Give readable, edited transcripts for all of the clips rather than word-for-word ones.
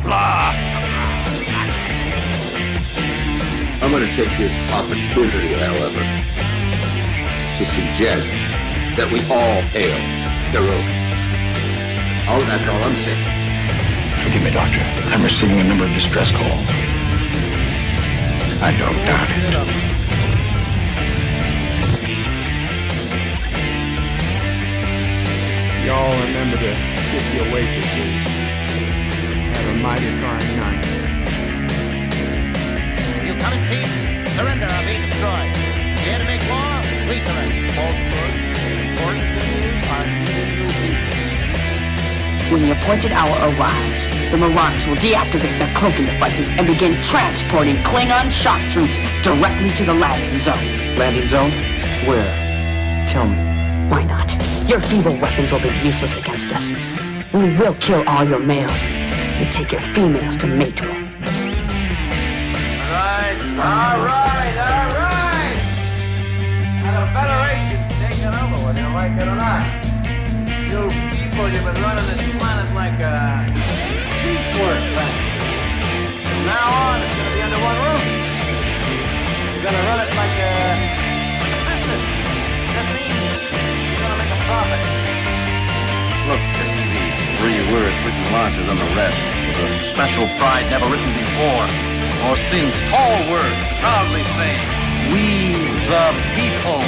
Kapla! I'm going to take this opportunity, however, to suggest that we all hail Caroga. Oh, that's all I'm saying. Forgive me, Doctor. I'm receiving a number of distress calls. I don't doubt it. Y'all remember to tip your waitresses. Have a mighty fine night. You come in peace, surrender or be destroyed. Here to make war, we surrender. Falsehood, important things are needed new people. When the appointed hour arrives, the Marauders will deactivate their cloaking devices and begin transporting Klingon shock troops directly to the landing zone. Landing zone? Where? Tell me. Why not? Your feeble weapons will be useless against us. We will kill all your males and take your females to mate with. All right. Now the Federation's taking over, whether you like it or not. You people, you've been running this planet like a piecework planet. From now on, it's going to be under one roof. You're going to run it like a business. That means you're going to make a profit. Look at these 3 words written larger than the rest, with a special pride never written before, or since. Tall words, proudly saying, "We the people."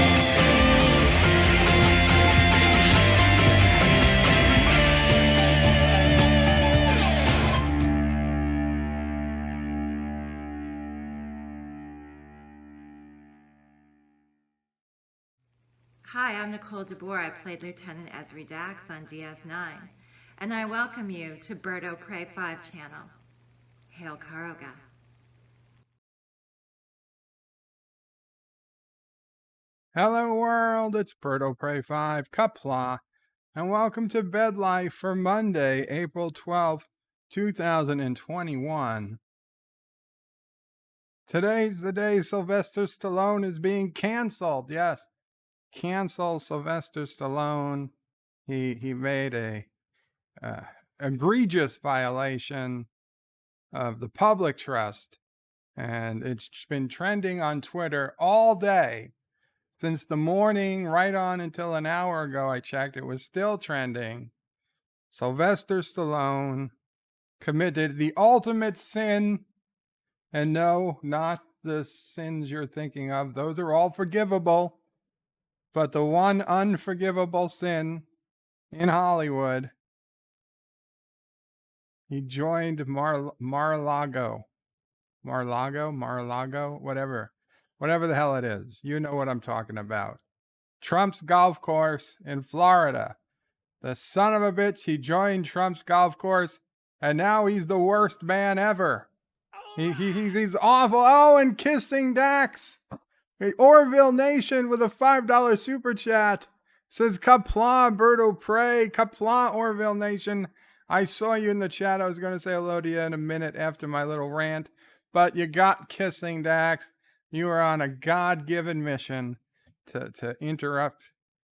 Hi, I'm Nicole DeBoer. I played Lieutenant Ezri Dax on DS9, and I welcome you to Bird O' Prey 5 channel. Hail Caroga. Hello world, it's Bird O' Prey 5, Kapla, and welcome to Bed Life for Monday, April 12th, 2021. Today's the day Sylvester Stallone is being canceled. Yes, cancel Sylvester Stallone. He made a egregious violation of the public trust, and it's been trending on Twitter all day. Since the morning, right on until an hour ago, I checked, it was still trending. Sylvester Stallone committed the ultimate sin. And no, not the sins you're thinking of. Those are all forgivable. But the one unforgivable sin in Hollywood, he joined mar-a-lago. Mar-a-lago, whatever the hell it is. You know what I'm talking about. Trump's golf course in Florida. The son of a bitch, he joined Trump's golf course, and now he's the worst man ever. He's awful. Oh, and kissing Dax. Orville Nation with a $5 super chat says, Kapla, Bird O' Prey. Kapla, Orville Nation. I saw you in the chat. I was going to say hello to you in a minute after my little rant, but you got kissing Dax. You are on a God-given mission to interrupt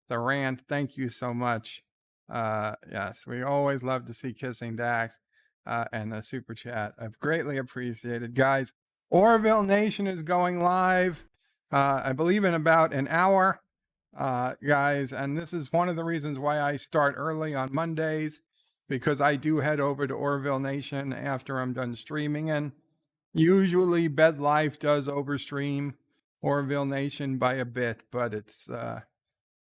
the rant. Thank you so much. Yes, we always love to see kissing Dax and the super chat. I've greatly appreciated. Guys, Orville Nation is going live, I believe, in about an hour, guys. And this is one of the reasons why I start early on Mondays, because I do head over to Orville Nation after I'm done streaming. And usually Bed Life does overstream Orville Nation by a bit, but it's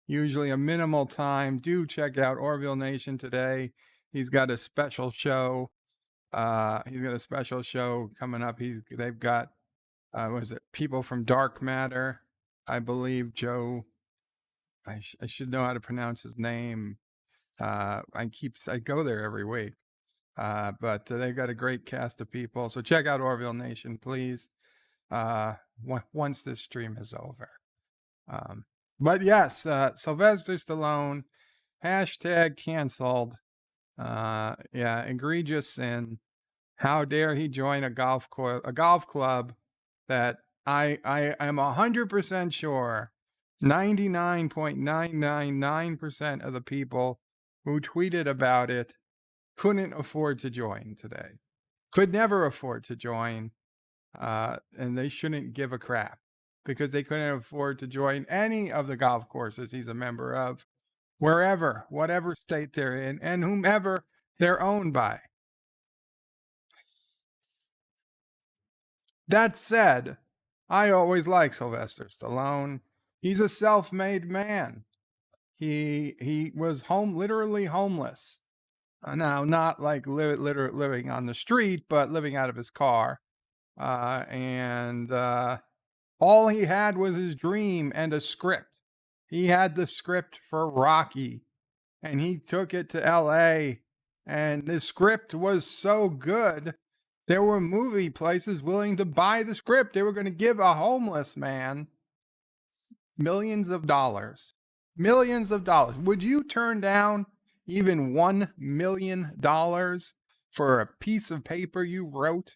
usually a minimal time. Do check out Orville Nation today. He's got a special show. Coming up. They've got people from Dark Matter. I believe Joe. I should know how to pronounce his name. I go there every week. But they've got a great cast of people. So check out Orville Nation, please. Once this stream is over. But yes, Sylvester Stallone, hashtag canceled. Yeah, egregious sin. How dare he join a golf club that I am 100% sure 99.999% of the people who tweeted about it couldn't afford to join today. could never afford to join, and they shouldn't give a crap because they couldn't afford to join any of the golf courses he's a member of, wherever, whatever state they're in, and whomever they're owned by. That said, I always liked Sylvester Stallone. He's a self-made man. He was literally homeless. Now, not like living on the street, but living out of his car. And all he had was his dream and a script. He had the script for Rocky, and he took it to LA, and the script was so good, there were movie places willing to buy the script. They were going to give a homeless man millions of dollars. Millions of dollars. Would you turn down even $1 million for a piece of paper you wrote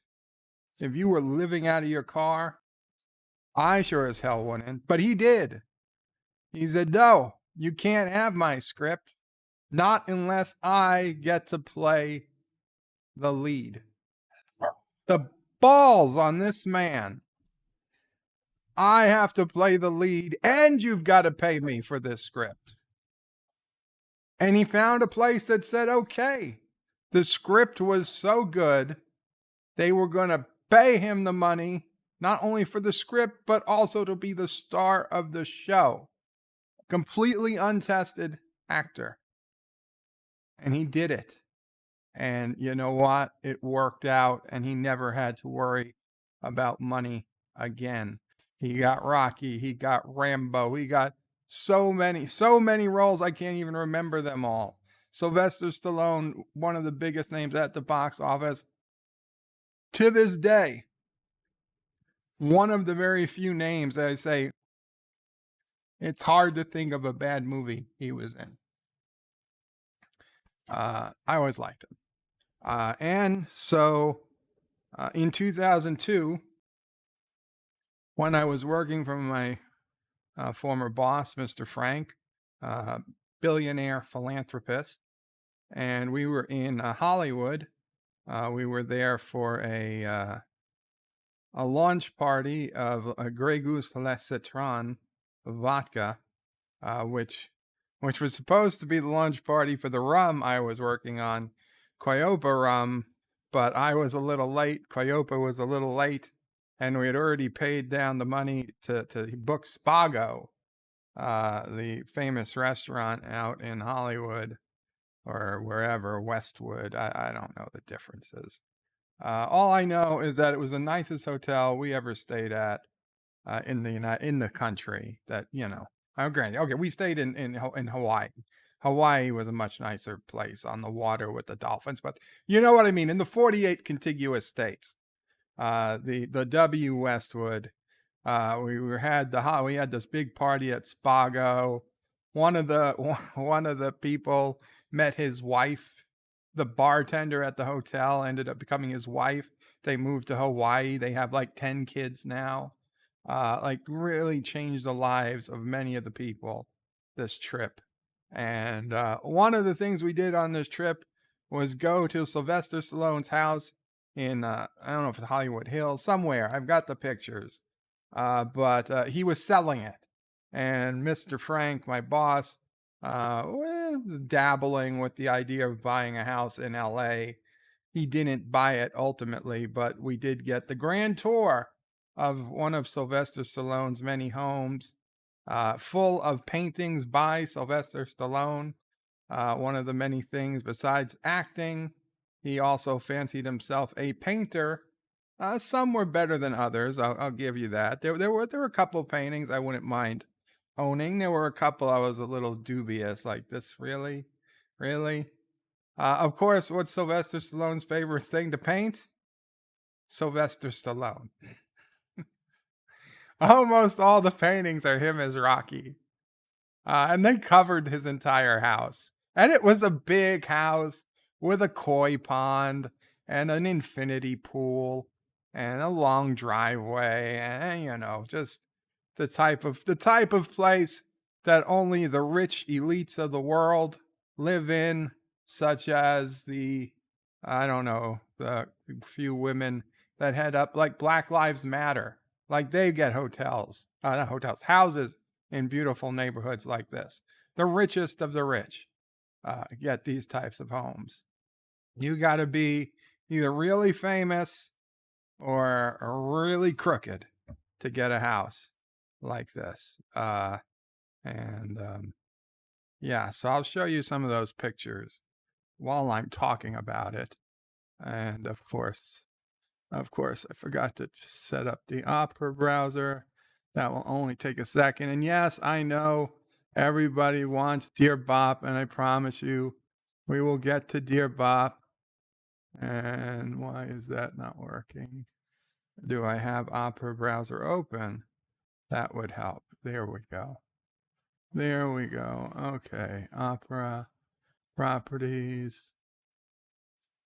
if you were living out of your car? I sure as hell wouldn't, but he did. He said, no, you can't have my script, not unless I get to play the lead. The balls on this man. I have to play the lead, and you've got to pay me for this script. And he found a place that said, okay. The script was so good, they were going to pay him the money, not only for the script, but also to be the star of the show. Completely untested actor. And he did it. And you know what? It worked out, and he never had to worry about money again. He got Rocky, he got Rambo, he got so many roles, I can't even remember them all. Sylvester Stallone, one of the biggest names at the box office. To this day, one of the very few names that I say, it's hard to think of a bad movie he was in. I always liked him. And so in 2002, when I was working for my former boss, Mr. Frank, billionaire philanthropist, and we were in Hollywood. We were there for a launch party of a Grey Goose Le Citron vodka, which was supposed to be the launch party for the rum I was working on, Quiopa rum, but I was a little late. Quiopa was a little late, and we had already paid down the money to book Spago, the famous restaurant out in Hollywood or wherever, Westwood. I don't know the differences. All I know is that it was the nicest hotel we ever stayed at in the country. That, you know, granted, okay, we stayed in Hawaii. Hawaii was a much nicer place on the water with the dolphins, but you know what I mean. In the 48 contiguous states, the W Westwood, we had this big party at Spago. One of the people met his wife. The bartender at the hotel ended up becoming his wife. They moved to Hawaii. They have like 10 kids now. Like really changed the lives of many of the people this trip. And one of the things we did on this trip was go to Sylvester Stallone's house in, I don't know if it's Hollywood Hills, somewhere. I've got the pictures. But he was selling it. And Mr. Frank, my boss, was dabbling with the idea of buying a house in LA. He didn't buy it ultimately, but we did get the grand tour of one of Sylvester Stallone's many homes, full of paintings by Sylvester Stallone. One of the many things besides acting, he also fancied himself a painter. Some were better than others, I'll give you that. There were a couple paintings I wouldn't mind owning. There were a couple I was a little dubious, like, this really? Of course, what's Sylvester Stallone's favorite thing to paint? Sylvester Stallone. Almost all the paintings are him as Rocky. And they covered his entire house. And it was a big house with a koi pond and an infinity pool and a long driveway, and you know, just the type of place that only the rich elites of the world live in, such as the, I don't know, the few women that head up like Black Lives Matter. Like they get hotels, not hotels, houses in beautiful neighborhoods like this. The richest of the rich get these types of homes. You got to be either really famous or really crooked to get a house like this. Yeah, so I'll show you some of those pictures while I'm talking about it. And of course, I forgot to set up the Opera browser. That will only take a second. And yes, I know everybody wants Dear Bop, and I promise you, we will get to Dear Bop. And why is that not working? Do I have Opera browser open? That would help. There we go. There we go. Okay, Opera properties.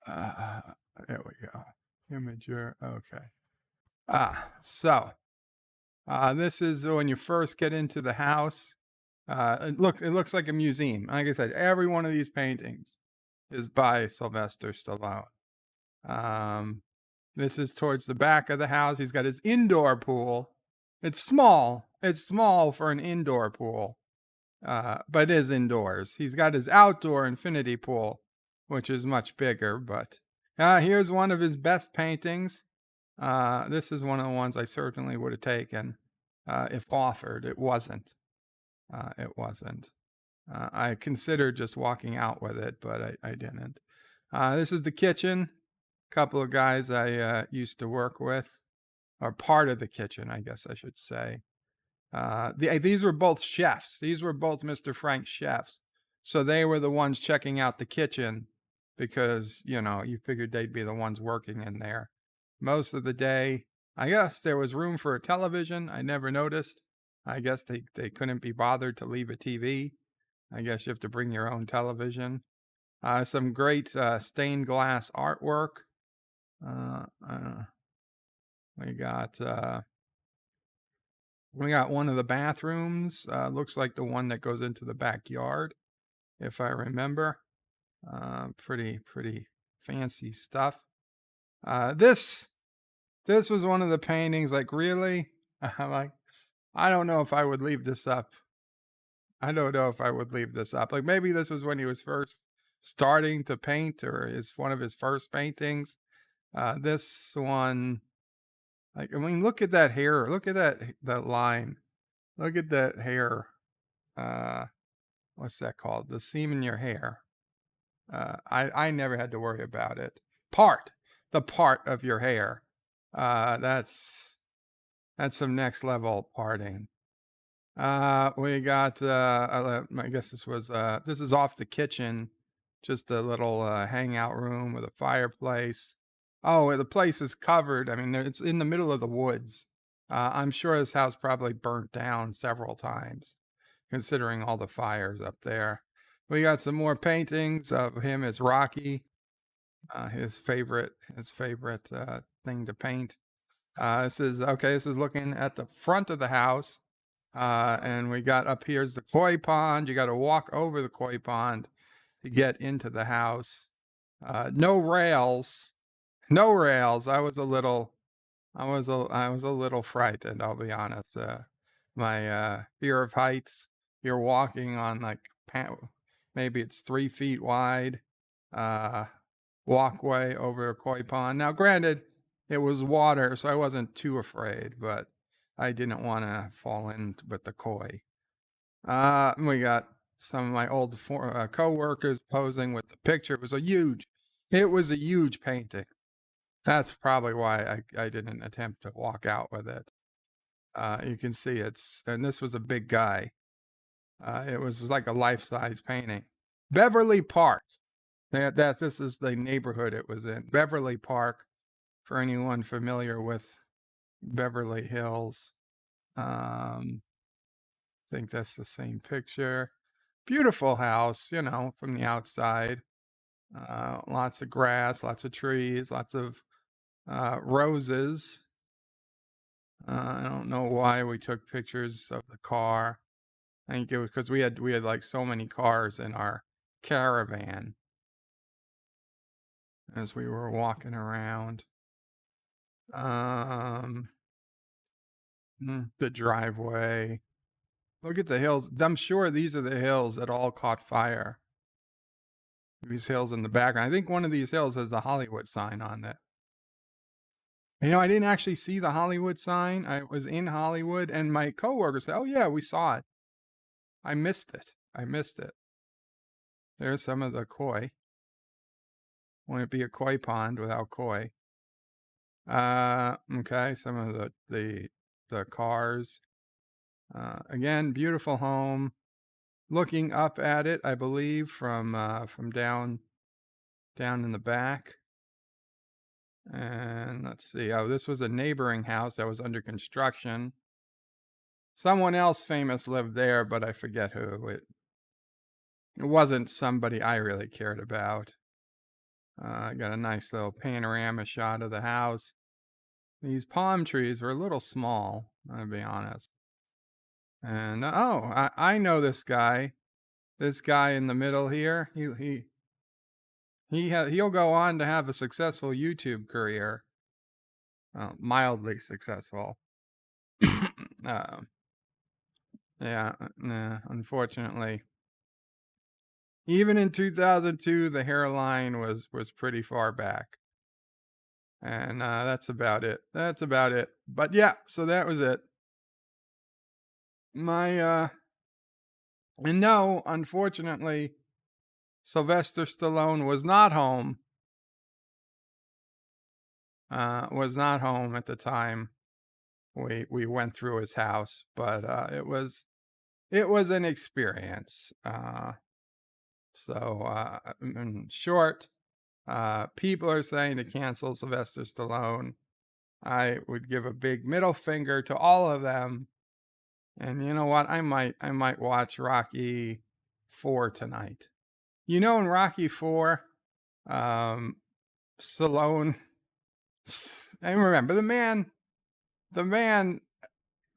There we go. Imager. Okay. So this is when you first get into the house. It looks like a museum. Like I said, every one of these paintings is by Sylvester Stallone. This is towards the back of the house. He's got his indoor pool. It's small. It's small for an indoor pool, but it is indoors. He's got his outdoor infinity pool, which is much bigger. But here's one of his best paintings. This is one of the ones I certainly would have taken if offered. It wasn't. It wasn't. I considered just walking out with it, but I didn't. This is the kitchen. A couple of guys I used to work with, or part of the kitchen, I guess I should say. These were both chefs. These were both Mr. Frank's chefs. So they were the ones checking out the kitchen because, you figured they'd be the ones working in there. Most of the day, I guess there was room for a television. I never noticed. I guess they couldn't be bothered to leave a TV. I guess you have to bring your own television. Some great stained glass artwork. We got one of the bathrooms. Looks like the one that goes into the backyard, if I remember. Pretty fancy stuff. This was one of the paintings. Like, really? I'm like, I don't know if I would leave this up. I don't know if I would leave this up. Like, maybe this was when he was first starting to paint, or is one of his first paintings. This one, like, I mean, look at that hair. Look at that line. Look at that hair. What's that called? The seam in your hair. I never had to worry about it. The part of your hair. That's some next level parting. We got, I guess this is off the kitchen, just a little hangout room with a fireplace. Oh, the place is covered. I mean, it's in the middle of the woods. I'm sure this house probably burnt down several times, considering all the fires up there. We got some more paintings of him as Rocky, his favorite thing to paint. This is looking at the front of the house. And we got up here's the koi pond. You got to walk over the koi pond to get into the house. No rails. I was a little frightened, I'll be honest. My fear of heights. You're walking on like maybe it's 3 feet wide walkway over a koi pond. Now, granted, it was water, so I wasn't too afraid, but I didn't want to fall in with the koi. We got some of my old co-workers posing with the picture. It was a huge painting. That's probably why I didn't attempt to walk out with it. You can see and this was a big guy. It was like a life-size painting. Beverly Park. This is the neighborhood it was in. Beverly Park, for anyone familiar with Beverly Hills. I think that's the same picture. Beautiful house, from the outside. Lots of grass, lots of trees, lots of roses. I don't know why we took pictures of the car. I think it was because we had like so many cars in our caravan. as we were walking around. The driveway. Look at the hills. I'm sure these are the hills that all caught fire. These hills in the background. I think one of these hills has the Hollywood sign on it. I didn't actually see the Hollywood sign. I was in Hollywood, and my coworker said, "Oh yeah, we saw it." I missed it. There's some of the koi. Wouldn't be a koi pond without koi. Okay, some of the cars. Again, beautiful home. Looking up at it, I believe, from down in the back. And let's see. Oh, this was a neighboring house that was under construction. Someone else famous lived there, but I forget who. It wasn't somebody I really cared about. I got a nice little panorama shot of the house. These palm trees were a little small, I'll be honest. And I know this guy. This guy in the middle here. He'll go on to have a successful YouTube career. Mildly successful. Yeah, nah, unfortunately. Even in 2002, the hairline was pretty far back. And that's about it. But yeah, so that was it. And no, unfortunately, Sylvester Stallone was not home. Was not home at the time we went through his house, but it was an experience. So in short, people are saying to cancel Sylvester Stallone. I would give a big middle finger to all of them. And you know what? I might watch Rocky 4 tonight. In Rocky 4, Stallone, I remember the man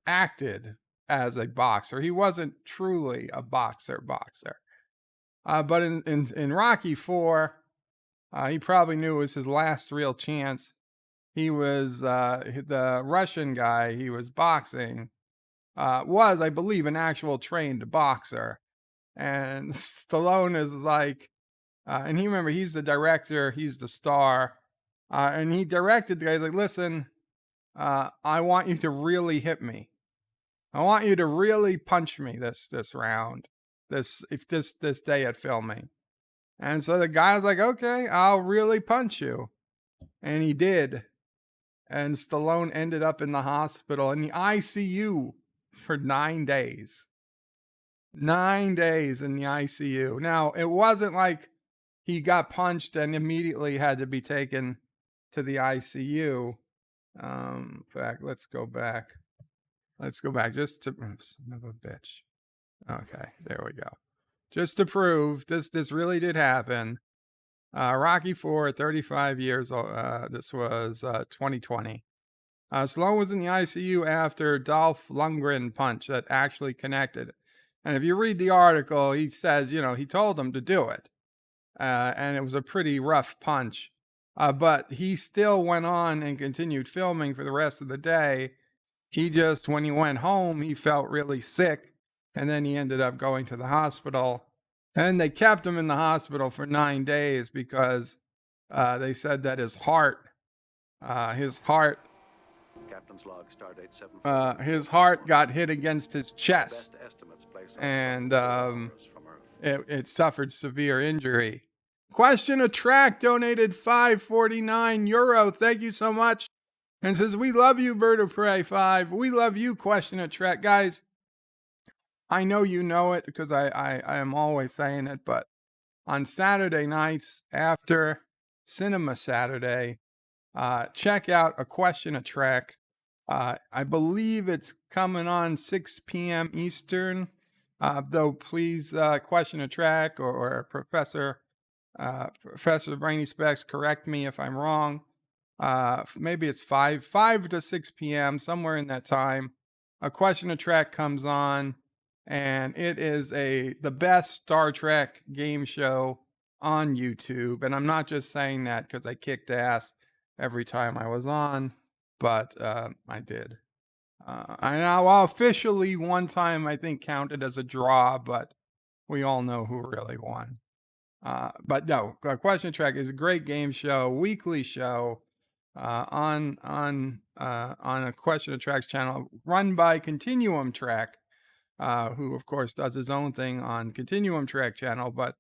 acted as a boxer. He wasn't truly a boxer. But in Rocky 4, he probably knew it was his last real chance. He was the Russian guy he was boxing. Was, I believe, an actual trained boxer. And Stallone is like, and he's the director, he's the star. And he directed the guy, like, listen, I want you to really hit me. I want you to really punch me this round, this day at filming. And so the guy was like, okay, I'll really punch you. And he did. And Stallone ended up in the hospital, in the ICU, for 9 days. 9 days in the ICU. Now, it wasn't like he got punched and immediately had to be taken to the ICU. In fact, let's go back just to, son of a bitch. Okay, there we go. Just to prove this really did happen. Rocky 4, 35 years old. This was 2020. Stallone was in the ICU after Dolph Lundgren punch that actually connected. And if you read the article, he says, he told him to do it. And it was a pretty rough punch. But he still went on and continued filming for the rest of the day. He just, when he went home, he felt really sick. And then he ended up going to the hospital. And they kept him in the hospital for 9 days because they said that his heart got hit against his chest, and it suffered severe injury. Question a Track donated €5.49. Thank you so much. And says, we love you, Bird of Prey 5. We love you, Question a Track. Guys, I know you know it because I am always saying it, but on Saturday nights after Cinema Saturday, check out A Question a Track. I believe it's coming on 6 p.m. Eastern. Though please, Question a Track or Professor Brainy Specs, correct me if I'm wrong. Maybe it's 5 to 6 p.m., somewhere in that time. A Question a Track comes on, and it is the best Star Trek game show on YouTube. And I'm not just saying that because I kicked ass every time I was on, but I did. I know, well, officially one time I think counted as a draw, but we all know who really won. But no, Question Track is a great game show, weekly show on a Question Track's channel, run by Continuum Track, who of course does his own thing on Continuum Track channel, but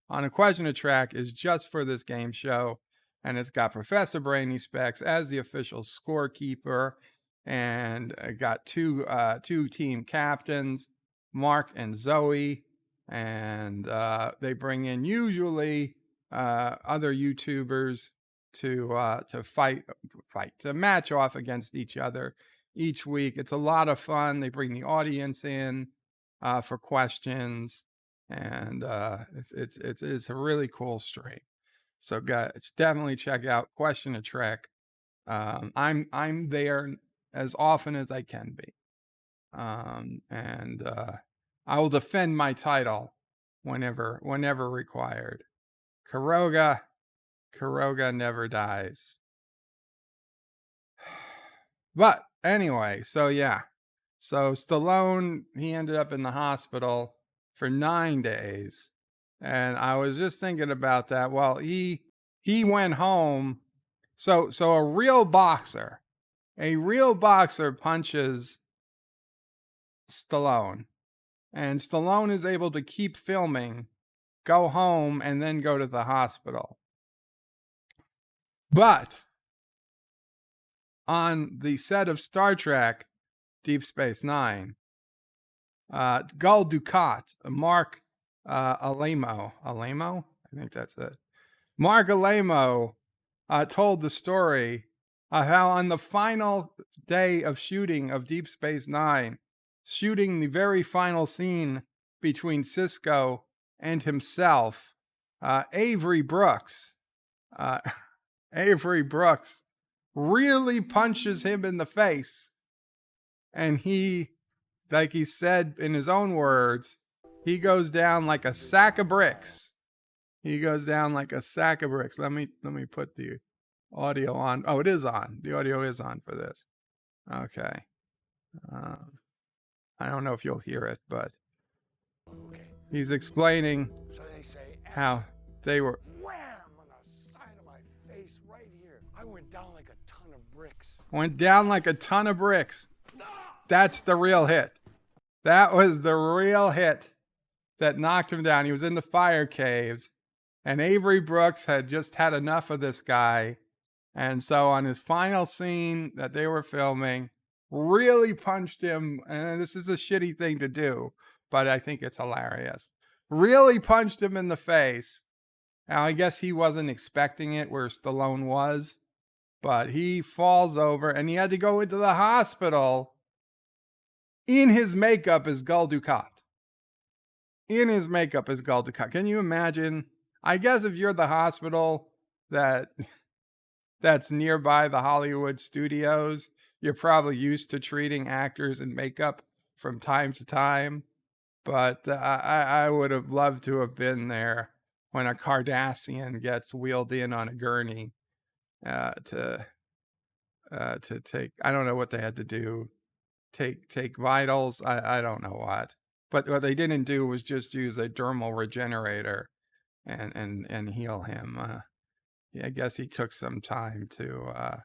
on a Question Track is just for this game show, and it's got Professor Brainy Specs as the official scorekeeper, and got two team captains, Mark and Zoe, and they bring in usually other YouTubers to fight to match off against each other each week. It's a lot of fun. They bring the audience in for questions, and it's a really cool stream. So guys, definitely check out Question a Trek. I'm there as often as I can be, and I will defend my title whenever required. Caroga never dies. But anyway, so yeah. So Stallone, he ended up in the hospital for 9 days. And I was just thinking about that. Well, he went home. So a real boxer punches Stallone. And Stallone is able to keep filming, go home, and then go to the hospital. But on the set of Star Trek Deep Space Nine, Gul Dukat, Mark Alamo, I think that's it. Mark Alamo told the story of how on the final day of shooting of Deep Space Nine, shooting the very final scene between Sisko and himself, Avery Brooks really punches him in the face. And he, like he said in his own words, he goes down like a sack of bricks. Let me put the audio on. Oh, it is on. The audio is on for this. Okay. I don't know if you'll hear it, but he's explaining how they were. Wham on the side of my face right here. I went down like a ton of bricks. Went down like a ton of bricks. That's the real hit. That was the real hit that knocked him down. He was in the fire caves, and Avery Brooks had just had enough of this guy. And so on his final scene that they were filming, really punched him. And this is a shitty thing to do, but I think it's hilarious. Really punched him in the face. Now, I guess he wasn't expecting it where Stallone was, but he falls over and he had to go into the hospital in his makeup as Gul Dukat. Can you imagine? I guess if you're the hospital that's nearby the Hollywood studios, you're probably used to treating actors in makeup from time to time. But I would have loved to have been there when a Cardassian gets wheeled in on a gurney to take, I don't know what they had to do, take vitals. I don't know what. But what they didn't do was just use a dermal regenerator and heal him. Yeah, I guess he took some time to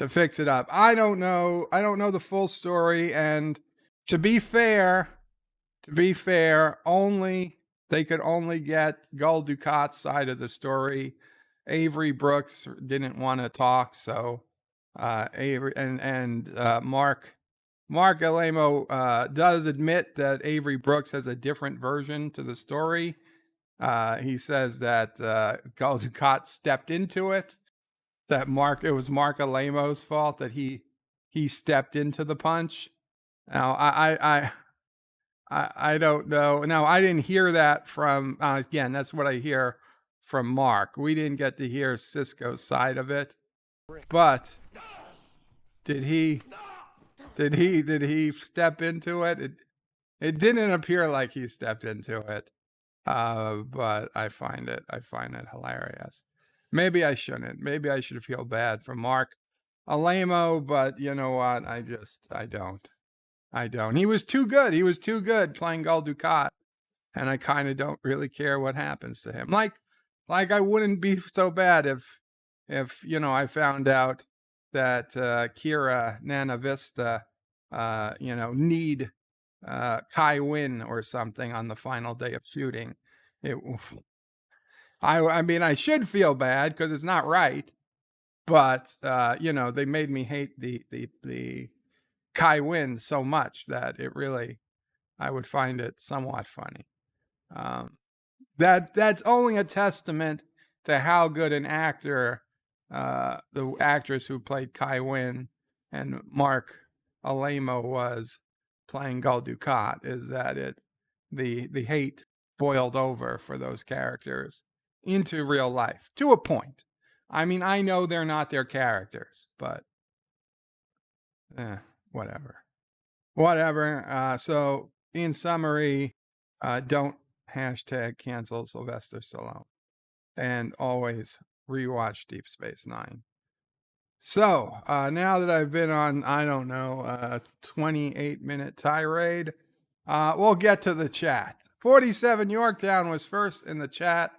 fix it up. I don't know the full story. And to be fair, they could only get Gul Dukat's side of the story. Avery Brooks didn't want to talk, so Avery and Mark Alamo does admit that Avery Brooks has a different version to the story. He says that Gul Dukat stepped into it. That it was Mark Alamo's fault that he stepped into the punch. Now I don't know. Now I didn't hear that from again. That's what I hear from Mark. We didn't get to hear Sisko's side of it, but did he step into it? It didn't appear like he stepped into it. But I find it hilarious. Maybe I shouldn't. Maybe I should feel bad for Mark Alamo, but you know what? I don't. He was too good. He was too good playing Gul Dukat, and I kind of don't really care what happens to him. Like I wouldn't be so bad if I found out that Kira Nana Vista, need Kai Wynn or something on the final day of shooting. I mean, I should feel bad because it's not right, but they made me hate the Kai Wynn so much that I would find it somewhat funny. That's only a testament to how good an actor the actress who played Kai Wynn and Mark Alamo was playing Gul Dukat, is that the hate boiled over for those characters into real life to a point. I mean, I know they're not their characters, but whatever. So in summary, don't hashtag cancel Sylvester Stallone, and always rewatch Deep Space Nine. So now that I've been on, I don't know, 28-minute tirade, we'll get to the chat. 47 Yorktown was first in the chat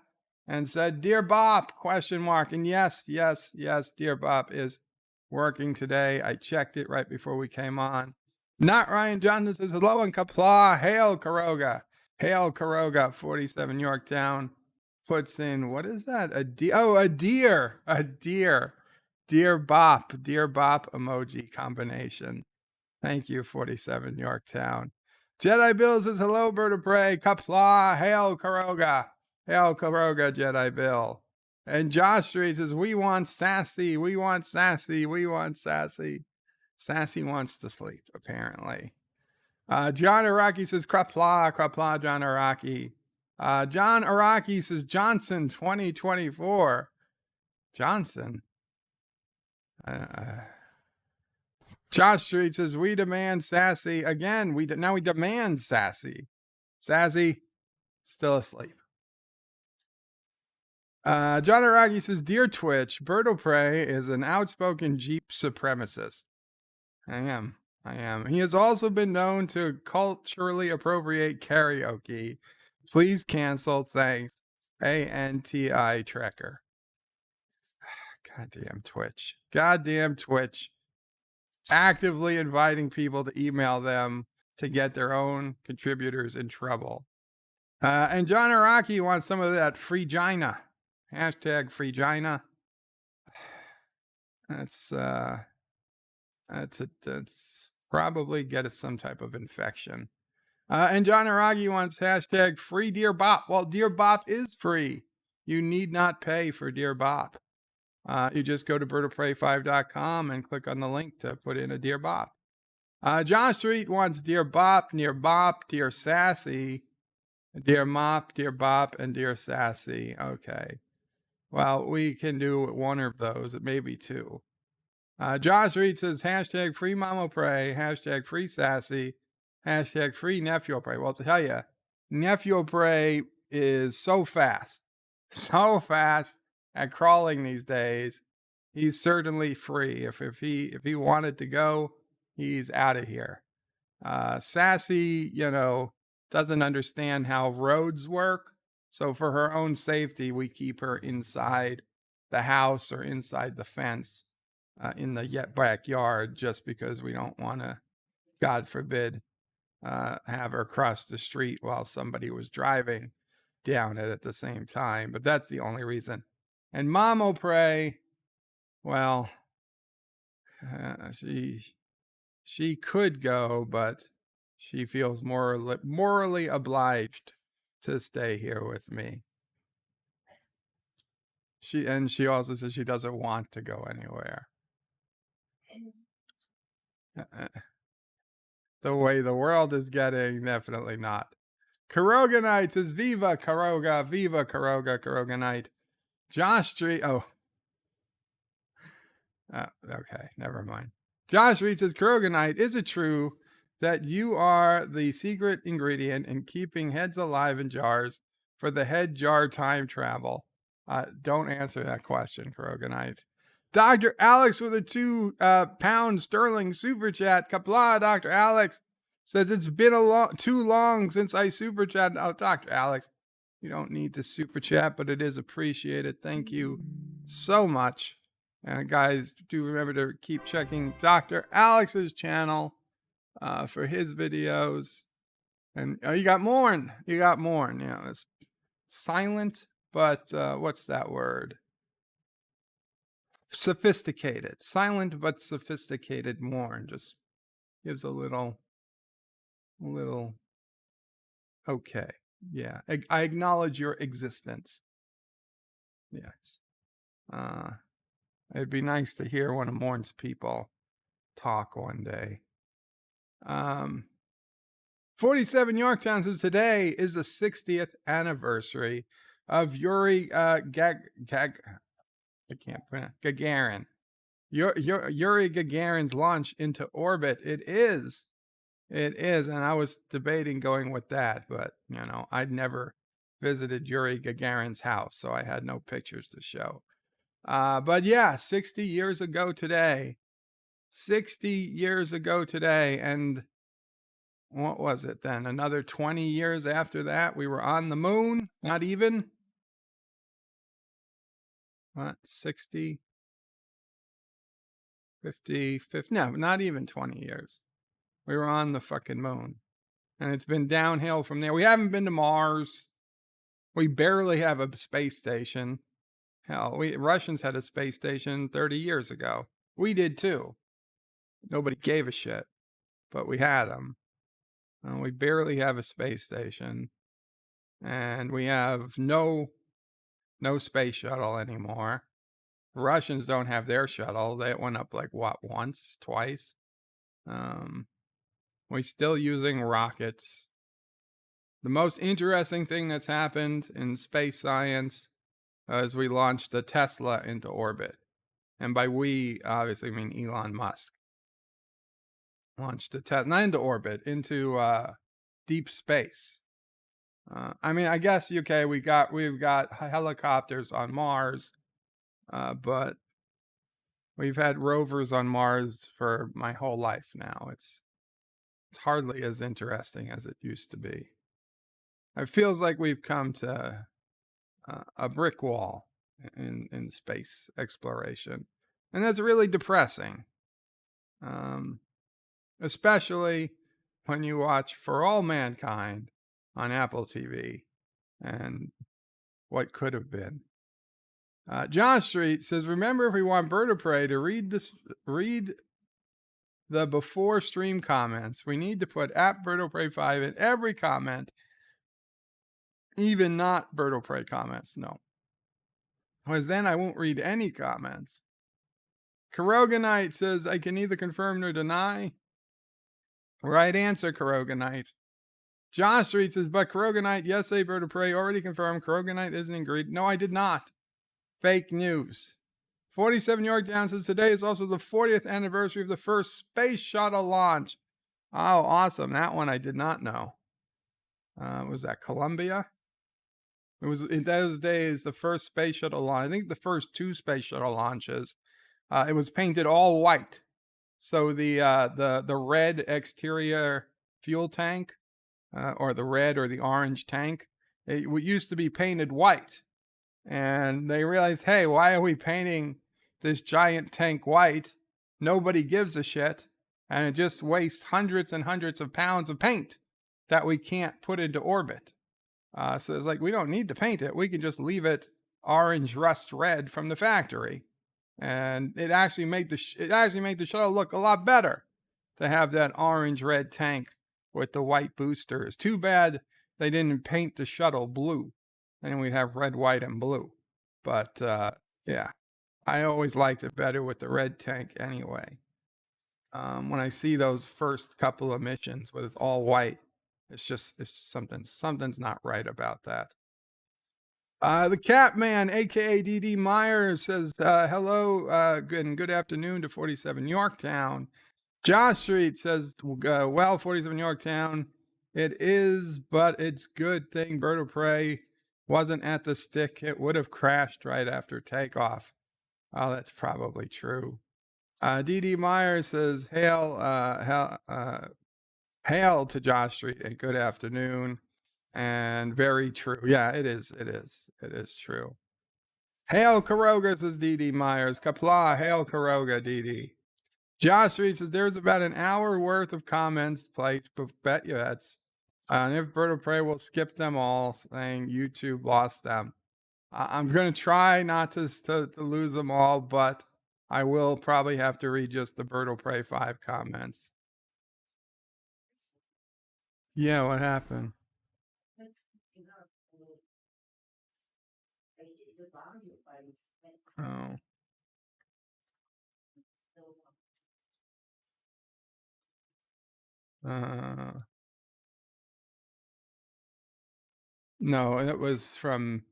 and said, "Dear Bop, ? And yes, Dear Bop is working today. I checked it right before we came on. Not Ryan Johnson says, hello and kapla. Hail Caroga. Hail Caroga. 47 Yorktown puts in, what is that? A deer. Oh, a deer. A deer. Dear Bop emoji combination. Thank you, 47 Yorktown. Jedi Bill says, hello, Bird of Prey. Kapla. Hail Caroga. Hail Caroga, Jedi Bill. And Josh Street says, we want sassy. We want sassy. We want sassy. Sassy wants to sleep, apparently. John Araki says, krapla, John Araki. John Araki says, Johnson 2024. Johnson. Josh Street says, we demand sassy. Again, now we demand sassy. Sassy, still asleep. John Araki says, dear Twitch, Bird of Prey is an outspoken Jeep supremacist. I am. He has also been known to culturally appropriate karaoke. Please cancel. Thanks. ANTI Trekker. Goddamn Twitch. Actively inviting people to email them to get their own contributors in trouble. And John Araki wants some of that free Gina. Hashtag free Gina. That's probably get us some type of infection. And John Aragi wants hashtag free Dear Bop. Well, Dear Bop is free. You need not pay for Dear Bop. You just go to birdofprey5.com and click on the link to put in a Dear Bop. John Street wants Dear Bop, Dear Bop, Dear Sassy, Dear Mop, Dear Bop, and Dear Sassy. Okay. Well, we can do one of those. It may be two. Josh Reed says, hashtag free Mama Pray, hashtag free Sassy, hashtag free Nephew Pray. Well, to tell you, Nephew Pray is so fast at crawling these days. He's certainly free. If he wanted to go, he's out of here. Sassy, doesn't understand how roads work. So for her own safety, we keep her inside the house or inside the fence. In the backyard, just because we don't want to, God forbid, have her cross the street while somebody was driving down it at the same time. But that's the only reason. And Mamo Pray, well, she could go, but she feels morally obliged to stay here with me. She also says she doesn't want to go anywhere. The way the world is getting, definitely not. Caroga Knight says, Viva Caroga, Caroga Knight. Josh Street, okay, never mind. Josh Street says, Caroga Knight, is it true that you are the secret ingredient in keeping heads alive in jars for the head jar time travel? Don't answer that question, Caroga. Dr. Alex with a 2 pound sterling super chat. Kapla, Dr. Alex says it's been too long since I super chatted. Oh, Dr. Alex, you don't need to super chat, but it is appreciated. Thank you so much. And guys, do remember to keep checking Dr. Alex's channel for his videos. And you got Morn. You got Morn. You know, it's silent, but what's that word? Sophisticated. Silent but sophisticated Morn. Just gives a little okay. Yeah. I acknowledge your existence. Yes. It'd be nice to hear one of Morn's people talk one day. 47 Yorktown says today is the 60th anniversary of Yuri Gagarin. Yuri Gagarin's launch into orbit. It is, and I was debating going with that, but you know, I'd never visited Yuri Gagarin's house, so I had no pictures to show. But yeah, 60 years ago today. 60 years ago today, and what was it then? Another 20 years after that, we were on the moon. Not even. What, 60, 50, 50? No, not even 20 years. We were on the fucking moon. And it's been downhill from there. We haven't been to Mars. We barely have a space station. Hell, Russians had a space station 30 years ago. We did too. Nobody gave a shit, but we had them. We barely have a space station. And we have no space shuttle anymore. Russians don't have their shuttle. They went up like what, once, twice. We're still using rockets. The most interesting thing that's happened in space science is we launched the Tesla into orbit. And by we, obviously, I mean Elon Musk. Launched the Tesla, not into orbit, into deep space. I mean, I guess, okay, we've got helicopters on Mars, but we've had rovers on Mars for my whole life now. It's hardly as interesting as it used to be. It feels like we've come to a brick wall in space exploration, and that's really depressing. Especially when you watch For All Mankind on Apple TV and what could have been. John Street says, remember, if we want Bird of Prey to read the before stream comments, we need to put Bird of Prey 5 in every comment, even not Bird of Prey comments. No. Because then I won't read any comments. Caroga says, I can neither confirm nor deny. Right answer, Caroga. John Street says, but Caroga, yes, a Bird of Prey already confirmed. Caroga isn't agreed. No, I did not. Fake news. 47 Yorktown says, today is also the 40th anniversary of the first space shuttle launch. Oh, awesome. That one I did not know. Was that Columbia? It was, in those days, the first space shuttle launch. I think the first 2 space shuttle launches, it was painted all white. So the red exterior fuel tank, or the red or the orange tank, it used to be painted white. And they realized, hey, why are we painting this giant tank white? Nobody gives a shit. And it just wastes hundreds and hundreds of pounds of paint that we can't put into orbit. So it's like, we don't need to paint it. We can just leave it orange rust red from the factory. And it actually made the shuttle look a lot better to have that orange red tank with the white boosters. Too bad they didn't paint the shuttle blue. Then we'd have red, white, and blue. But yeah, I always liked it better with the red tank anyway. When I see those first couple of missions with all white, it's just something's not right about that. The Catman, aka DD Myers, says hello, good afternoon to 47 Yorktown. Josh Street says, well, 47 Yorktown, it is, but it's good thing Bird of Prey wasn't at the stick, it would have crashed right after takeoff. Oh, that's probably true. D.D. Meyer says, hail to Josh Street and good afternoon. And very true. Yeah, it is. It is true. Hail Caroga, says D.D. Myers. Kapla, hail Caroga, D.D. Josh Street says, there's about an hour worth of comments placed, but bet you that's. And if Bird of Prey will skip them all, saying YouTube lost them. I'm going to try not to lose them all, but I will probably have to read just the Bird of Prey 5 comments. Yeah, what happened? Oh. No, it was from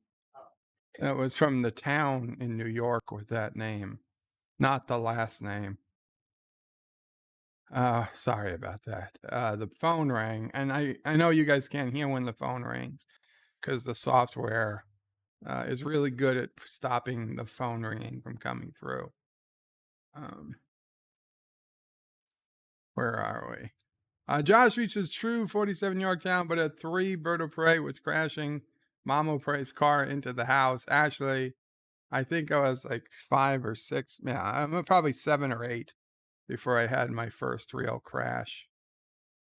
the town in New York with that name, not the last name. Sorry about that. The phone rang, and I know you guys can't hear when the phone rings because the software is really good at stopping the phone ringing from coming through. Where are we? Josh reaches true 47 Yorktown, but at 3, Bird of Prey was crashing Mama Prey's car into the house. Actually, I think I was like 5 or 6. Yeah, I'm probably 7 or 8 before I had my first real crash.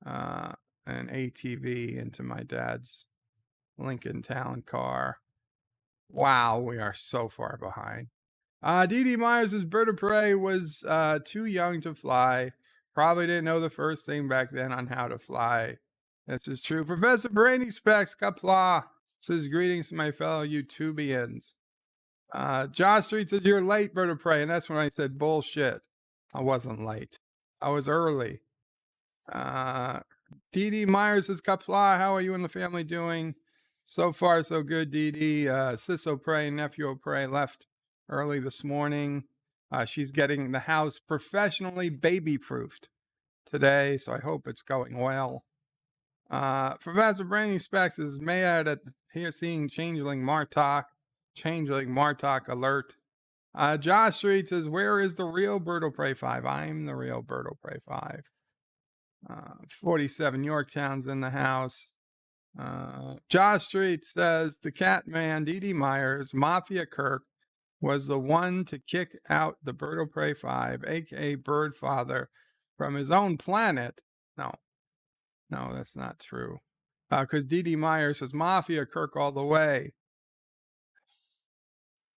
An ATV into my dad's Lincoln Town car. Wow, we are so far behind. D.D. Myers' Bird of Prey was too young to fly. Probably didn't know the first thing back then on how to fly. This is true. Professor Brainy Specs Kapla says, greetings to my fellow YouTubians. Josh Street says, you're late, Bird of Prey. And that's when I said, bullshit. I wasn't late. I was early. D.D. Myers says, Kapla, how are you and the family doing? So far, so good, D.D. Sis O'Prey, nephew O'Prey left early this morning. She's getting the house professionally baby-proofed today, so I hope it's going well. Professor Brainy Specs is mad at here seeing Changeling Martok alert. Josh Street says, where is the real Bird of Prey 5? I'm the real Bird of Prey 5. 47 Yorktown's in the house. Josh Street says, the cat man, D.D. Myers, Mafia Kirk, was the one to kick out the Bird of Prey 5, aka Bird Father, from his own planet. No, that's not true. Because D.D. Myers says, Mafia Kirk all the way.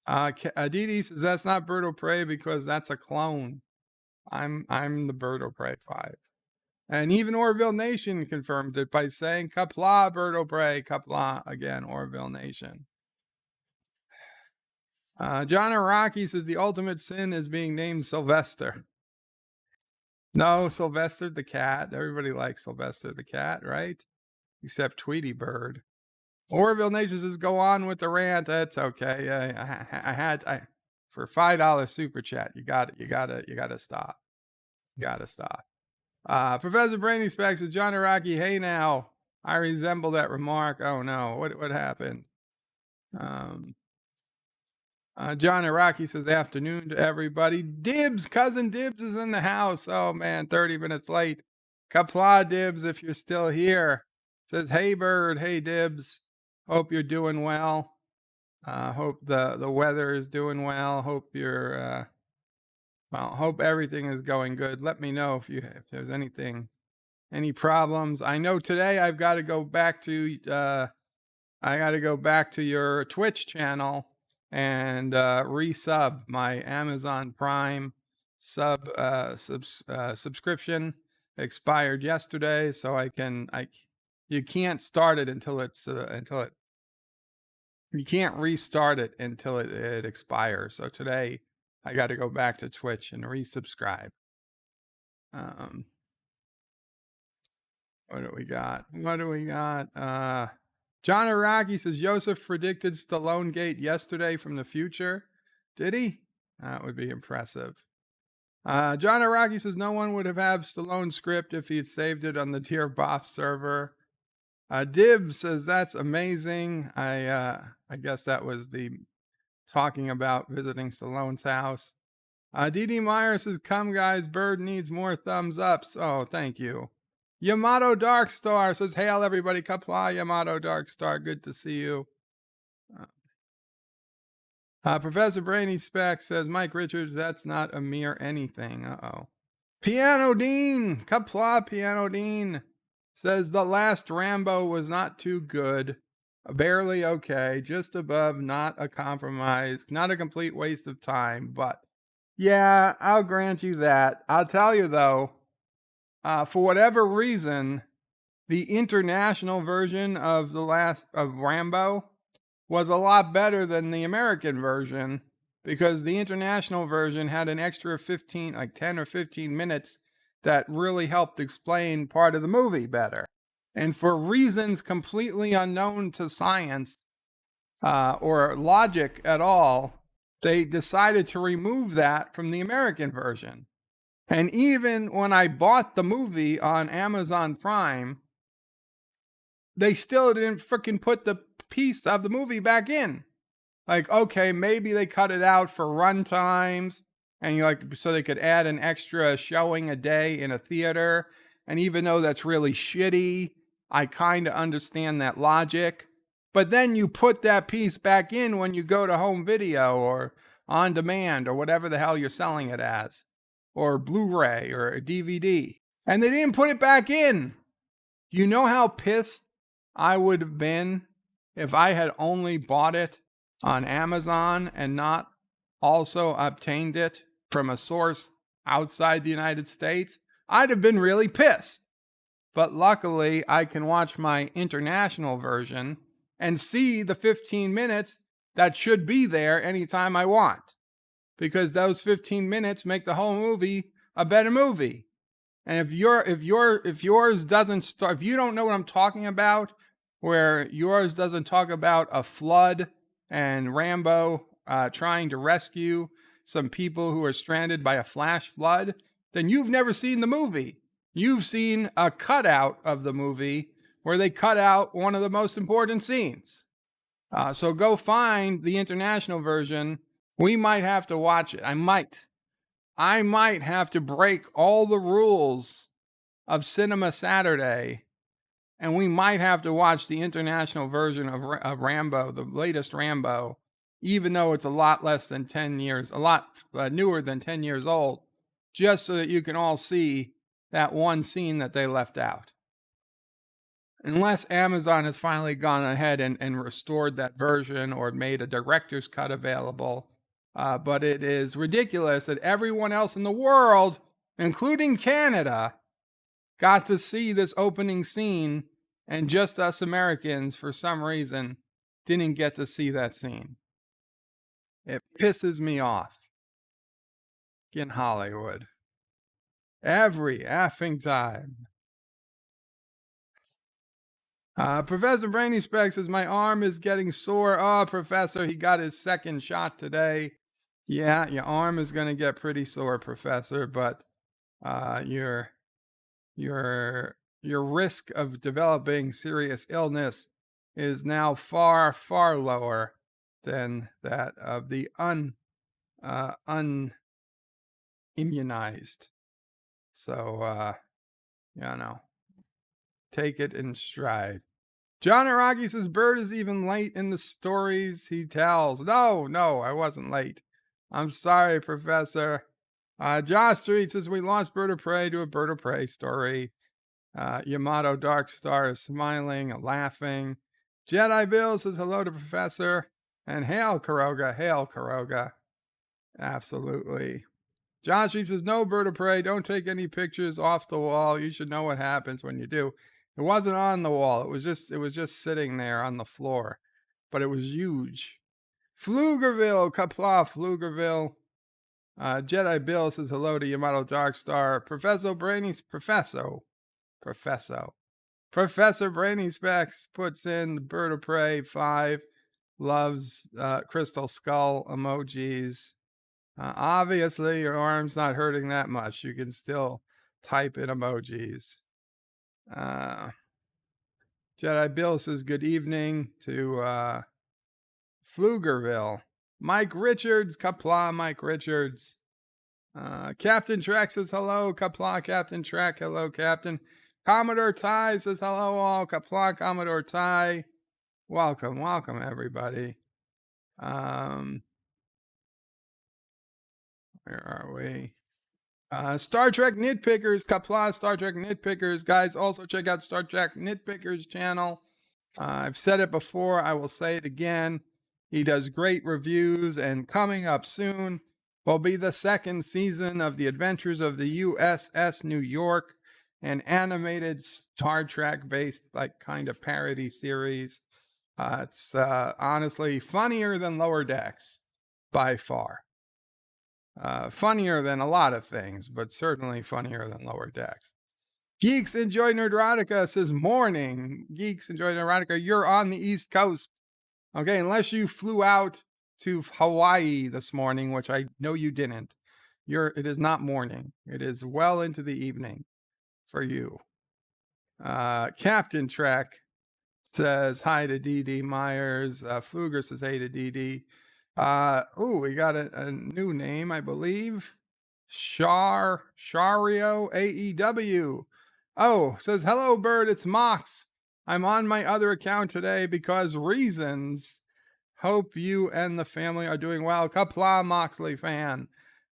D.D. says, that's not Bird of Prey because that's a clone. I'm the Bird of Prey 5. And even Orville Nation confirmed it by saying, Kapla, Bird of Prey, Kapla, again, Orville Nation. John Araki says, the ultimate sin is being named Sylvester. No, Sylvester the cat. Everybody likes Sylvester the cat, right? Except Tweety Bird. Orville Nation says, go on with the rant. That's okay. I for $5 super chat. You gotta stop. You gotta stop. Professor Brainy Specs says, John Araki, hey now. I resemble that remark. Oh no, what happened? John Araki says, afternoon to everybody. Dibs, cousin Dibs is in the house. Oh man, 30 minutes late. Kapla Dibs, if you're still here. Says, hey Bird, hey Dibs. Hope you're doing well. Hope the weather is doing well. Hope you're, hope everything is going good. Let me know if there's any problems. I know today I've got to go back to, your Twitch channel and resub my Amazon Prime subscription expired yesterday, so you can't start it you can't restart it until it expires. So today I got to go back to Twitch and resubscribe. What do we got? John Araki says, Joseph predicted Stallone Gate yesterday from the future. Did he? That would be impressive. John Araki says, no one would have had Stallone's script if he had saved it on the Dear Boff server. Dib says that's amazing. I guess that was the talking about visiting Stallone's house. Dee Meyer says, "Come guys, Bird needs more thumbs ups." Oh, thank you. Yamato Darkstar says, "Hail everybody, Kapla Yamato Darkstar, good to see you." Professor Brainy Speck says, "Mike Richards, that's not a mere anything." Uh-oh. Piano Dean, Kapla Piano Dean says, "The last Rambo was not too good. Barely okay, just above, not a compromise, not a complete waste of time, but yeah, I'll grant you that. I'll tell you though, for whatever reason, the international version of Rambo was a lot better than the American version because the international version had an extra 15, like 10 or 15 minutes that really helped explain part of the movie better. And for reasons completely unknown to science or logic at all, they decided to remove that from the American version. And even when I bought the movie on Amazon Prime, they still didn't freaking put the piece of the movie back in. Like, okay, maybe they cut it out for run times and so they could add an extra showing a day in a theater. And even though that's really shitty, I kind of understand that logic. But then you put that piece back in when you go to home video or on demand or whatever the hell you're selling it as, or Blu-ray or a DVD. And they didn't put it back in. You know how pissed I would have been if I had only bought it on Amazon and not also obtained it from a source outside the United States? I'd have been really pissed. But luckily, I can watch my international version and see the 15 minutes that should be there anytime I want. Because those 15 minutes make the whole movie a better movie. And if yours doesn't start, if you don't know what I'm talking about, where yours doesn't talk about a flood and Rambo trying to rescue some people who are stranded by a flash flood, then you've never seen the movie. You've seen a cutout of the movie where they cut out one of the most important scenes. So go find the international version. We might have to watch it. I might have to break all the rules of Cinema Saturday, and we might have to watch the international version of Rambo, the latest Rambo, even though it's a lot less than 10 years, a lot newer than 10 years old, just so that you can all see that one scene that they left out. Unless Amazon has finally gone ahead and restored that version or made a director's cut available. But it is ridiculous that everyone else in the world, including Canada, got to see this opening scene, and just us Americans, for some reason, didn't get to see that scene. It pisses me off. In Hollywood. Every effing time. Professor Brainy Speck says, "My arm is getting sore." Oh, Professor, he got his second shot today. Yeah, your arm is going to get pretty sore, Professor, but your risk of developing serious illness is now far, far lower than that of the unimmunized. So, take it in stride. John Araki says, "Bird is even late in the stories he tells." No, I wasn't late. I'm sorry, Professor. Josh Street says, "We lost Bird of Prey to a Bird of Prey story." Yamato Darkstar is smiling, laughing. Jedi Bill says hello to Professor. And hail Caroga, hail Caroga. Absolutely. John Street says, "No, Bird of Prey, don't take any pictures off the wall. You should know what happens when you do." It wasn't on the wall. It was just sitting there on the floor. But it was huge. Pflugerville, Kapla, Pflugerville. Jedi Bill says hello to Yamato Darkstar. Professor Brainy Specs puts in the Bird of Prey 5. Loves Crystal Skull emojis. Obviously, your arm's not hurting that much. You can still type in emojis. Jedi Bill says good evening to Pflugerville. Mike Richards, Kapla, Mike Richards. Captain Trek says hello, Kapla, Captain Trek, hello, Captain. Commodore Ty says hello, all, Kapla, Commodore Ty. Welcome, everybody. Where are we? Star Trek Nitpickers, Kapla, Star Trek Nitpickers. Guys, also check out Star Trek Nitpickers channel. I've said it before, I will say it again. He does great reviews, and coming up soon will be the second season of the Adventures of the USS New York, an animated Star Trek-based, like, kind of parody series. It's honestly funnier than Lower Decks, by far. Funnier than a lot of things, but certainly funnier than Lower Decks. Geeks Enjoy Nerdotica says, morning. Geeks Enjoy Nerdotica, you're on the East Coast. Okay, unless you flew out to Hawaii this morning, which I know you didn't. It is not morning. It is well into the evening for you. Captain Trek says hi to DD Myers. Fluger says hey to DD. We got a new name, I believe. Shario AEW. Oh, says hello, Bird. It's Mox. I'm on my other account today because reasons. Hope you and the family are doing well. Kapla Moxley fan.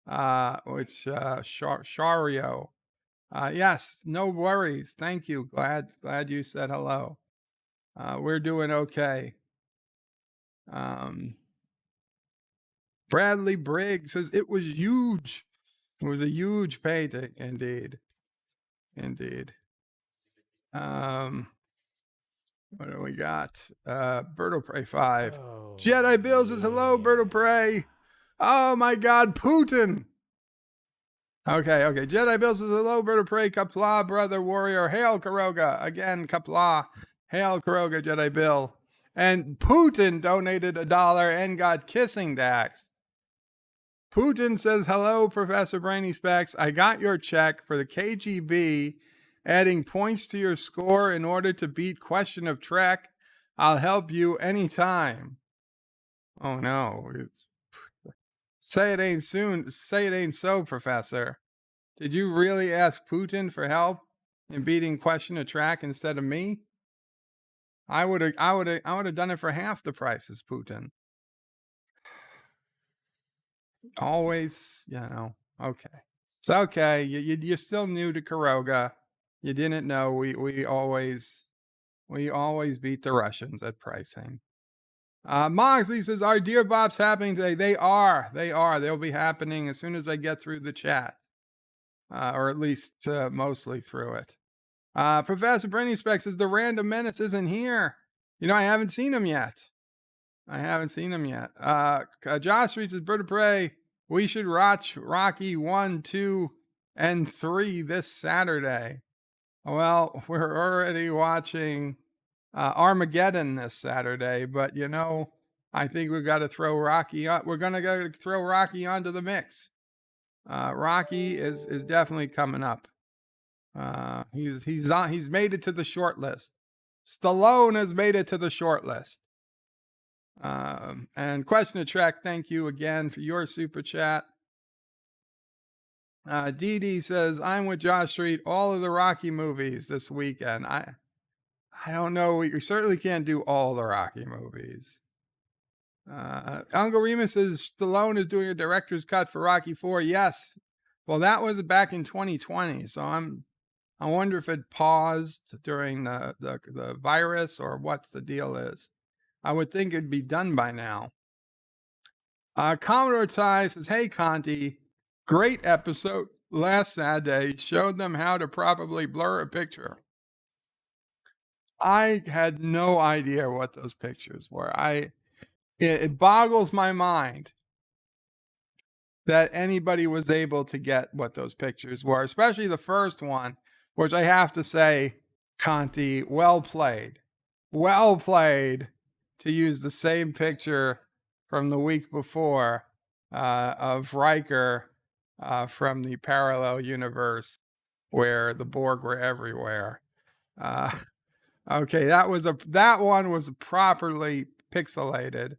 Shario. Yes, no worries. Thank you. Glad you said hello. We're doing okay. Bradley Briggs says it was huge. It was a huge painting, indeed. What do we got? Berto Prey 5. Jedi Bill says hello, Berto Prey. Oh my God, Putin. Okay. Jedi Bill says hello, Berto Prey. Kapla, brother warrior. Hail Caroga. Again, Kapla. Hail Caroga, Jedi Bill. And Putin donated $1 and got kissing dax. Putin says, hello, Professor Brainy Specs. I got your check for the KGB, adding points to your score in order to beat Question of Trek. I'll help you anytime. Oh, no. Say it ain't so, Professor. Did you really ask Putin for help in beating Question of Trek instead of me? I would have done it for half the price as Putin. Always, okay. It's okay. You're still new to Caroga. You didn't know we always beat the Russians at pricing. Moxley says, are Dear Bops happening today? They are. They'll be happening as soon as I get through the chat. Or at least mostly through it. Professor Brainy Specs says, the Random Menace isn't here. I haven't seen him yet. Josh Street says, Bird of Prey, we should watch Rocky 1, 2, and 3 this Saturday. Well, we're already watching Armageddon this Saturday, but I think we've got to throw Rocky on. We're gonna go throw Rocky onto the mix. Rocky is definitely coming up. He's made it to the short list. Stallone has made it to the short list. And Question of Trek, thank you again for your super chat. DD says, I'm with Josh Street, all of the Rocky movies this weekend. I don't know. We certainly can't do all the Rocky movies. Uncle Remus says, Stallone is doing a director's cut for Rocky 4. Yes. Well, that was back in 2020. So I wonder if it paused during the virus or what the deal is. I would think it'd be done by now. Commodore Ty says, hey, Conti, great episode last Saturday. Showed them how to properly blur a picture. I had no idea what those pictures were. It boggles my mind that anybody was able to get what those pictures were, especially the first one, which I have to say, Conti, well played. Well played. To use the same picture from the week before of Riker from the parallel universe where the Borg were everywhere. Okay, that one was properly pixelated.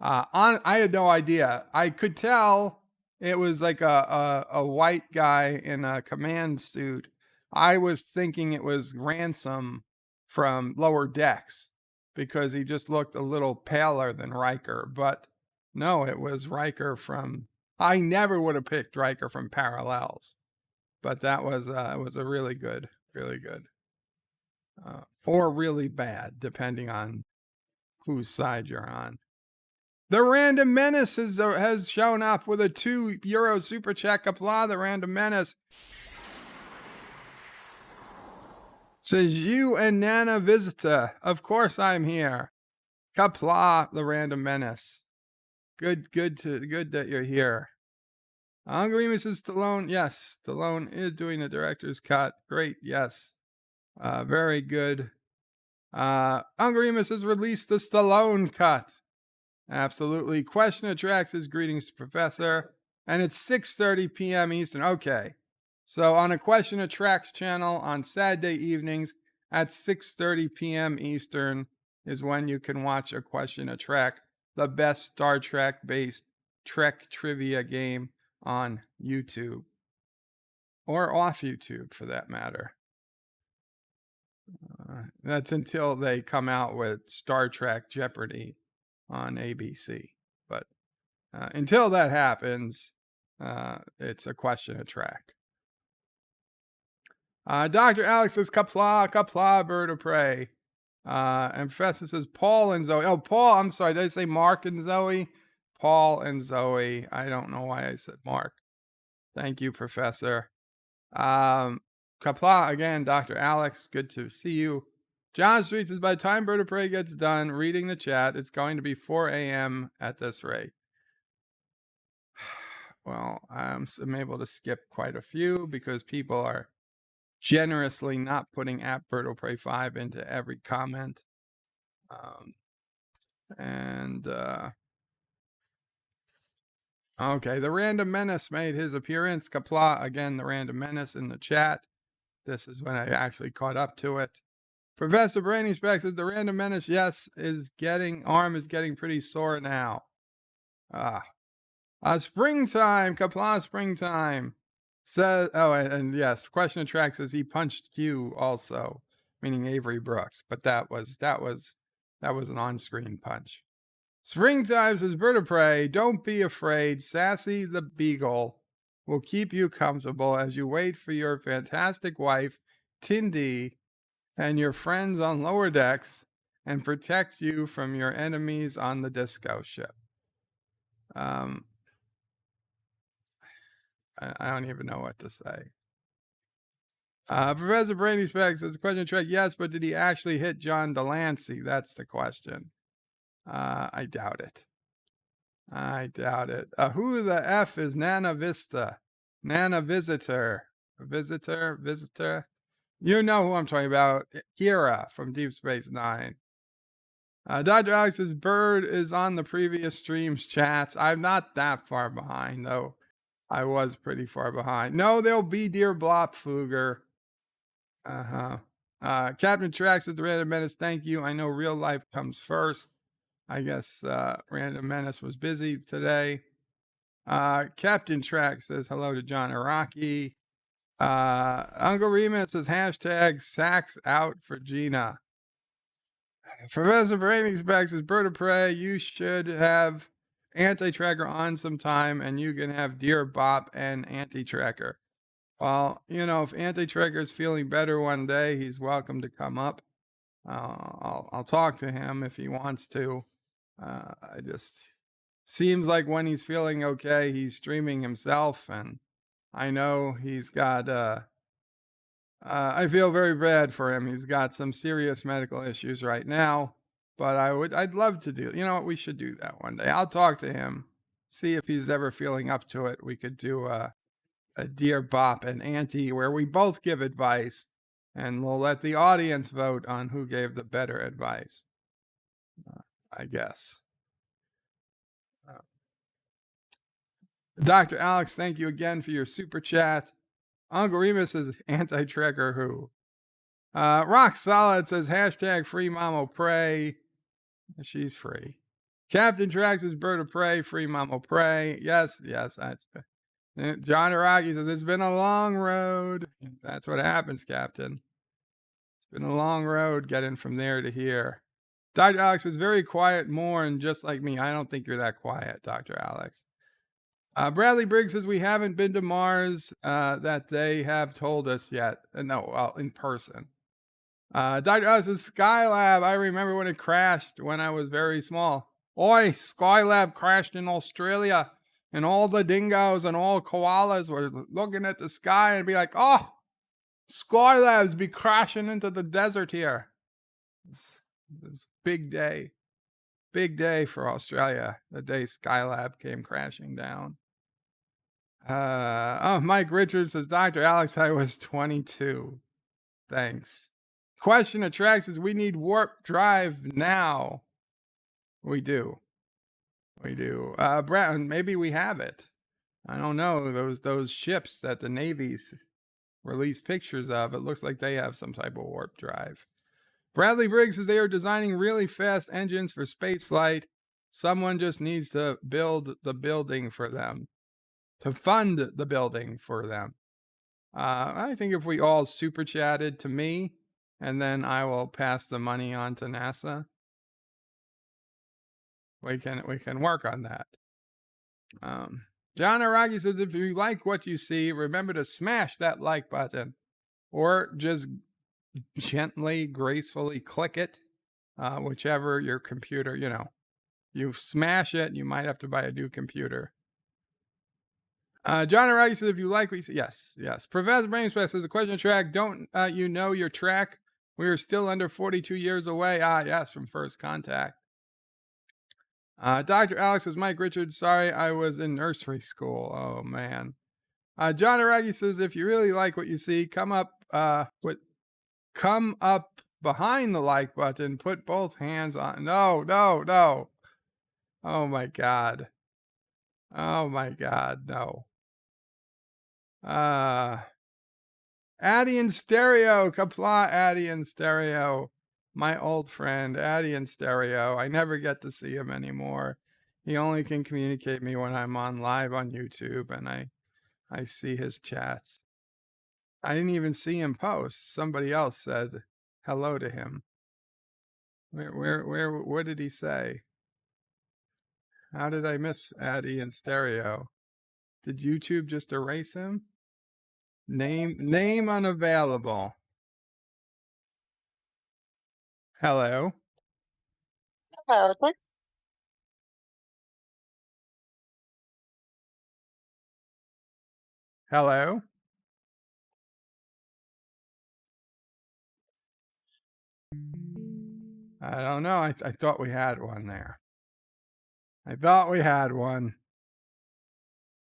I had no idea. I could tell it was like a white guy in a command suit. I was thinking it was Ransom from Lower Decks because he just looked a little paler than Riker. But no, it was Riker from. I never would have picked Riker from Parallels, but that was it was a really good, or really bad, depending on whose side you're on. The Random Menace has shown up with a €2 super chat. Kapla, the Random Menace says, "You and Nana Visita. Of course I'm here." Kapla, the Random Menace. Good that you're here. Angry says Stallone. Yes, Stallone is doing the director's cut. Great, yes. Very good. Angrimus has released the Stallone cut. Absolutely. Question attracts his greetings to Professor, and it's 6:30 p.m. Eastern. Okay. So on a Question Attracts channel on Saturday evenings at 6:30 p.m. Eastern is when you can watch a Question Attract, the best Star Trek-based Trek trivia game on YouTube. Or off YouTube, for that matter. That's until they come out with Star Trek Jeopardy on ABC. But until that happens, it's a Question Attract. Dr. Alex says, Kapla, bird of prey. And Professor says, Paul and Zoe. Oh, Paul, I'm sorry. Did I say Mark and Zoe? Paul and Zoe. I don't know why I said Mark. Thank you, Professor. Kapla, again, Dr. Alex, good to see you. John Street says, by the time Bird of Prey gets done reading the chat, it's going to be 4 a.m. at this rate. Well, I'm able to skip quite a few because people are generously not putting at Bird of Prey 5 into every comment. Okay, the Random Menace made his appearance. Kapla, again, the Random Menace in the chat. This is when I actually caught up to it. Professor Brainy Specs says the Random Menace, yes, arm is getting pretty sore now. Springtime, Kapla, springtime. Says, and yes, Question Attract says he punched Q also, meaning Avery Brooks, but that was an on-screen punch. Springtime says, Bird of Prey, don't be afraid. Sassy the Beagle will keep you comfortable as you wait for your fantastic wife, Tindy, and your friends on Lower Decks, and protect you from your enemies on the disco ship. I don't even know what to say. Professor Brainy Specs says, Question Track, yes, but did he actually hit John Delancey? That's the question. I doubt it. Who the F is Nana Vista? Nana Visitor. Visitor. You know who I'm talking about. Kira from Deep Space Nine. Dr. Alex's bird is on the previous stream's chats. I'm not that far behind, though. I was pretty far behind. No, there'll be Dear Blopfluger. Captain Trax at the Random Menace, thank you. I know real life comes first. I guess Random Menace was busy today. Captain Trax says hello to John Araki. Uncle Remus says hashtag sacks out for Gina. Professor Brainings Back says Bird of Prey, you should have Anti-Tracker on sometime and you can have Dear Bop and Anti-Tracker. Well, if Anti-Tracker is feeling better one day, he's welcome to come up. I'll talk to him if he wants to. I just seems like when he's feeling okay, he's streaming himself, and I know he's got. I feel very bad for him. He's got some serious medical issues right now, but I'd love to do. You know what? We should do that one day. I'll talk to him, see if he's ever feeling up to it. We could do a Dear Bop and Auntie where we both give advice, and we'll let the audience vote on who gave the better advice. I guess. Dr. Alex, thank you again for your super chat. Uncle Remus is Anti-Tracker who? Rock Solid says hashtag free Mamo Pray. She's free. Captain Trax says bird of prey, free Mamo Pray. Yes, that's John Araki says it's been a long road. That's what happens, Captain. It's been a long road getting from there to here. Dr. Alex is very quiet, more, and just like me. I don't think you're that quiet, Dr. Alex. Bradley Briggs says we haven't been to Mars that they have told us yet. No, well, in person. Dr. Alex says Skylab. I remember when it crashed when I was very small. Oi, Skylab crashed in Australia, and all the dingoes and all koalas were looking at the sky and be like, oh, Skylab's be crashing into the desert here. It's a big day. Big day for Australia, the day Skylab came crashing down. Mike Richards says, Dr. Alex, I was 22. Thanks. Question attracts is we need warp drive now. We do. Brown, maybe we have it. I don't know. Those ships that the Navy's released pictures of, it looks like they have some type of warp drive. Bradley Briggs says they are designing really fast engines for space flight. Someone just needs to build the building for them. To fund the building for them. I think if we all super chatted to me, and then I will pass the money on to NASA, we can work on that. John Araki says if you like what you see, remember to smash that like button, or just gently, gracefully click it, whichever your computer, you smash it, you might have to buy a new computer. John Araki says if you like what you see, yes. Professor Brainspace says the question track, don't you know your track? We are still under 42 years away. Yes, from first contact. Dr. Alex says, Mike Richards, sorry, I was in nursery school. Oh, man. John Araki says, if you really like what you see, come up behind the like button, put both hands on. No. Oh, my God, no. Addy in Stereo, Kapla Addy in Stereo. My old friend, Addy in Stereo. I never get to see him anymore. He only can communicate me when I'm on live on YouTube, and I see his chats. I didn't even see him post. Somebody else said hello to him. What did he say? How did I miss Addy in Stereo? Did YouTube just erase him? Name unavailable. Hello. Hello. Hello. I don't know. I thought we had one there. I thought we had one.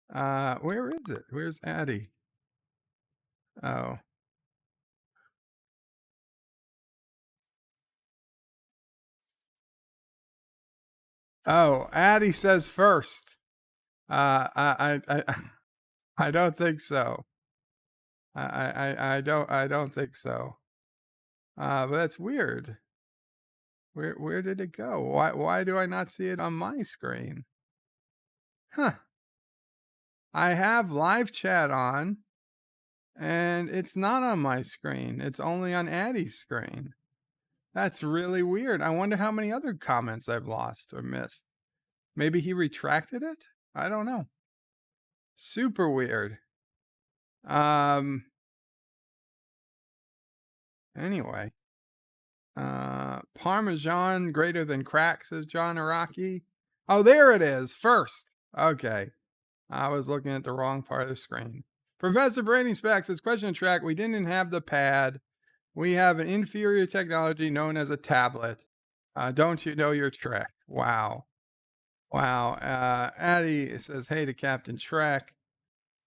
Where is it? Where's Addy? Oh. Oh, Addy says first. I don't think so. I don't think so. But that's weird. Where did it go? Why do I not see it on my screen? Huh. I have live chat on, and it's not on my screen. It's only on Addy's screen. That's really weird. I wonder how many other comments I've lost or missed. Maybe he retracted it? I don't know. Super weird. Anyway. Parmesan greater than crack, says John Araki. Oh, there it is. First. Okay. I was looking at the wrong part of the screen. Professor Brady Specs says, question track, we didn't have the pad. We have an inferior technology known as a tablet. Don't you know your track? Wow. Addy says, hey to Captain Trek.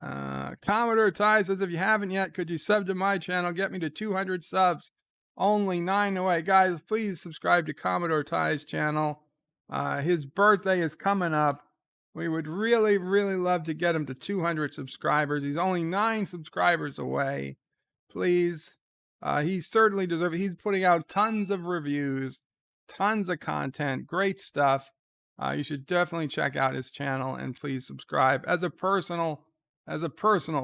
Commodore Ty says, if you haven't yet, could you sub to my channel? Get me to 200 subs. Only 9 away. Guys, please subscribe to Commodore Ty's channel. His birthday is coming up. We would really, really love to get him to 200 subscribers. He's only 9 subscribers away. Please He certainly deserves it. He's putting out tons of reviews, tons of content, great stuff. You should definitely check out his channel and please subscribe as a personal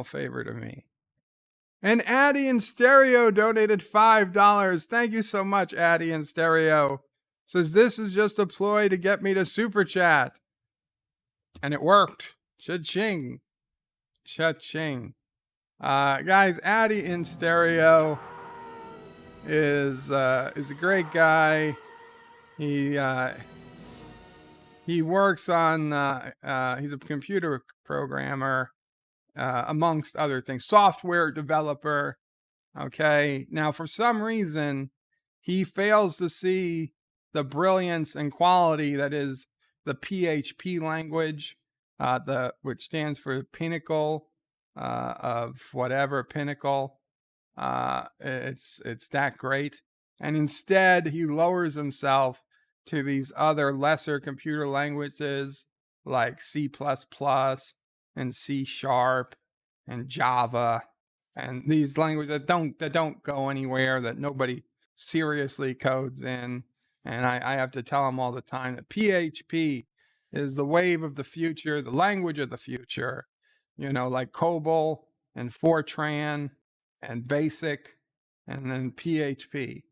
favor to me. And Addy in Stereo donated $5. Thank you so much, Addy in Stereo. Says this is just a ploy to get me to super chat. And it worked. Cha-ching. Cha-ching. Guys, Addy in Stereo is a great guy. He works on he's a computer programmer, amongst other things, software developer. Okay, now for some reason he fails to see the brilliance and quality that is the PHP language, which stands for Pinnacle of whatever Pinnacle. It's that great, and instead he lowers himself to these other lesser computer languages like C++ and C# and Java, and these languages that don't go anywhere, that nobody seriously codes in. And I have to tell him all the time that PHP is the wave of the future, the language of the future, like COBOL and Fortran and BASIC and then PHP.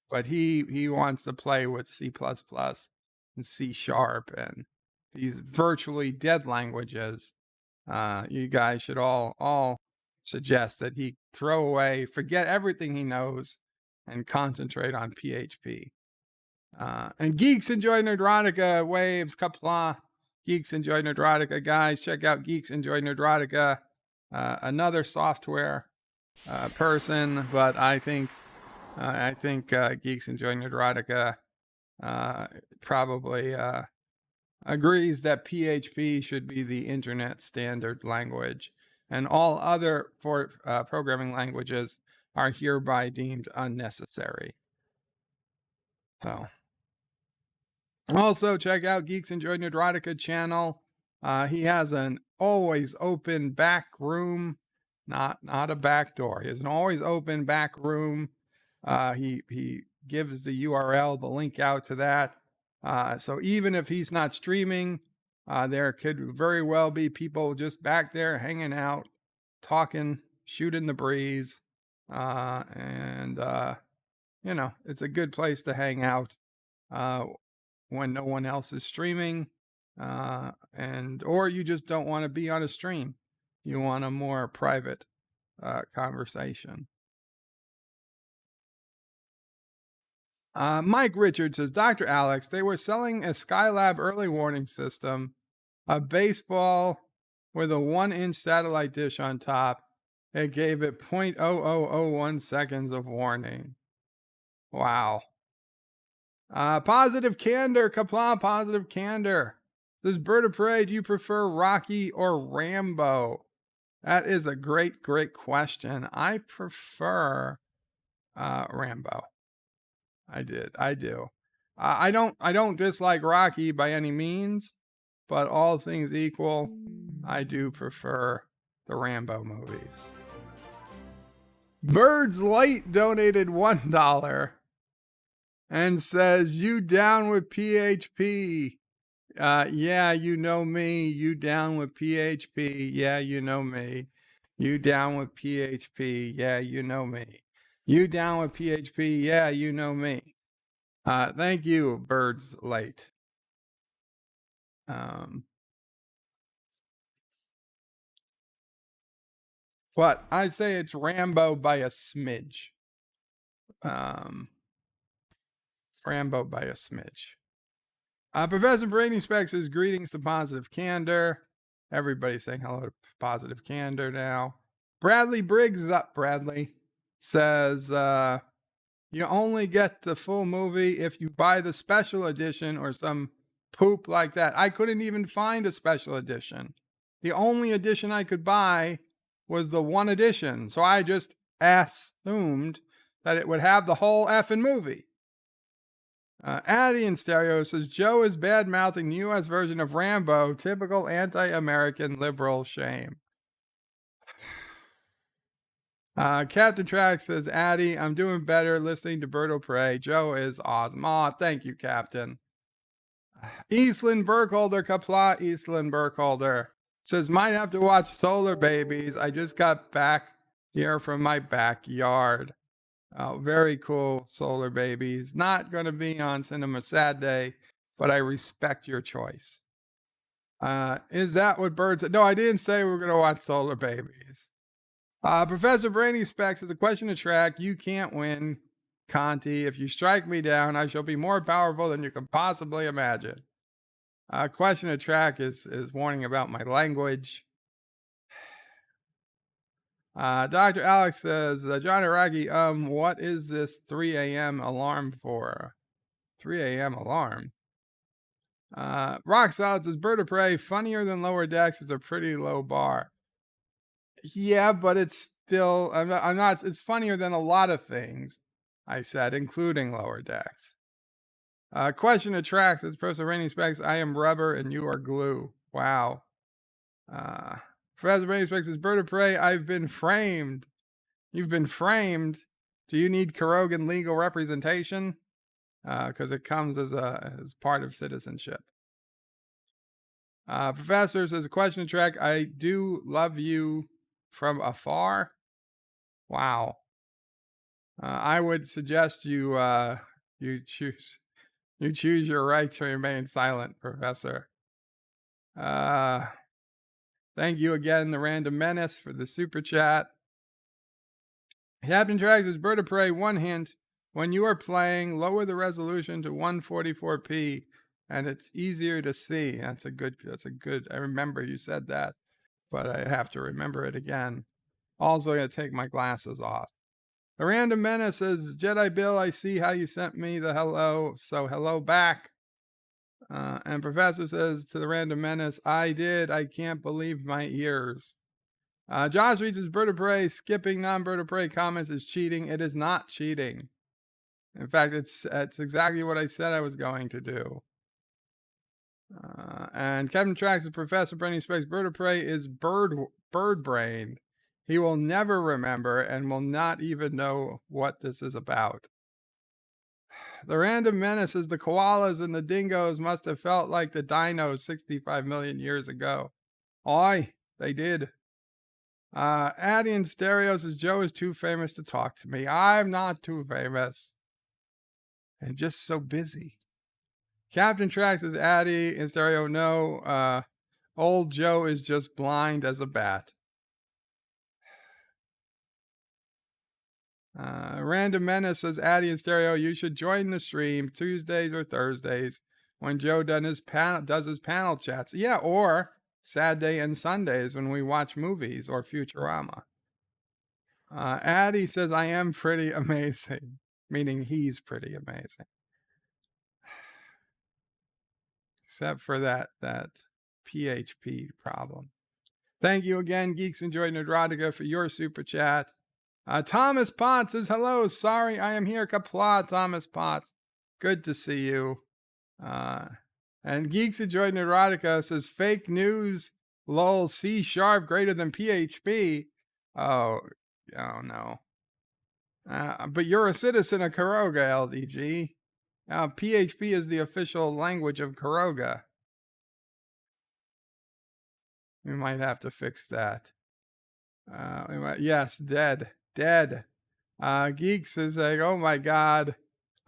But he wants to play with C++ and C# and these virtually dead languages. You guys should all suggest that he forget everything he knows and concentrate on PHP. And Geeks Enjoy Nerdrotica, waves, kapla. Geeks Enjoy Nerdrotica, guys, check out Geeks Enjoy Nerdrotica. Another software person, but I think Geeks Enjoy Nerdrotica probably agrees that PHP should be the internet standard language, and all other programming languages are hereby deemed unnecessary. So, also check out Geeks Enjoy Nerdrotica channel. He has an always open back room, not a back door. He has an always open back room. He gives the URL, the link out to that. So even if he's not streaming, there could very well be people just back there hanging out, talking, shooting the breeze. And it's a good place to hang out when no one else is streaming, or you just don't want to be on a stream. You want a more private conversation. Mike Richards says, Dr. Alex, they were selling a Skylab early warning system, a baseball with a 1-inch satellite dish on top. It gave it 0.0001 seconds of warning. Wow. Positive Candor, Kapla, Positive Candor. Says, Bird of Prey, do you prefer Rocky or Rambo? That is a great question. I prefer Rambo. I do. I don't dislike Rocky by any means, but all things equal, I do prefer the Rambo movies. Birds Light donated $1 and says, you down with PHP? Yeah, you know me. You down with PHP? Yeah, you know me. You down with PHP? Yeah, you know me. You down with PHP? Yeah, you know me. Thank you, Birds Light. But I say it's Rambo by a smidge. Rambo by a smidge. Professor Brady Specs says, greetings to Positive Candor. Everybody's saying hello to Positive Candor now. Bradley Briggs is up, Bradley. Says, you only get the full movie if you buy the special edition or some poop like that. I couldn't even find a special edition. The only edition I could buy was the one edition. So I just assumed that it would have the whole effing movie. Addy in Stereo says, Joe is bad-mouthing the U.S. version of Rambo. Typical anti-American liberal shame. Captain Track says, Addy, I'm doing better listening to Birdo Prey. Joe is awesome. Aw, thank you, Captain. Eastland Burkholder, Kapla Eastland Burkholder says, might have to watch Solar Babies. I just got back here from my backyard. Very cool, Solar Babies. Not going to be on Cinema Saturday, but I respect your choice. Is that what birds? No, I didn't say we were going to watch Solar Babies. Professor Brainy Specs is a question to track. You can't win, Conti. If you strike me down, I shall be more powerful than you can possibly imagine. Question to track is warning about my language. Dr. Alex says, John Araki, what is this 3 a.m. alarm for? 3 a.m. alarm? Rock Solid says, Bird of Prey, funnier than Lower Decks is a pretty low bar. Yeah, but it's still, I'm not, it's funnier than a lot of things, I said, including Lower Decks. Question to track says, Professor Rainy Specs, I am rubber and you are glue. Wow. Professor Rainy Specs says, Bird of Prey, I've been framed. You've been framed. Do you need Carogan legal representation? Because it comes as part of citizenship. Professor says, question to track, I do love you from afar. Wow. I would suggest you choose your right to remain silent, Professor. Thank you again, the Random Menace, for the super chat. Captain Drags says, Bird of Prey, one hint. When you are playing, lower the resolution to 144p, and it's easier to see. That's a good, I remember you said that, but I have to remember it again. Also, I'm going to take my glasses off. The Random Menace says, Jedi Bill, I see how you sent me the hello, so hello back. And Professor says to the Random Menace, I did, I can't believe my ears. Josh reads his Bird of Prey, skipping non-Bird of Prey comments is cheating. It is not cheating. In fact, it's exactly what I said I was going to do. And Kevin Tracks says, Professor Brenny Specs, Bird of Prey is bird-brained. He will never remember and will not even know what this is about. The Random Menace says, the koalas and the dingoes must have felt like the dinos 65 million years ago. Aye, they did. Addy in Stereo says, Joe is too famous to talk to me. I'm not too famous. And just so busy. Captain Trax says, Addy in Stereo, no. Old Joe is just blind as a bat. Random Menace says, Addy in Stereo, you should join the stream Tuesdays or Thursdays when Joe does his panel chats. Yeah, or Saturday and Sundays when we watch movies or Futurama. Addy says, I am pretty amazing, meaning he's pretty amazing. Except for that PHP problem. Thank you again, Geeks Enjoy Nerdrotica, for your super chat. Thomas Potts says, hello, sorry I am here. Kapla, Thomas Potts. Good to see you. And Geeks Enjoy Neurotica says, fake news, lol, C# greater than PHP. Oh no. But you're a citizen of Caroga, LDG. PHP is the official language of Caroga. We might have to fix that. Yes, dead. Geeks is like, oh my God.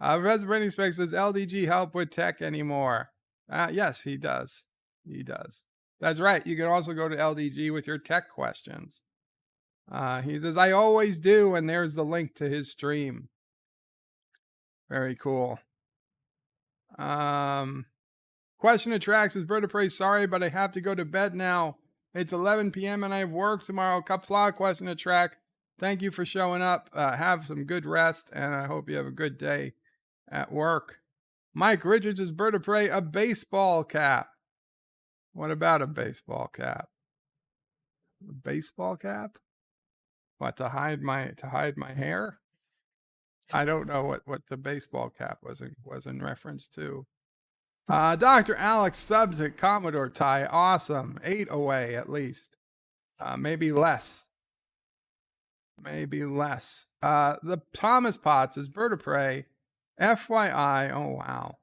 Resonating Spec says, LDG help with tech anymore. Yes, he does. He does. That's right. You can also go to LDG with your tech questions. He says, I always do, and there's the link to his stream. Very cool. Question attracts is Bird of Prey, sorry, but I have to go to bed now. It's 11 p.m. and I have work tomorrow. Kapsla, question attract. Thank you for showing up. Have some good rest, and I hope you have a good day at work. Mike Richards is Bird of Prey, a baseball cap. What about a baseball cap? A baseball cap? What, to hide my hair? I don't know what the baseball cap was in reference to. Dr. Alex subs at Commodore tie. Awesome. 8 away at least. Maybe less. maybe less. The Thomas Potts is Bird of Prey. FYI, oh wow.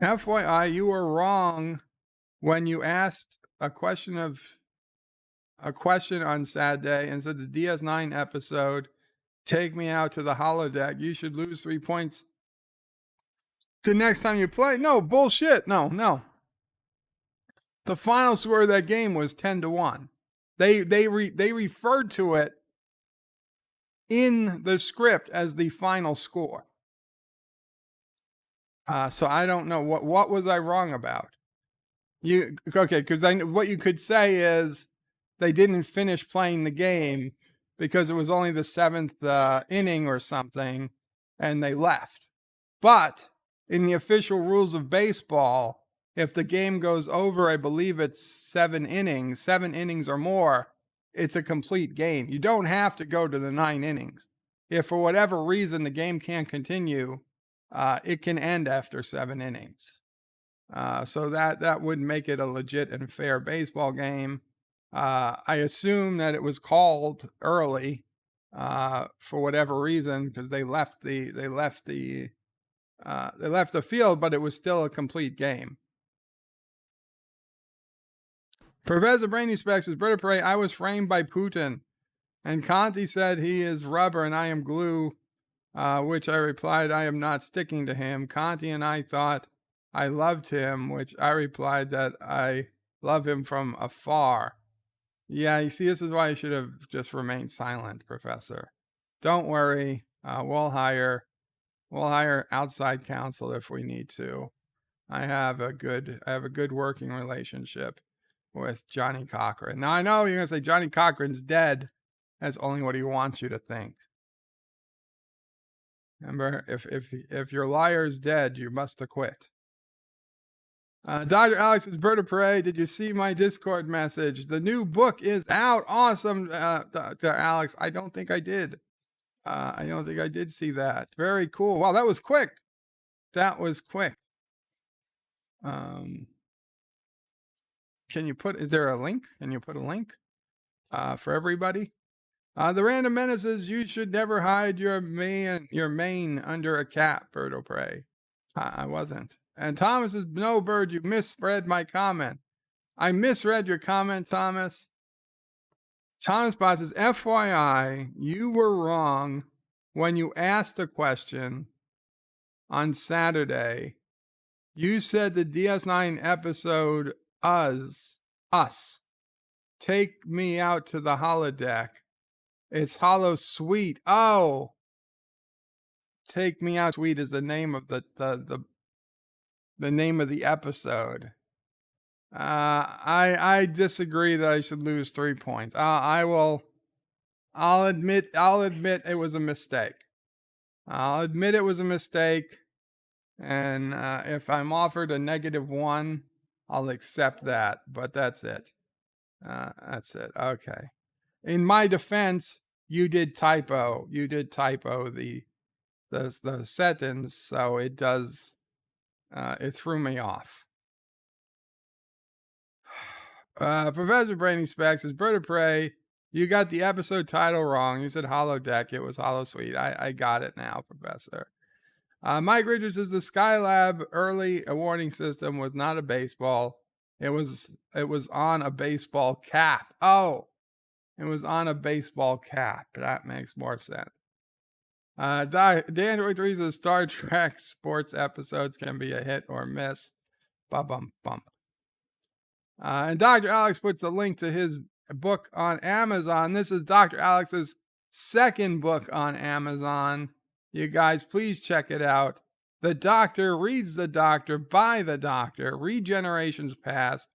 FYI, you were wrong when you asked a question on Saturday and said the DS9 episode, take me out to the holodeck. You should lose 3 points the next time you play. No, bullshit. No. The final score of that game was 10-1. They referred to it in the script as the final score. So I don't know what was I wrong about. Because what you could say is they didn't finish playing the game because it was only the 7th inning or something, and they left. But in the official rules of baseball, if the game goes over, I believe it's 7 innings or more, it's a complete game. You don't have to go to the 9 innings. If for whatever reason the game can't continue, it can end after 7 innings. So that would make it a legit and fair baseball game. I assume that it was called early for whatever reason because they left the field, but it was still a complete game. Professor Brainy Specs was Bird of Prey. I was framed by Putin, and Conti said he is rubber and I am glue, which I replied I am not sticking to him. Conti and I thought I loved him, which I replied that I love him from afar. Yeah, you see, this is why you should have just remained silent, Professor. Don't worry. We'll hire outside counsel if we need to. I have a good working relationship with Johnny Cochran. Now I know you're gonna say Johnny Cochran's dead. That's only what he wants you to think. Remember, if your liar's dead, you must acquit. Dr. Alex is Bird of Prey. Did you see my Discord message? The new book is out. Awesome, Dr. Alex. I don't think I did. I don't think I did see that. Very cool. Wow, that was quick. That was quick. Can you is there a link? Can you put a link for everybody? The Random Menaces, you should never hide your mane under a cap, Bird of Prey. I wasn't. And Thomas says, no, Bird, you misread my comment. I misread your comment, Thomas. Thomas Bot says, FYI, you were wrong when you asked a question on Saturday. You said the DS9 episode, Us, take me out to the holodeck. It's Hollow Sweet. Oh, Take Me Out Sweet is the name of the name of the episode. I disagree that I should lose 3 points. I'll admit it was a mistake. I'll admit it was a mistake. And if I'm offered a -1, I'll accept that. But that's it. That's it. Okay. In my defense, you did typo. You did typo the sentence, so it does. It threw me off. Professor Brainy Specs is Bird of Prey. You got the episode title wrong. You said Holodeck. It was Hollow Sweet. I got it now, Professor. Mike Richards says the Skylab early warning system was not a baseball. It was on a baseball cap. Oh, it was on a baseball cap. That makes more sense. Dan 3 says Star Trek sports episodes can be a hit or miss. Bum. And Dr. Alex puts a link to his book on Amazon. This is Dr. Alex's second book on Amazon. You guys, please check it out. The Doctor reads the Doctor by the Doctor. Regenerations past.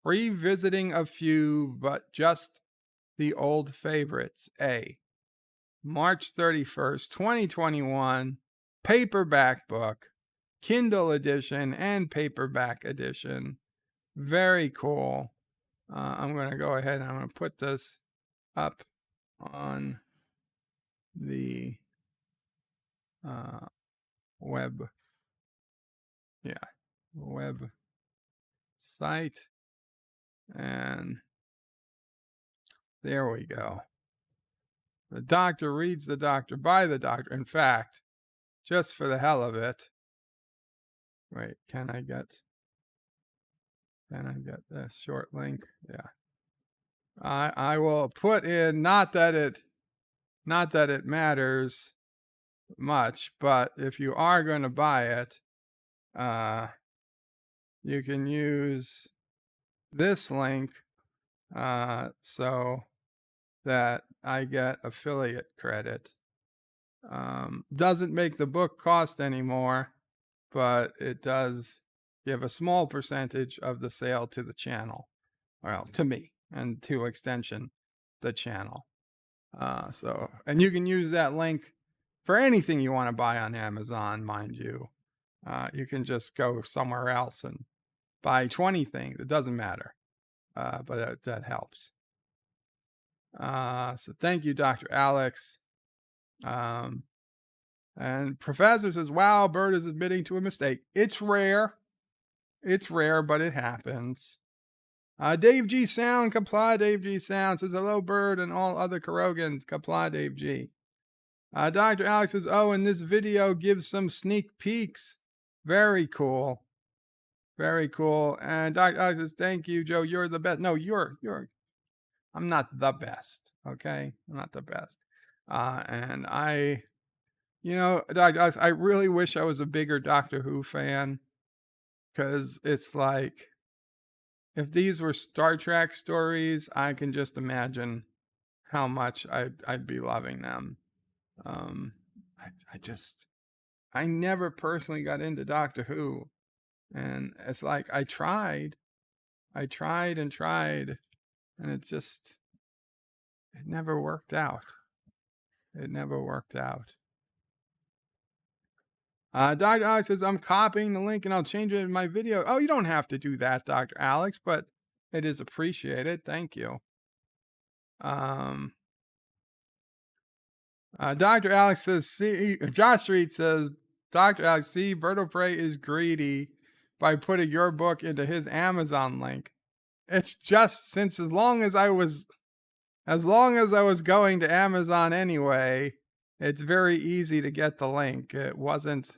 Revisiting a few, but just the old favorites. March 31st, 2021. Paperback book. Kindle edition and paperback edition. Very cool. I'm going to go ahead and I'm going to put this up on the web site. And there we go. The doctor reads the doctor by the doctor. In fact, just for the hell of it, wait, can I get this short link? Yeah. I will put in, not that it matters much, but if you are going to buy it, you can use this link so that I get affiliate credit. Doesn't make the book cost anymore, but it does give a small percentage of the sale to the channel. Well, to me, and to extension, the channel. And you can use that link for anything you want to buy on Amazon, mind you. You can just go somewhere else and buy 20 things. It doesn't matter, but that helps. So thank you, Dr. Alex. And Professor says, wow, Bert is admitting to a mistake. It's rare. It's rare, but it happens. Dave G. Sound, comply, Dave G. Sound says, hello, Bert and all other Carogans. Comply, Dave G. Dr. Alex says, oh, and this video gives some sneak peeks. Very cool. Very cool. And Dr. Alex says, thank you, Joe. You're the best. No, I'm not the best. Okay? I'm not the best. And Dr. Alex, I really wish I was a bigger Doctor Who fan, because it's like, if these were Star Trek stories, I can just imagine how much I'd be loving them. I never personally got into Doctor Who, and it's like I tried and tried, and it never worked out. It never worked out. Dr. Alex says, I'm copying the link and I'll change it in my video. Oh, you don't have to do that, Dr. Alex, but it is appreciated. Thank you. Dr. Alex says, Josh Street says, Dr. Alex, see, Bert O'Prey is greedy by putting your book into his Amazon link. It's just since as long as I was going to Amazon anyway, it's very easy to get the link. It wasn't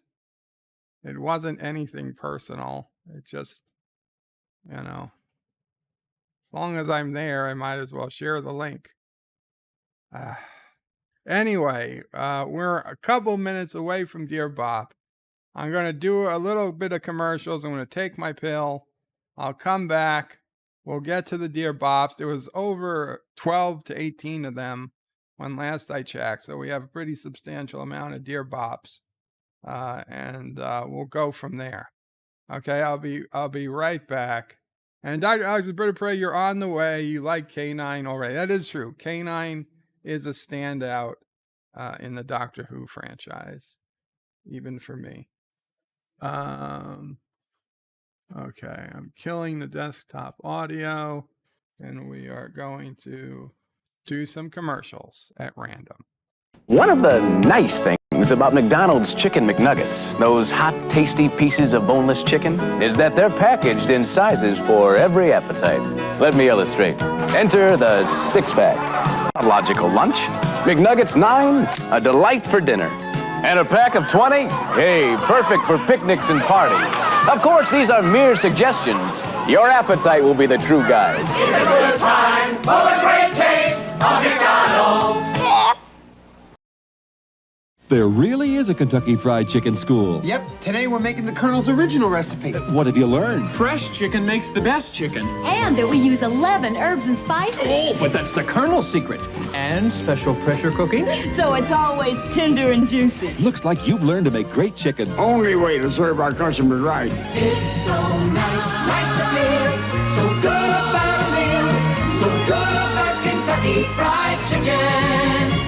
anything personal. It just, as long as I'm there, I might as well share the link. Anyway, we're a couple minutes away from Dear Bob. I'm going to do a little bit of commercials. I'm going to take my pill. I'll come back. We'll get to the Dear Bops. There was over 12 to 18 of them when last I checked. So we have a pretty substantial amount of Dear Bops. And we'll go from there. Okay, I'll be right back. And Dr. Alex Bert O'Prey, you're on the way. You like K9 already. That is true. K9 is a standout in the Doctor Who franchise, even for me. Okay, I'm killing the desktop audio, and we are going to do some commercials at random. One of the nice things about McDonald's Chicken McNuggets, those hot, tasty pieces of boneless chicken, is that they're packaged in sizes for every appetite. Let me illustrate. Enter the six-pack. A logical lunch. McNuggets 9, a delight for dinner. And a pack of 20? Hey, perfect for picnics and parties. Of course, these are mere suggestions. Your appetite will be the true guide. It's a good time for the great taste of McDonald's. There really is a Kentucky Fried Chicken school. Yep, today we're making the Colonel's original recipe. What have you learned? Fresh chicken makes the best chicken. And that we use 11 herbs and spices. Oh, but that's the Colonel's secret. And special pressure cooking. So it's always tender and juicy. Looks like you've learned to make great chicken. Only way to serve our customers right. It's so nice to feel so good about a meal, so good about Kentucky Fried Chicken.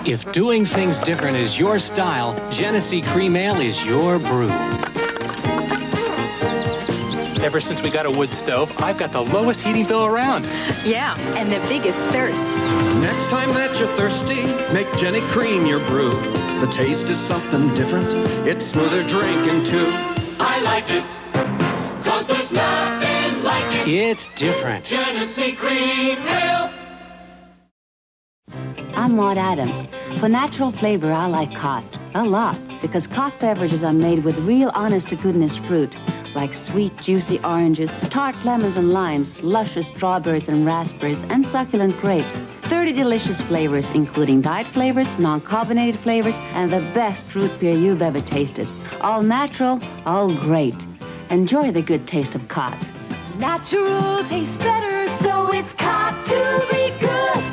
If doing things different is your style, Genesee Cream Ale is your brew. Ever since we got a wood stove, I've got the lowest heating bill around. Yeah, and the biggest thirst. Next time that you're thirsty, make Jenny Cream your brew. The taste is something different. It's smoother drinking too. I like it, 'cause there's nothing like it. It's different. Genesee Cream Ale. I'm Maud Adams. For natural flavor, I like Cot. A lot. Because Cot beverages are made with real honest-to-goodness fruit. Like sweet, juicy oranges, tart lemons and limes, luscious strawberries and raspberries, and succulent grapes. 30 delicious flavors, including diet flavors, non-carbonated flavors, and the best root beer you've ever tasted. All natural, all great. Enjoy the good taste of Cot. Natural tastes better, so it's got to be good.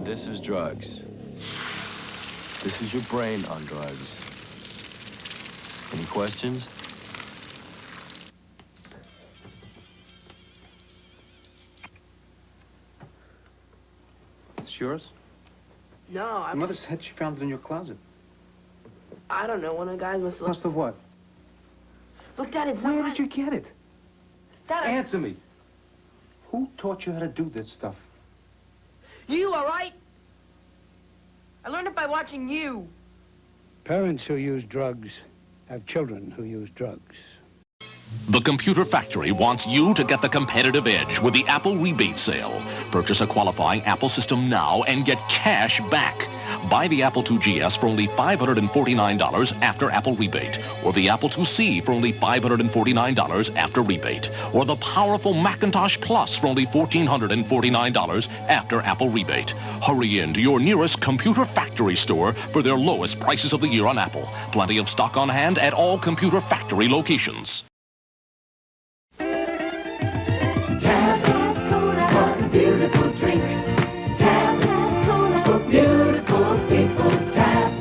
This is drugs. This is your brain on drugs. Any questions? It's yours? No, Your mother said she found it in your closet. I don't know. One of the guys must have... Must have what? Look, Dad, it's Where not... did you get it? Dad, Answer me. Who taught you how to do this stuff? You, all right? I learned it by watching you. Parents who use drugs have children who use drugs. The Computer Factory wants you to get the competitive edge with the Apple rebate sale. Purchase a qualifying Apple system now and get cash back. Buy the Apple IIgs for only $549 after Apple rebate, or the Apple IIc for only $549 after rebate, or the powerful Macintosh Plus for only $1,449 after Apple rebate. Hurry in to your nearest Computer Factory store for their lowest prices of the year on Apple. Plenty of stock on hand at all Computer Factory locations. What a beautiful drink. Tap Cola for beautiful people. Tap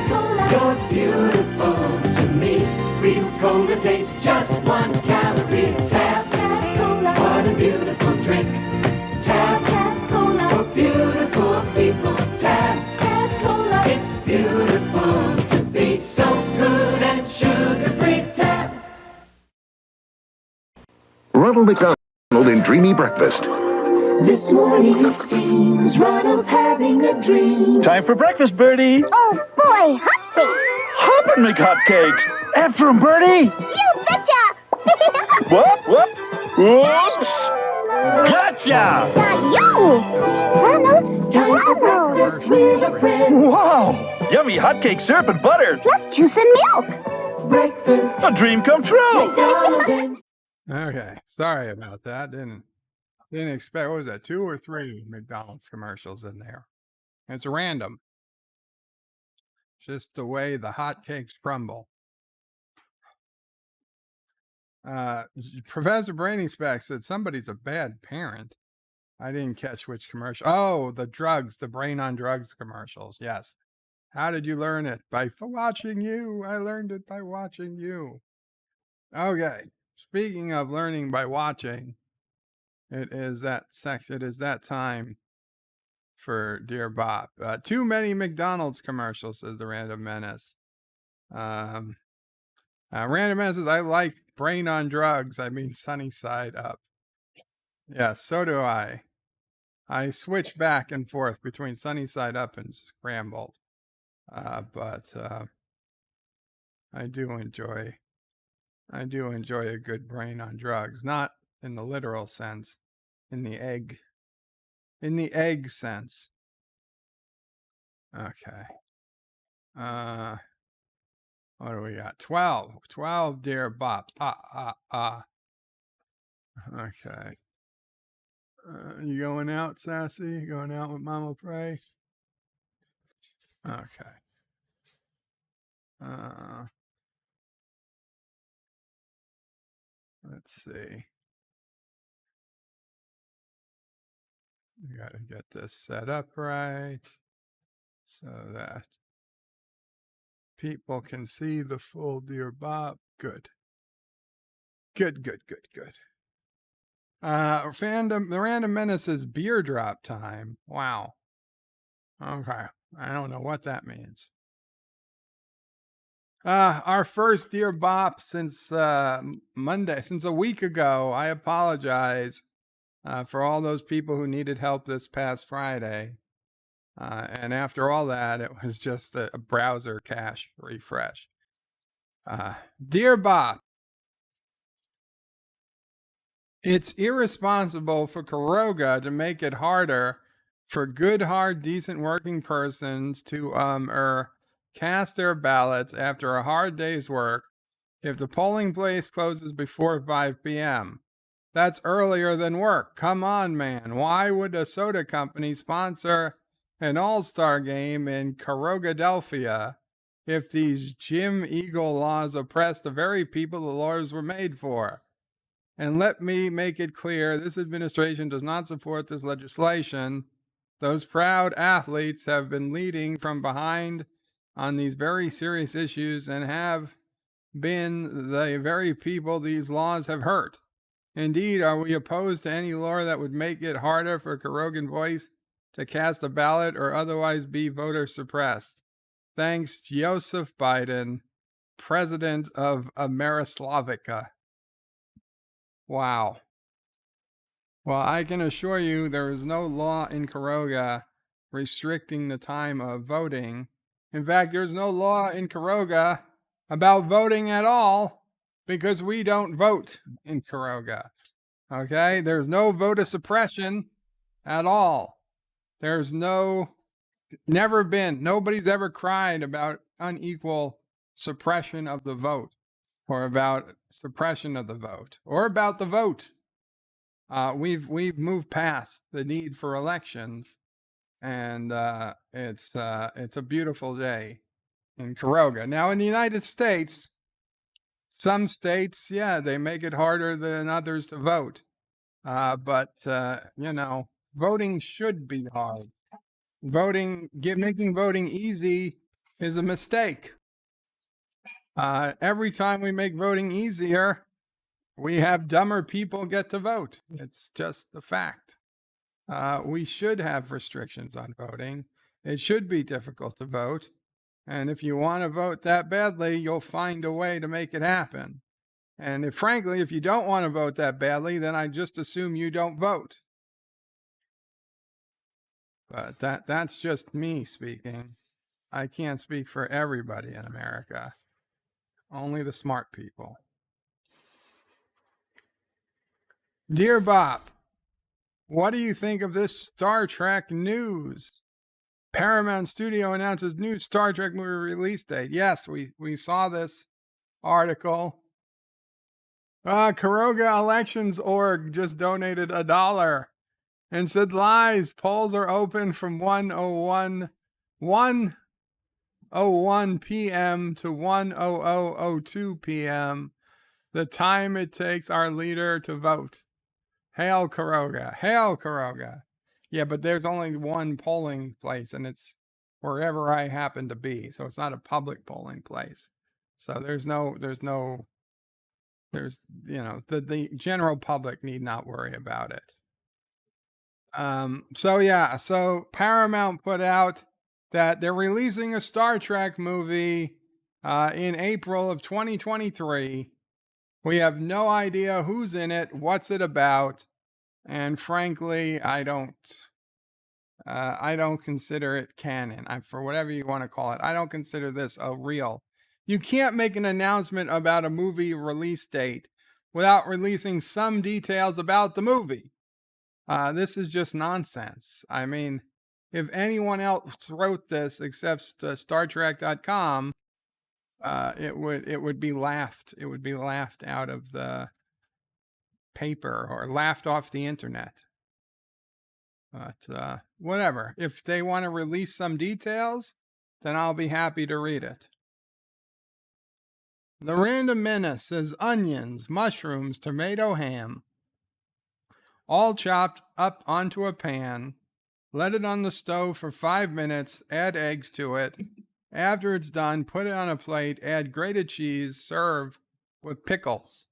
Cola. You're beautiful to me. Real cola tastes just 1 calorie. Tap Cola. What a beautiful drink. Tap Cola for beautiful people. Tap Cola. It's beautiful to be so good and sugar-free. Tap. Ronald McDonald in Dreamy Breakfast. This morning it seems Ronald's having a dream. Time for breakfast, Bertie. Oh boy, hotcakes! Hoppin' McHotcakes. After 'em, Bertie. You betcha! Whoop. Whoops. Gotcha. Yo! Ronald, breakfast with a friend. Wow. Yummy hotcake syrup and butter. Plus juice and milk. Breakfast. A dream come true. Okay, sorry about that. Didn't expect. What was that? 2 or 3 McDonald's commercials in there. It's random. Just the way the hotcakes crumble. Professor Brainy Speck said somebody's a bad parent. I didn't catch which commercial. Oh, the drugs, the brain on drugs commercials. Yes. How did you learn it? By watching you. I learned it by watching you. Okay. Speaking of learning by watching, it is that time for Dear Bob. Too many McDonald's commercials, says the Random Menace. Random Menace says, I like brain on drugs. I mean, sunny side up. Yes, so do I. I switch back and forth between sunny side up and scrambled. But I do enjoy a good brain on drugs, not in the literal sense, in the egg sense. Okay. What do we got? 12 Dear Bops. Okay. You going out, Sassy? You going out with Mama Pray? Okay. Let's see. We got to get this set up right so that people can see the full Dear Bob. Good. The Random Menace is beer drop time. Wow. Okay. I don't know what that means. Our first Dear Bop since Monday, since a week ago. I apologize for all those people who needed help this past Friday. And after all that, it was just a browser cache refresh. Dear Bop, It's irresponsible for Caroga to make it harder for good, hard, decent working persons to cast their ballots after a hard day's work if the polling place closes before 5 p.m. That's earlier than work. Come on, man. Why would a soda company sponsor an all-star game in Carogadelphia if these Jim Eagle laws oppress the very people the laws were made for? And let me make it clear, this administration does not support this legislation. Those proud athletes have been leading from behind on these very serious issues and have been the very people these laws have hurt. Indeed, are we opposed to any law that would make it harder for Carogan voice to cast a ballot or otherwise be voter suppressed? Thanks, Joseph Biden, President of Amerislavica. Wow. Well, I can assure you there is no law in Caroga restricting the time of voting. In fact, there's no law in Caroga about voting at all because we don't vote in Caroga. Okay? There's no voter suppression at all. There's never been, nobody's ever cried about unequal suppression of the vote or about suppression of the vote or about the vote. We've moved past the need for elections, and it's a beautiful day in Caroga. Now, in the United States, some states, yeah, they make it harder than others to vote. But voting should be hard. Making voting easy is a mistake. Every time we make voting easier, we have dumber people get to vote. It's just the fact. We should have restrictions on voting. It should be difficult to vote. And if you want to vote that badly, you'll find a way to make it happen. And frankly, if you don't want to vote that badly, then I just assume you don't vote. But that's just me speaking. I can't speak for everybody in America. Only the smart people. Dear Bob, what do you think of this Star Trek news? Paramount Studio announces new Star Trek movie release date. Yes, we saw this article. Caroga Elections Org just donated $1 and said lies. Polls are open from 1:01 p.m. to 1:02 p.m. The time it takes our leader to vote. Hail Caroga! Hail Caroga! Yeah, but there's only one polling place, and it's wherever I happen to be. So it's not a public polling place. So the general public need not worry about it. So Paramount put out that they're releasing a Star Trek movie in April of 2023. We have no idea who's in it, what's it about, and frankly, I don't consider it canon. For whatever you want to call it, I don't consider this a real. You can't make an announcement about a movie release date without releasing some details about the movie. This is just nonsense. I mean, if anyone else wrote this except StarTrek.com, it would be laughed. It would be laughed out of the paper or laughed off the internet. But whatever. If they want to release some details, then I'll be happy to read it. The Random Menace says onions, mushrooms, tomato, ham, all chopped up onto a pan. Let it on the stove for 5 minutes. Add eggs to it. After it's done, put it on a plate. Add grated cheese. Serve with pickles.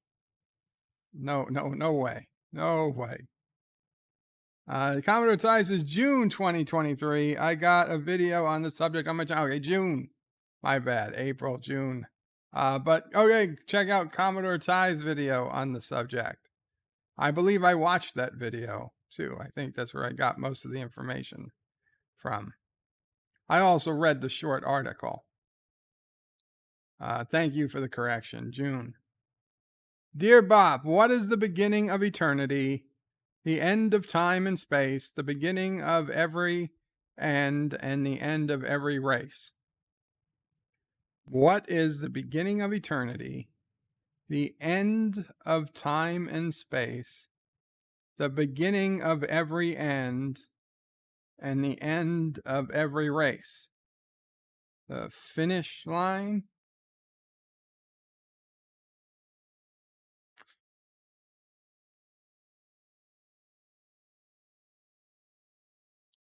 No way. No way. Commodore Ty says June 2023. I got a video on the subject on my channel. Okay, June. My bad. April, June. But okay, check out Commodore Ty's video on the subject. I believe I watched that video too. I think that's where I got most of the information from. I also read the short article. Thank you for the correction, June. Dear Bob, what is the beginning of eternity, the end of time and space, the beginning of every end, and the end of every race? What is the beginning of eternity, the end of time and space, the beginning of every end, and the end of every race? The finish line?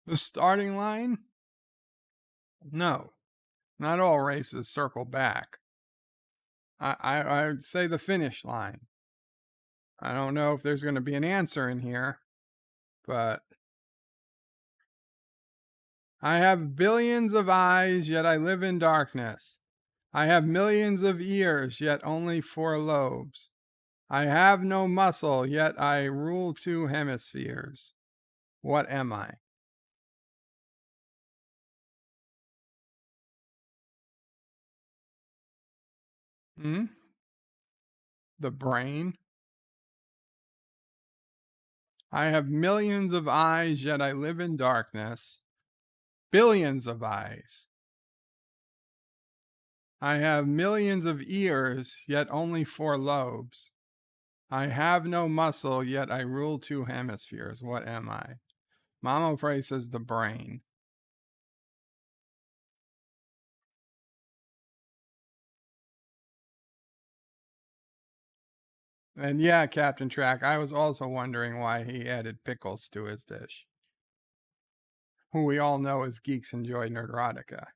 The starting line? No, not all races circle back. I would say the finish line. I don't know if there's going to be an answer in here, but I have billions of eyes, yet I live in darkness. I have millions of ears, yet only 4 lobes. I have no muscle, yet I rule 2 hemispheres. What am I? The brain? I have millions of eyes, yet I live in darkness. Billions of eyes. I have millions of ears, yet only 4 lobes. I have no muscle, yet I rule 2 hemispheres. What am I? Mama Pray says the brain. And yeah, Captain Track, I was also wondering why he added pickles to his dish. Who we all know as Geeks Enjoy Nerdotica.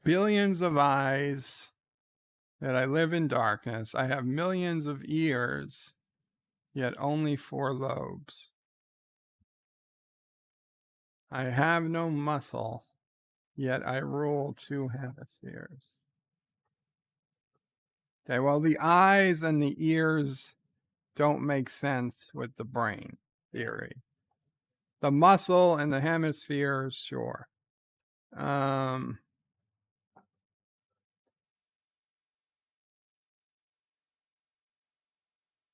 Billions of eyes, that I live in darkness. I have millions of ears, yet only 4 lobes. I have no muscle, yet I rule 2 hemispheres. Okay, well, the eyes and the ears don't make sense with the brain theory. The muscle and the hemispheres, sure. I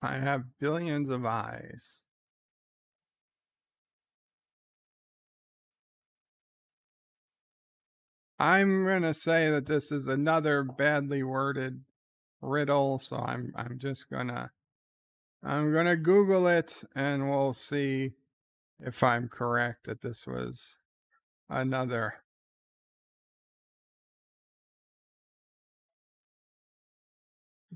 have billions of eyes. I'm gonna say that this is another badly worded riddle, so I'm just gonna Google it and we'll see if I'm correct that this was another.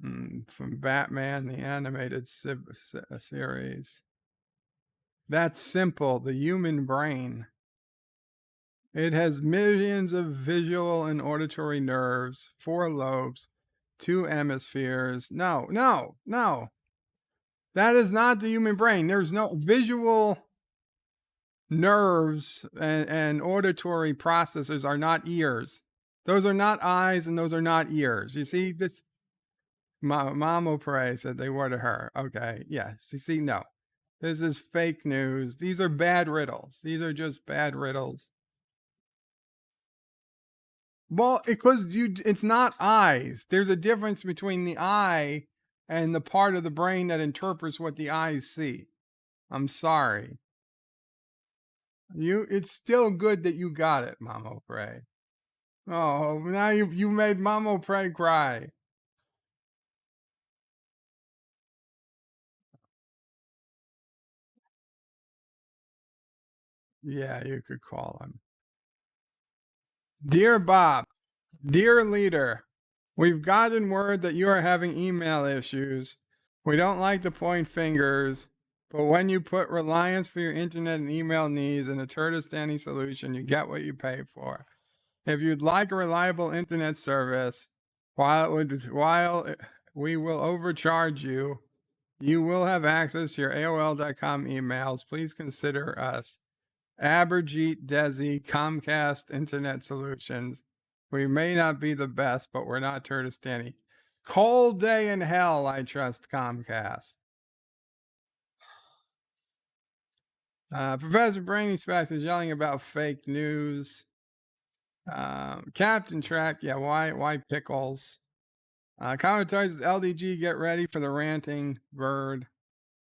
From Batman, the animated series. That's simple. The human brain. It has millions of visual and auditory nerves, 4 lobes, 2 hemispheres. No. That is not the human brain. There's no visual nerves and auditory processors are not ears. Those are not eyes and those are not ears. You see this? Mama Pray said they were to her. Okay, yes. You see, no. This is fake news. These are bad riddles. These are just bad riddles. Well, because it's not eyes. There's a difference between the eye and the part of the brain that interprets what the eyes see. I'm sorry. It's still good that you got it, Mama Pray. Oh, now you made Mama Pray cry. Yeah, you could call him. Dear Bob, dear leader, we've gotten word that you are having email issues. We don't like to point fingers, but when you put reliance for your internet and email needs in a Kurdistani solution, you get what you pay for. If you'd like a reliable internet service, while we will overcharge you, you will have access to your AOL.com emails. Please consider us. Aberjeet Desi Comcast Internet Solutions. We may not be the best, but we're not Kurdistani. Cold day in hell, I trust Comcast. Professor Brainy Specs is yelling about fake news. Captain Track, yeah, why pickles? Commentator says, LDG, get ready for the ranting bird.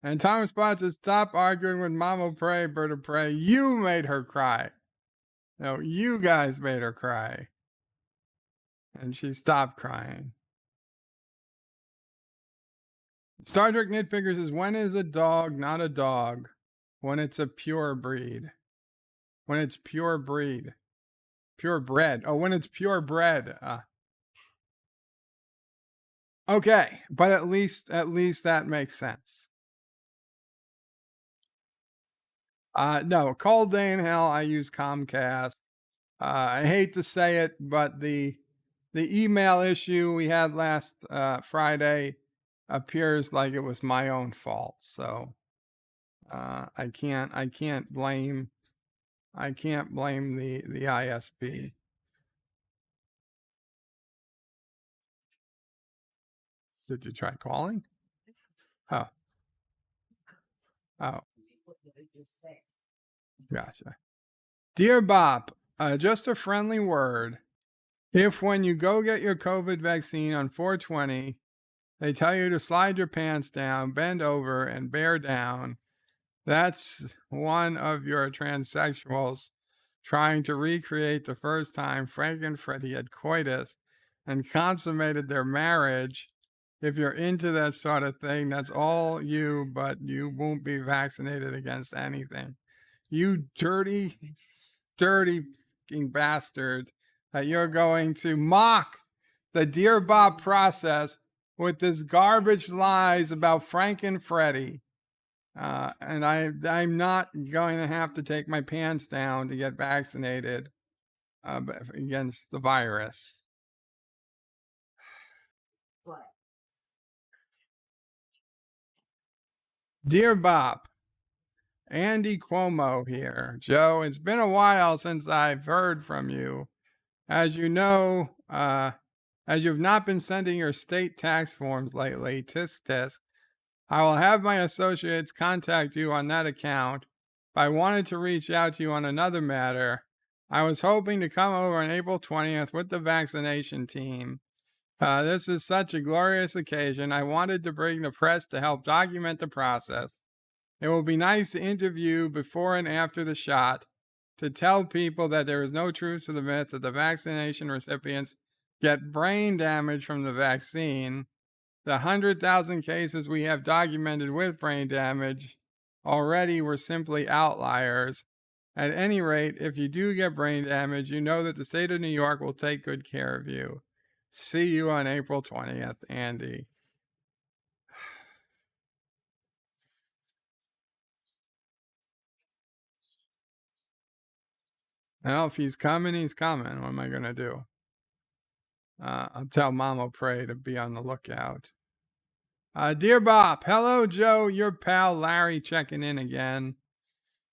And Thomas Bot says, stop arguing with Mama Pray, Bird of Prey. You made her cry. No, you guys made her cry. And she stopped crying. Star Trek Nitpicker says, when is a dog not a dog? When it's a pure breed. When it's pure breed. Pure bread. Oh, when it's pure bread. Okay, but at least that makes sense. No, cold day in hell, I use Comcast. I hate to say it, but the email issue we had last Friday appears like it was my own fault. So I can't blame the ISP. Did you try calling? Oh. Gotcha. Dear Bob, just a friendly word. If when you go get your COVID vaccine on 4/20, they tell you to slide your pants down, bend over, and bear down, that's one of your transsexuals trying to recreate the first time Frank and Freddie had coitus and consummated their marriage. If you're into that sort of thing, that's all you, but you won't be vaccinated against anything. You dirty, dirty fucking bastard, that you're going to mock the Dear Bob process with this garbage lies about Frank and Freddie. And I'm not going to have to take my pants down to get vaccinated against the virus. Dear Bob, Andy Cuomo here. Joe, it's been a while since I've heard from you. As you know, as you've not been sending your state tax forms lately, tisk tisk, I will have my associates contact you on that account. But I wanted to reach out to you on another matter. I was hoping to come over on April 20th with the vaccination team. This is such a glorious occasion. I wanted to bring the press to help document the process. It will be nice to interview before and after the shot to tell people that there is no truth to the myth that the vaccination recipients get brain damage from the vaccine. The 100,000 cases we have documented with brain damage already were simply outliers. At any rate, if you do get brain damage, you know that the state of New York will take good care of you. See you on April 20th, Andy. Well, if he's coming, he's coming. What am I going to do? I'll tell Mama Pray to be on the lookout. Dear Bob, hello, Joe, your pal Larry checking in again.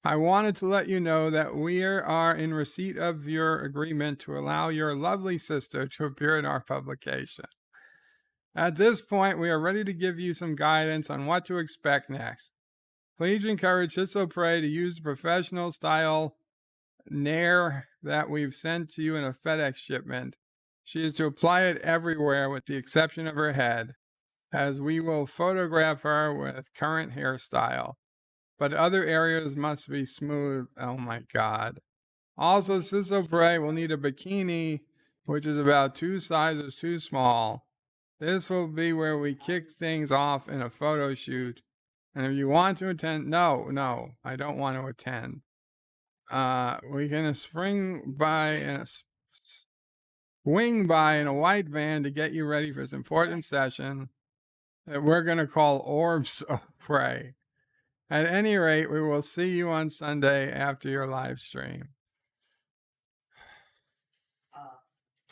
I wanted to let you know that we are in receipt of your agreement to allow your lovely sister to appear in our publication. At this point, we are ready to give you some guidance on what to expect next. Please encourage Sisso Prey to use the professional style Nair that we've sent to you in a FedEx shipment. She is to apply it everywhere with the exception of her head, as we will photograph her with current hairstyle. But other areas must be smooth. Oh my God. Also, Sisso Prey will need a bikini, which is about 2 sizes too small. This will be where we kick things off in a photo shoot. And if you want to attend, no, I don't want to attend. We can swing by in a white van to get you ready for this important session that we're going to call Orbs of Prey. At any rate, we will see you on Sunday after your live stream.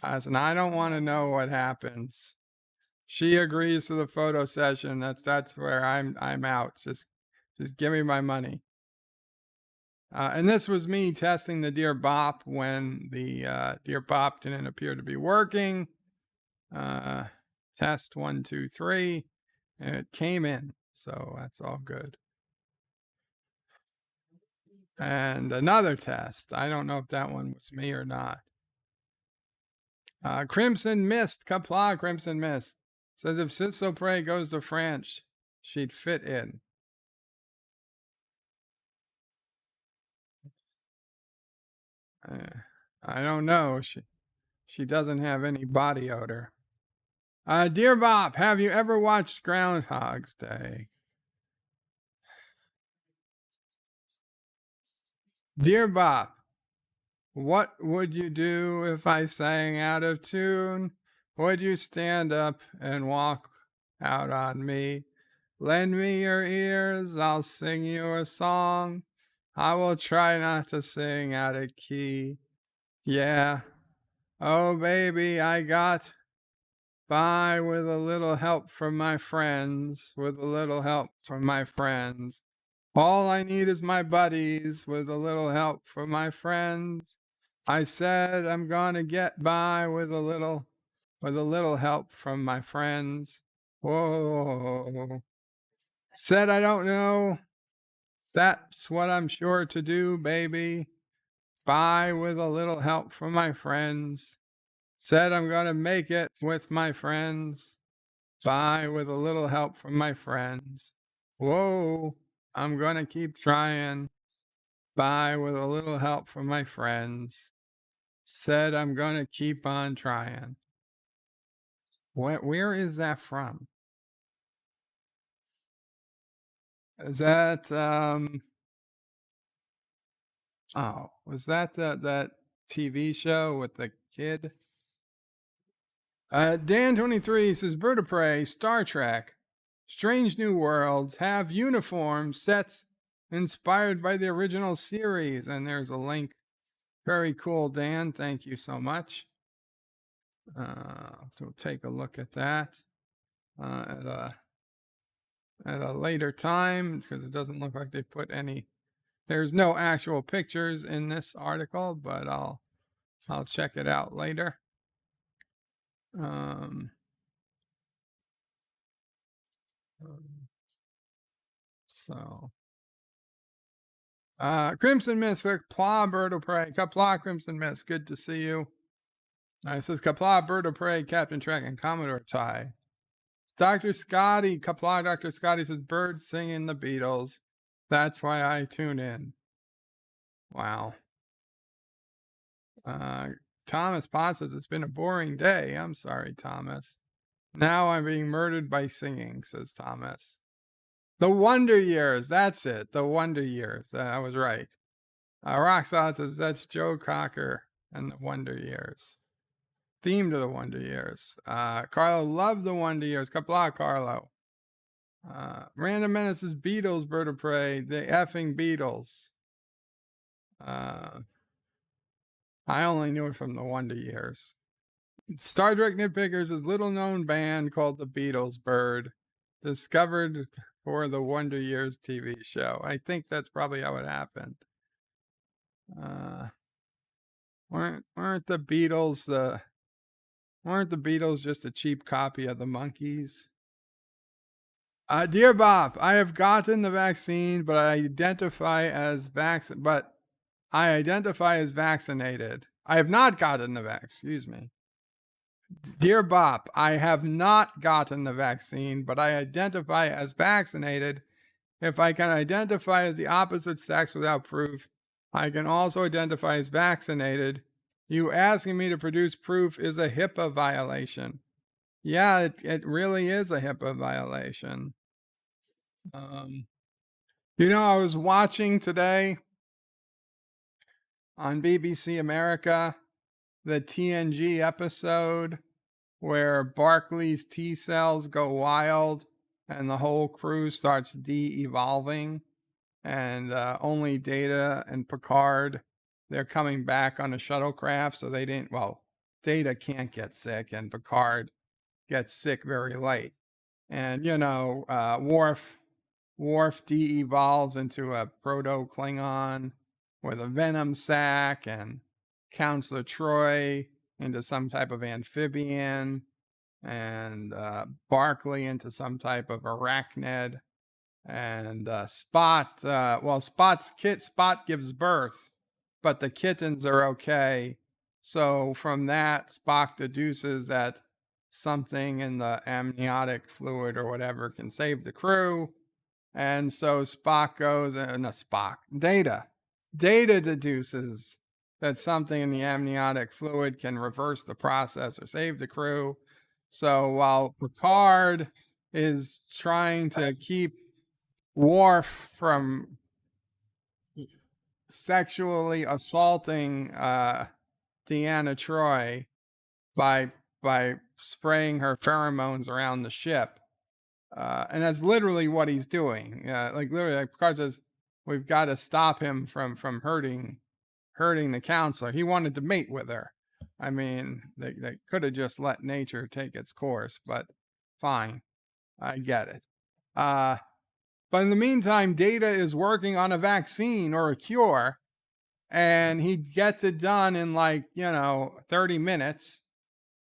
And I don't want to know what happens. She agrees to the photo session. That's where I'm out. Just give me my money. And this was me testing the Dear Bop when the Dear Bop didn't appear to be working. Test 1, 2, 3, and it came in. So that's all good. And another test. I don't know if that one was me or not. Crimson Mist, Kapla, Crimson Mist. Says if Sis Prey goes to France, she'd fit in. I don't know. She doesn't have any body odor. Dear Bob, have you ever watched Groundhog's Day? Dear Bob, what would you do if I sang out of tune? Would you stand up and walk out on me? Lend me your ears, I'll sing you a song. I will try not to sing out of key. Yeah. Oh, baby, I got by with a little help from my friends, with a little help from my friends. All I need is my buddies with a little help from my friends. I said I'm gonna get by with a little help from my friends. Whoa. Said I don't know. That's what I'm sure to do, baby. By with a little help from my friends. Said I'm gonna make it with my friends. By with a little help from my friends. Whoa, I'm gonna keep trying. By with a little help from my friends. Said I'm gonna keep on trying. Where is that from? Is that oh, was that that TV show with the kid? Dan23 says Bird of Prey, Star Trek, Strange New Worlds have uniform sets inspired by the original series. And there's a link. Very cool, Dan. Thank you so much. So take a look at that at a later time, because it doesn't look like they put any. There's no actual pictures in this article, but I'll check it out later. So Crimson Mist, Kapla Bird of Prey, Kapla Crimson Mist, good to see you. It says Kapla Bird of Prey, Captain Trek, and Commodore Ty. Dr. Scotty, Kapla Dr. Scotty says birds singing the Beatles. That's why I tune in. Wow. Thomas Potts says it's been a boring day. I'm sorry, Thomas. Now I'm being murdered by singing, says Thomas. The Wonder Years, that's it. The Wonder Years. I was right. Roxanne says that's Joe Cocker and the Wonder Years. Theme to the Wonder Years. Carlo loved the Wonder Years. Kapla, Carlo. Random Menace says Beatles, Bird of Prey. The effing Beatles. I only knew it from the Wonder Years. Star Trek Nitpickers is little known band called the Beatles Bird, discovered for the Wonder Years TV show. I think that's probably how it happened. Weren't the Beatles just a cheap copy of the Monkees? Dear Bob, I have gotten the vaccine, but I identify as vaccinated. I have not gotten the vaccine. Excuse me. Dear Bob, I have not gotten the vaccine, but I identify as vaccinated. If I can identify as the opposite sex without proof, I can also identify as vaccinated. You asking me to produce proof is a HIPAA violation. Yeah, it really is a HIPAA violation. I was watching today on BBC America the TNG episode where Barclay's T cells go wild and the whole crew starts de-evolving, and only Data and Picard, they're coming back on a shuttlecraft, so Data can't get sick and Picard gets sick very late. And, Worf de-evolves into a proto-Klingon with a venom sac, and Counselor Troy into some type of amphibian, and Barclay into some type of arachnid, and Spot Spot gives birth, but the kittens are okay. So from that, Spock deduces that something in the amniotic fluid or whatever can save the crew. And so Spock goes, Data deduces that something in the amniotic fluid can reverse the process or save the crew. So while Picard is trying to keep Worf from sexually assaulting Deanna Troi by spraying her pheromones around the ship, and that's literally what he's doing. Like Picard says, we've got to stop him from hurting the counselor. He wanted to mate with her. I mean, they could have just let nature take its course, but fine, I get it. But in the meantime, Data is working on a vaccine or a cure, and he gets it done in 30 minutes.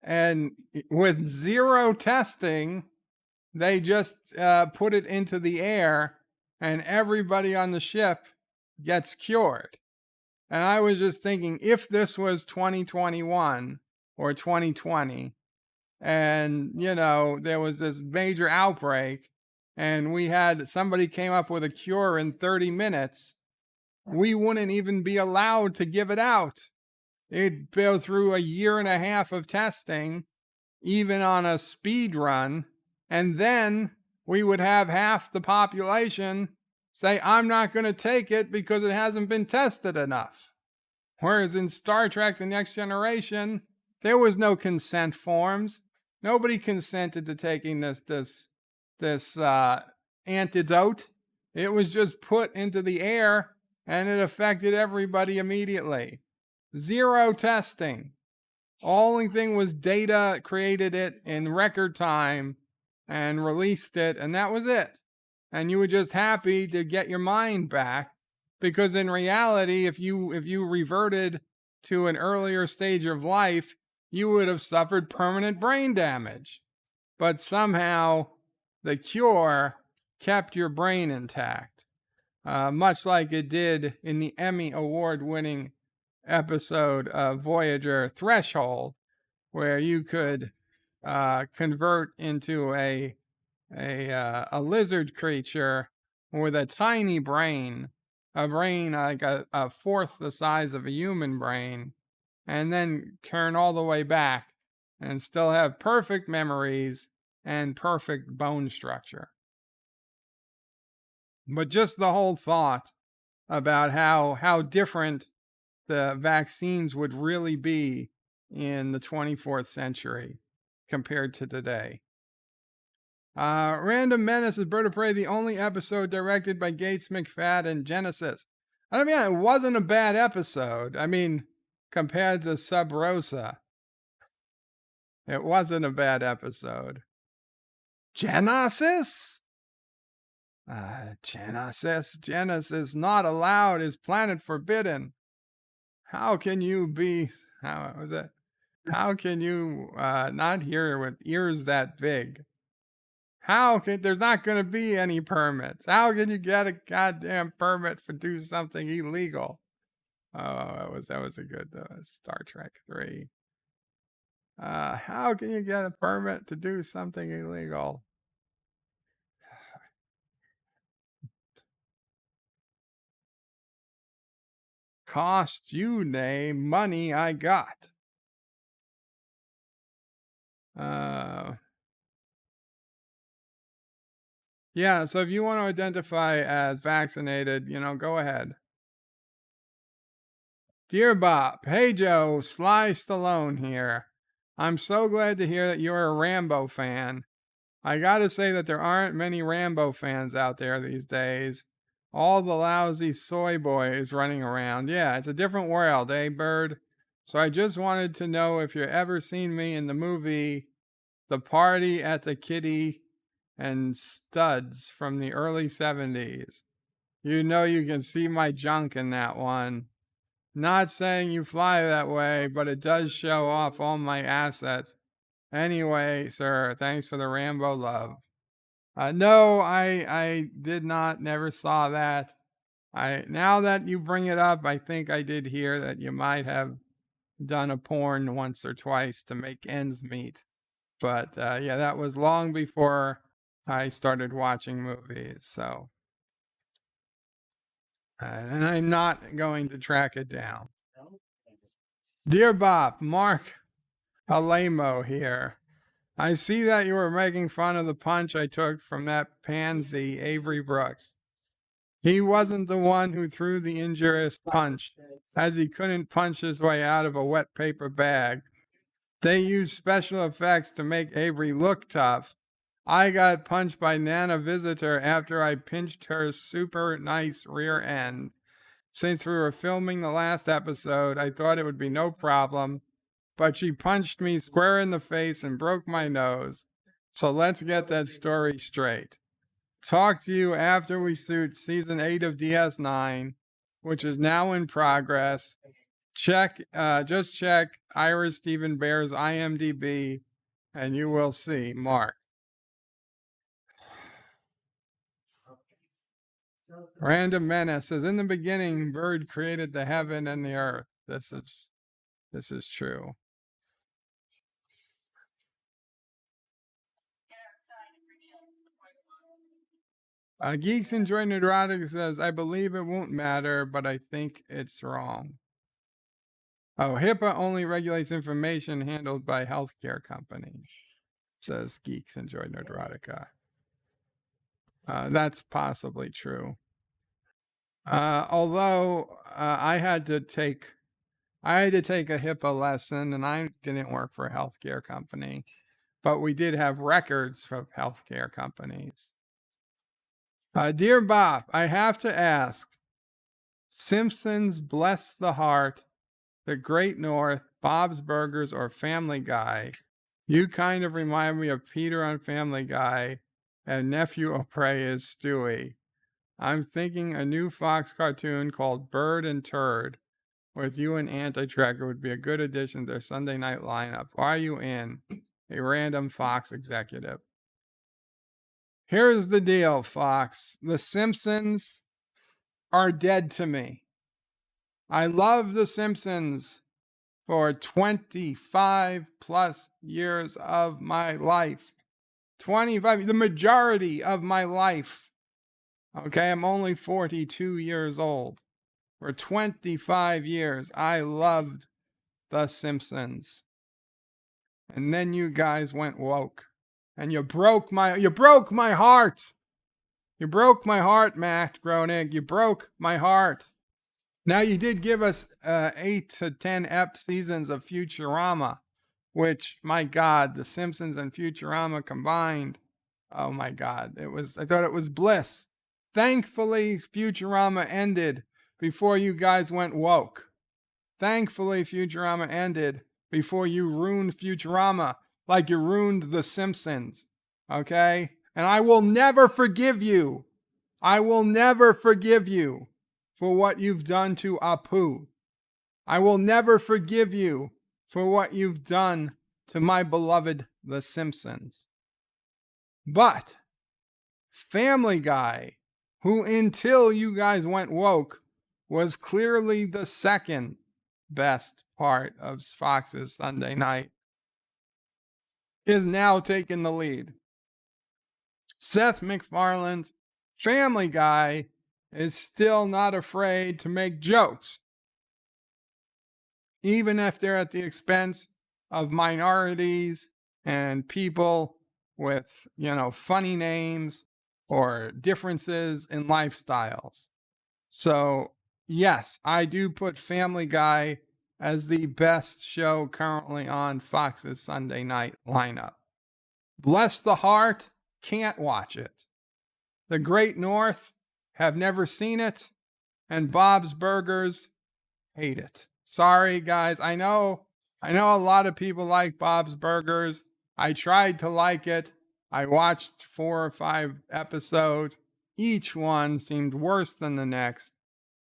And with zero testing, they just put it into the air, and everybody on the ship gets cured. And I was just thinking, if this was 2021 or 2020, and there was this major outbreak, and we had somebody came up with a cure in 30 minutes, we wouldn't even be allowed to give it out. It'd go through a year and a half of testing, even on a speed run, and then we would have half the population say, I'm not going to take it because it hasn't been tested enough. Whereas in Star Trek: The Next Generation, there was no consent forms. Nobody consented to taking this antidote. It was just put into the air, and it affected everybody immediately. Zero testing. Only thing was Data created it in record time and released it, and that was it. And you were just happy to get your mind back, because in reality, if you reverted to an earlier stage of life, you would have suffered permanent brain damage. But somehow the cure kept your brain intact, much like it did in the Emmy award-winning episode of Voyager Threshold, where you could convert into a lizard creature with a tiny brain, a brain like a fourth the size of a human brain, and then turn all the way back and still have perfect memories and perfect bone structure. But just the whole thought about how different the vaccines would really be in the 24th century compared to today. Random Menace is Bird of Prey, the only episode directed by Gates McFadden, Genesis. I mean, it wasn't a bad episode. I mean, compared to Sub Rosa, it wasn't a bad episode. Genesis? Genesis not allowed is planet forbidden. How can you be, how can you not hear with ears that big? There's not going to be any permits. How can you get a goddamn permit for do something illegal? Oh, that was a good Star Trek 3. How can you get a permit to do something illegal? Cost you nay money I got. Yeah, so if you want to identify as vaccinated, go ahead. Dear Bob, hey Joe, Sly Stallone here. I'm so glad to hear that you're a Rambo fan. I gotta say that there aren't many Rambo fans out there these days. All the lousy soy boys running around. Yeah, it's a different world, eh, Bird? So I just wanted to know if you've ever seen me in the movie The Party at the Kitty and Studs from the early 70s. You know you can see my junk in that one. Not saying you fly that way, but it does show off all my assets. Anyway, sir, thanks for the Rambo love. No, I did not, never saw that. Now that you bring it up, I think I did hear that you might have done a porn once or twice to make ends meet. But yeah, that was long before I started watching movies. So, and I'm not going to track it down. Dear Bob, Mark Alamo here. I see that you were making fun of the punch I took from that pansy, Avery Brooks. He wasn't the one who threw the injurious punch, as he couldn't punch his way out of a wet paper bag. They used special effects to make Avery look tough. I got punched by Nana Visitor after I pinched her super nice rear end. Since we were filming the last episode, I thought it would be no problem, but she punched me square in the face and broke my nose. So let's get that story straight. Talk to you after we shoot season 8 of DS9, which is now in progress. Just check Ira Stephen Bear's IMDb, and you will see. Mark. Random Menace says, in the beginning, Bird created the heaven and the earth. This is true. Geeks Enjoy Neurotic says, I believe it won't matter, but I think it's wrong. Oh, HIPAA only regulates information handled by healthcare companies, says Geeks Enjoy Neurotica. That's possibly true. Although I had to take a HIPAA lesson, and I didn't work for a healthcare company, but we did have records from healthcare companies. Dear Bob, I have to ask, Simpsons, Bless the Heart, The Great North, Bob's Burgers, or Family Guy? You kind of remind me of Peter on Family Guy, and Nephew O'Prey is Stewie. I'm thinking a new Fox cartoon called Bird and Turd with you and Anti-Tracker would be a good addition to their Sunday night lineup. Why are you in? A random Fox executive. Here's the deal, Fox. The Simpsons are dead to me. I love The Simpsons for 25 plus years of my life. 25, the majority of my life. Okay, I'm only 42 years old. For 25 years, I loved The Simpsons. And then you guys went woke. And you broke my heart. You broke my heart, Matt Groening. You broke my heart. Now, you did give us 8 to 10 seasons of Futurama, which, my God, The Simpsons and Futurama combined. Oh my God, I thought it was bliss. Thankfully, Futurama ended before you guys went woke. Thankfully, Futurama ended before you ruined Futurama like you ruined The Simpsons. Okay? And I will never forgive you. I will never forgive you for what you've done to Apu. I will never forgive you for what you've done to my beloved The Simpsons. But Family Guy, who until you guys went woke, was clearly the second best part of Fox's Sunday night, is now taking the lead. Seth MacFarlane's Family Guy is still not afraid to make jokes, even if they're at the expense of minorities and people with, funny names or differences in lifestyles. So, yes, I do put Family Guy as the best show currently on Fox's Sunday night lineup. Bless the Heart, can't watch it. The Great North, have never seen it. And Bob's Burgers, hate it. Sorry, guys. I know a lot of people like Bob's Burgers. I tried to like it. I watched 4 or 5 episodes. Each one seemed worse than the next.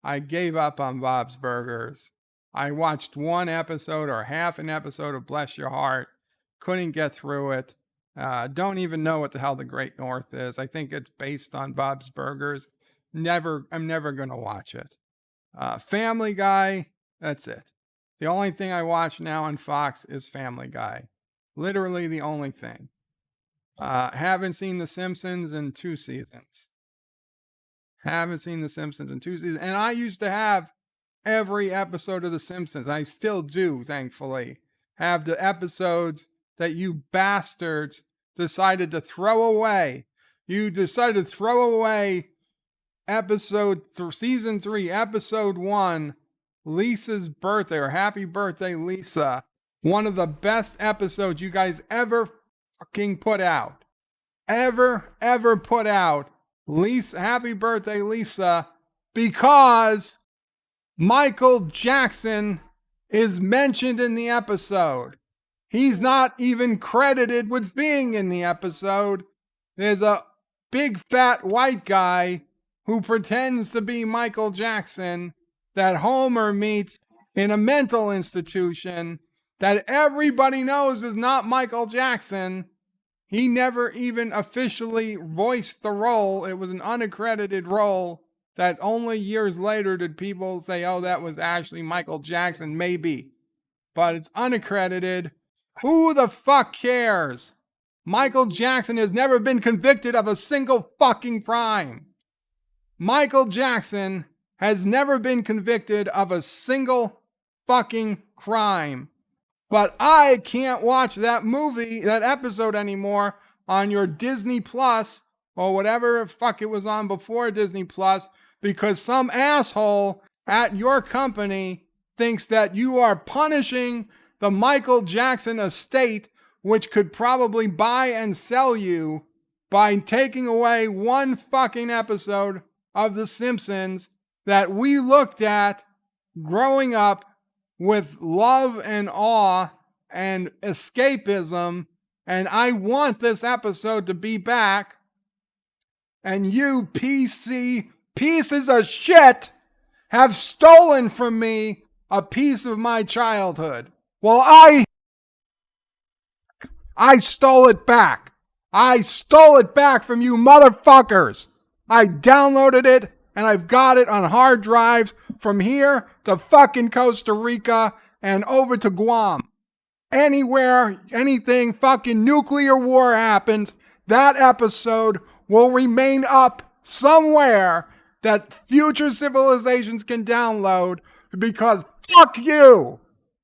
I gave up on Bob's Burgers. I watched 1 episode or half an episode of Bless Your Heart. Couldn't get through it. Don't even know what the hell the Great North is. I think it's based on Bob's Burgers. I'm never going to watch it. Family Guy, that's it. The only thing I watch now on Fox is Family Guy. Literally the only thing. Haven't seen The Simpsons in 2 seasons. Haven't seen The Simpsons in 2 seasons. And I used to have every episode of The Simpsons. I still do, thankfully. Have the episodes that you bastards decided to throw away. You decided to throw away season 3, episode 1, Lisa's birthday, or Happy Birthday, Lisa. One of the best episodes you guys ever fucking put out. Ever put out. Lisa, Happy Birthday, Lisa, because Michael Jackson is mentioned in the episode. He's not even credited with being in the episode. There's a big fat white guy who pretends to be Michael Jackson that Homer meets in a mental institution that everybody knows is not Michael Jackson. He never even officially voiced the role. It was an unaccredited role that only years later did people say, oh, that was actually Michael Jackson, maybe. But it's unaccredited. Who the fuck cares? Michael Jackson has never been convicted of a single fucking crime. Michael Jackson has never been convicted of a single fucking crime. But I can't watch that movie, that episode anymore on your Disney Plus or whatever the fuck it was on before Disney Plus because some asshole at your company thinks that you are punishing the Michael Jackson estate, which could probably buy and sell you by taking away one fucking episode of The Simpsons that we looked at growing up with love and awe and escapism, and I want this episode to be back, and you PC pieces of shit have stolen from me a piece of my childhood. Well, I stole it back. I stole it back from you motherfuckers. I downloaded it and I've got it on hard drives from here to fucking Costa Rica and over to Guam. Anywhere, anything, fucking nuclear war happens, that episode will remain up somewhere that future civilizations can download because fuck you.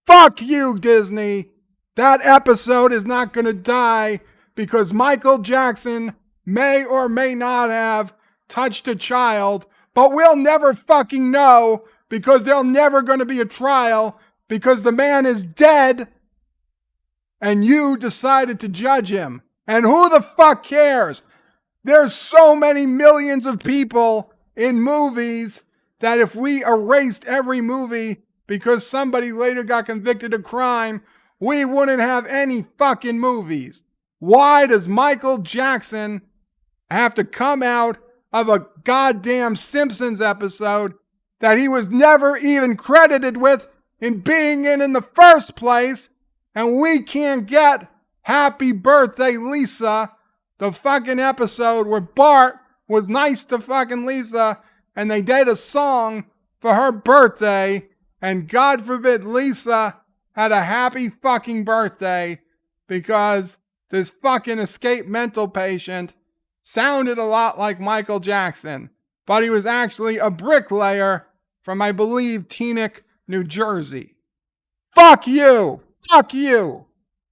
Fuck you, Disney. That episode is not going to die because Michael Jackson may or may not have touched a child, but we'll never fucking know because there's never going to be a trial because the man is dead and you decided to judge him. And who the fuck cares? There's so many millions of people in movies that if we erased every movie because somebody later got convicted of crime, we wouldn't have any fucking movies. Why does Michael Jackson have to come out of a goddamn Simpsons episode that he was never even credited with in being in the first place, and we can't get Happy Birthday Lisa, the fucking episode where Bart was nice to fucking Lisa and they did a song for her birthday, and God forbid Lisa had a happy fucking birthday because this fucking escaped mental patient sounded a lot like Michael Jackson, but he was actually a bricklayer from, I believe, Teaneck, New Jersey. Fuck you! Fuck you!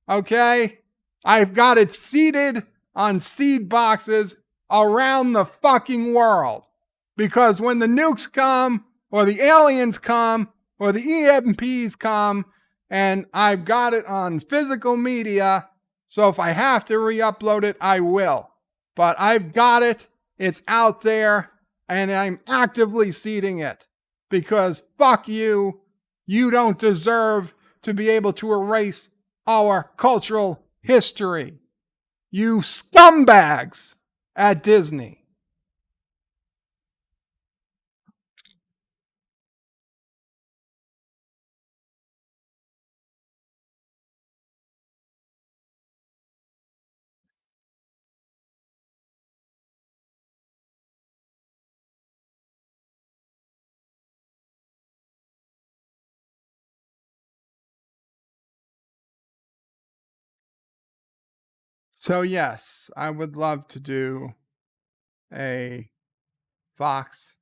Okay? I've got it seeded on seed boxes around the fucking world. Because when the nukes come, or the aliens come, or the EMPs come, and I've got it on physical media, so if I have to re-upload it, I will. But I've got it, it's out there, and I'm actively seeding it. Because fuck you, you don't deserve to be able to erase our cultural history. You scumbags at Disney. So yes, I would love to do a Fox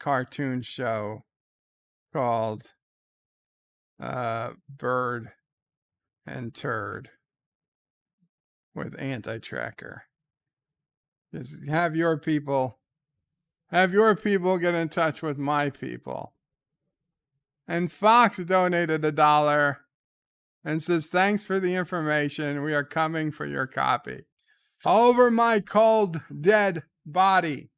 cartoon show called Bird and Turd with Anti-Tracker. Just have your people get in touch with my people. And Fox donated $1 and says, thanks for the information. We are coming for your copy. Over my cold, dead body.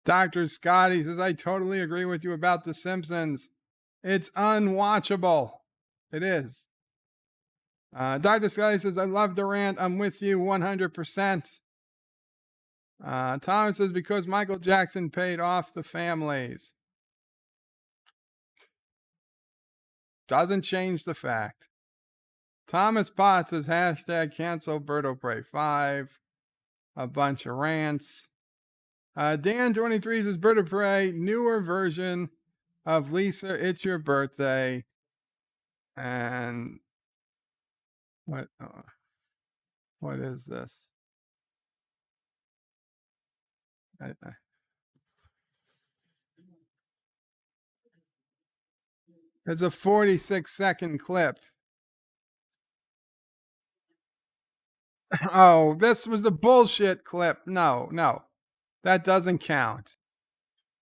Dr. Scotty says, I totally agree with you about The Simpsons. It's unwatchable. It is. Dr. Scotty says, I love the rant. I'm with you 100%. Thomas says, because Michael Jackson paid off the families. Doesn't change the fact. Thomas Potts says, hashtag cancel Berto Prey 5. A bunch of rants. Dan23 says, Berto Prey, newer version of Lisa, It's Your Birthday. And what is this? It's a 46-second clip. Oh, this was a bullshit clip. No. That doesn't count.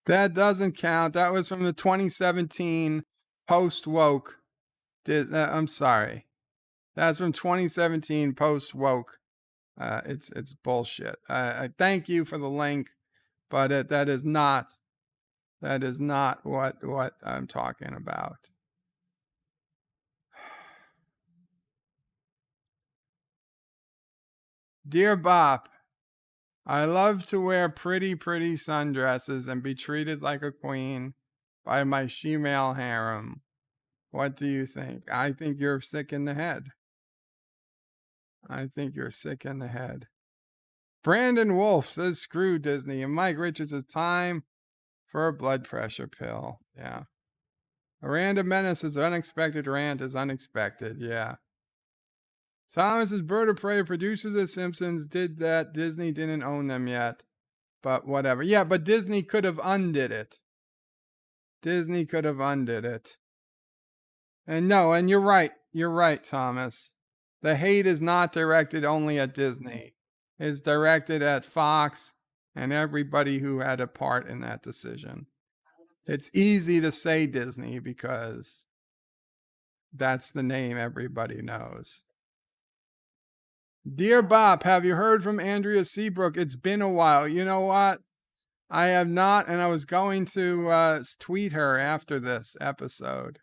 That doesn't count. That was from the 2017 post-woke. I'm sorry. That's from 2017 post-woke. It's bullshit. I thank you for the link, but that is not what I'm talking about. Dear Bop, I love to wear pretty sundresses and be treated like a queen by my shemale harem. What do you think? I think you're sick in the head. Brandon Wolf says, screw Disney. And Mike Richards says, time for a blood pressure pill. Yeah. Miranda Menace says, unexpected rant is unexpected. Yeah. Thomas says, Bird of Prey producers of Simpsons did that. Disney didn't own them yet. But whatever. Yeah, but Disney could have undid it. And no, and you're right, Thomas. The hate is not directed only at Disney. It's directed at Fox and everybody who had a part in that decision. It's easy to say Disney because that's the name everybody knows. Dear Bob, have you heard from Andrea Seabrook? It's been a while. You know what? I have not, and I was going to tweet her after this episode.